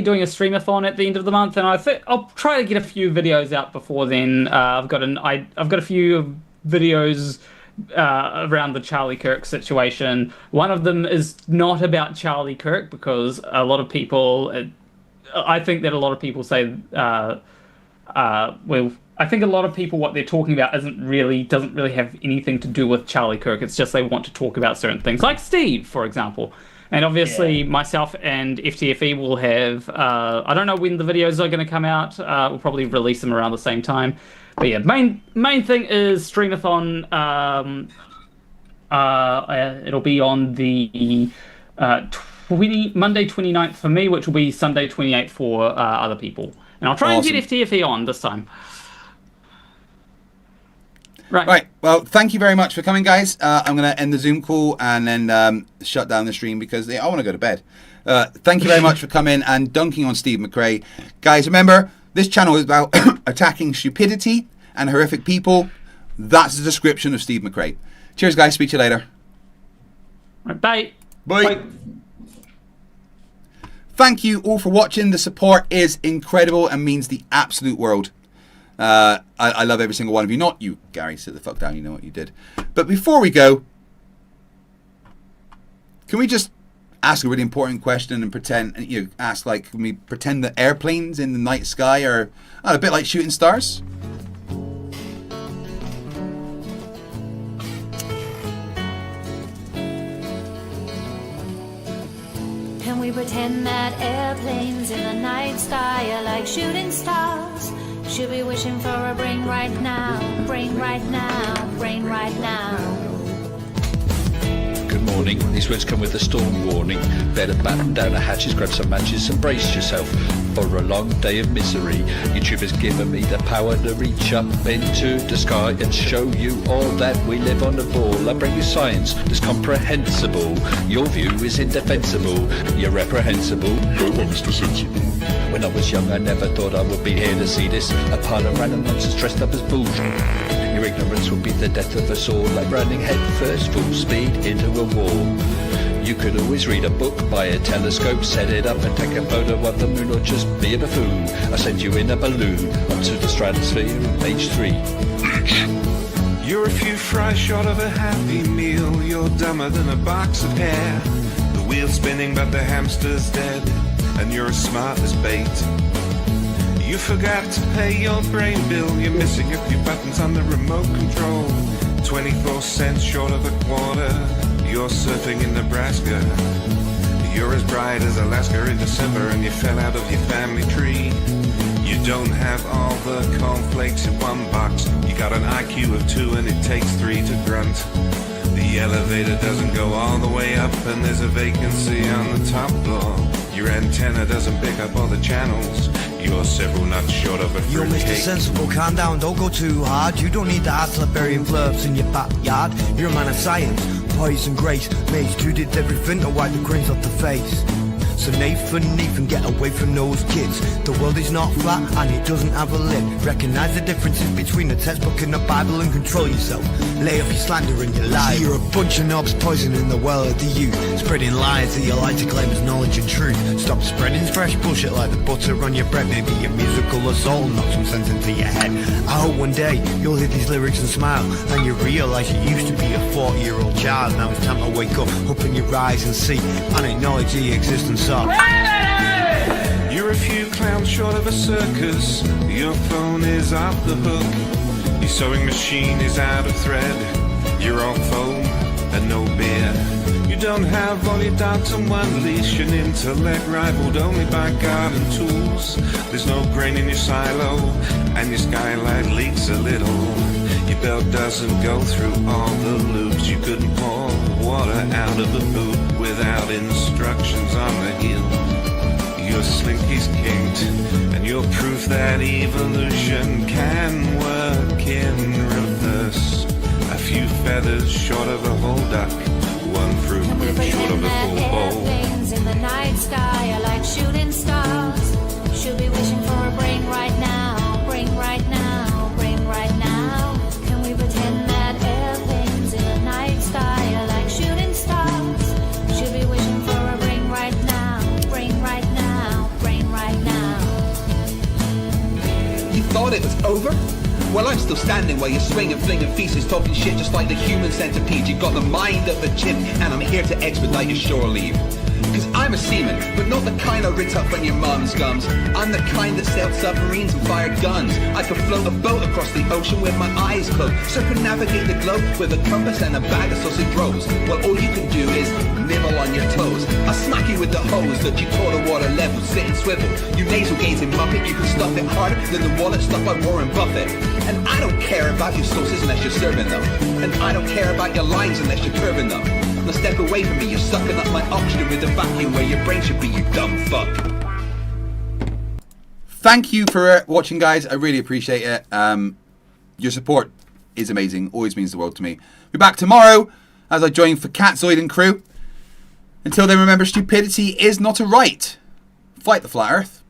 doing a streamathon at the end of the month, and I think I'll try to get a few videos out before then. I've got a few videos around the Charlie Kirk situation. One of them is not about Charlie Kirk because a lot of people, I think that a lot of people say, I think a lot of people, what they're talking about doesn't really have anything to do with Charlie Kirk. It's just they want to talk about certain things, like Steve, for example. And obviously, myself and FTFE will have. I don't know when the videos are going to come out. We'll probably release them around the same time. But yeah, main thing is streamathon. It'll be on the Monday 29th for me, which will be Sunday 28th for other people. And I'll try and get FTFE on this time. Right. Well, thank you very much for coming, guys. I'm going to end the Zoom call and then shut down the stream because I want to go to bed. Thank you very much for coming and dunking on Steve McCrae. Guys, remember, this channel is about attacking stupidity and horrific people. That's the description of Steve McCrae. Cheers, guys. Speak to you later. Bye. Bye. Thank you all for watching. The support is incredible and means the absolute world. I love every single one of you. Not you, Gary. Sit the fuck down. You know what you did. But before we go, can we just ask a really important question and pretend, ask like, can we pretend that airplanes in the night sky are a bit like shooting stars? Can we pretend that airplanes in the night sky are like shooting stars? Should be wishing for a brain right now, brain right now, brain right now. Good morning. These words come with a storm warning. Better batten down the hatches, grab some matches and brace yourself for a long day of misery. YouTube has given me the power to reach up into the sky and show you all that we live on the ball. I bring you science that's comprehensible. Your view is indefensible. You're reprehensible. Go on, Mr. Sensible. When I was young, I never thought I would be here to see this. A pile of random nonsense dressed up as bullshit. Your ignorance will be the death of us all, like running headfirst full speed into a wall. You could always read a book, buy a telescope, set it up and take a photo of the moon, or just be a buffoon. I send you in a balloon onto the stratosphere on page 3. You're a few fries short of a happy meal. You're dumber than a box of hair. The wheel's spinning but the hamster's dead, and you're as smart as bait. You forgot to pay your brain bill. You're missing a few buttons on the remote control. 24 cents short of a quarter. You're surfing in Nebraska. You're as bright as Alaska in December, and you fell out of your family tree. You don't have all the cornflakes in one box. You got an IQ of 2 and it takes 3 to grunt. The elevator doesn't go all the way up, and there's a vacancy on the top floor. Your antenna doesn't pick up all the channels. You're several nuts short of a You're Mr. fruitcake. Sensible, calm down, don't go too hard. You don't need the hard slap burying Flerfs in your backyard. You're a man of science, poise and grace. Mage 2 did everything to wipe the grins off the face. So Nathan, get away from those kids. The world is not flat and it doesn't have a lid. Recognise the differences between the textbook and the Bible and control yourself. Lay off your slander and your lies. You're a bunch of knobs poisoning the well of the youth, spreading lies that you like to claim as knowledge and truth. Stop spreading fresh bullshit like the butter on your bread. Maybe your musical assault knock some sense into your head. I hope one day you'll hear these lyrics and smile, and you realise you used to be a 40-year-old child. Now it's time to wake up, open your eyes and see, and acknowledge the existence of. You're a few clowns short of a circus. Your phone is off the hook. Your sewing machine is out of thread. You're all foam and no beer. You don't have all your dogs on one leash. An intellect rivaled only by garden tools. There's no grain in your silo, and your skylight leaks a little. Your belt doesn't go through all the loops. You couldn't pour water out of the boot without instructions on the heel. Your slinky's kinked, and you're proof that evolution can work in reverse. A few feathers short of a whole duck, one fruit short of a full bowl. Airplanes in the night sky are like shooting stars. Should be wishing for a brain right now, brain right now, brain right now. Can we pretend that airplanes in the night sky are like shooting stars? Should be wishing for a brain right now, brain right now, brain right now. You thought it was over? Well, I'm still standing while you're swinging, flinging feces, talking shit just like the human centipede. You got the mind of a chimp, and I'm here to expedite your shore leave. Cause I'm a seaman, but not the kind I ripped up from your mum's gums. I'm the kind that sailed submarines and fired guns. I could float a boat across the ocean with my eyes closed, circumnavigate the globe with a compass and a bag of sausage rolls. Well, all you can do is nibble on your toes. I'll smack you with the hose that you taught a water level, sit and swivel. You nasal gazing muppet, you can stuff it harder than the wallet stuffed by Warren Buffett. And I don't care about your sauces unless you're serving them. And I don't care about your lines unless you're curving them. Now step away from me, you're sucking up my oxygen with the vacuum where your brain should be, you dumb fuck. Thank you for watching, guys. I really appreciate it. Your support is amazing. Always means the world to me. Be back tomorrow as I join for Catzoid and crew. Until then, remember, stupidity is not a right. Fight the flat earth.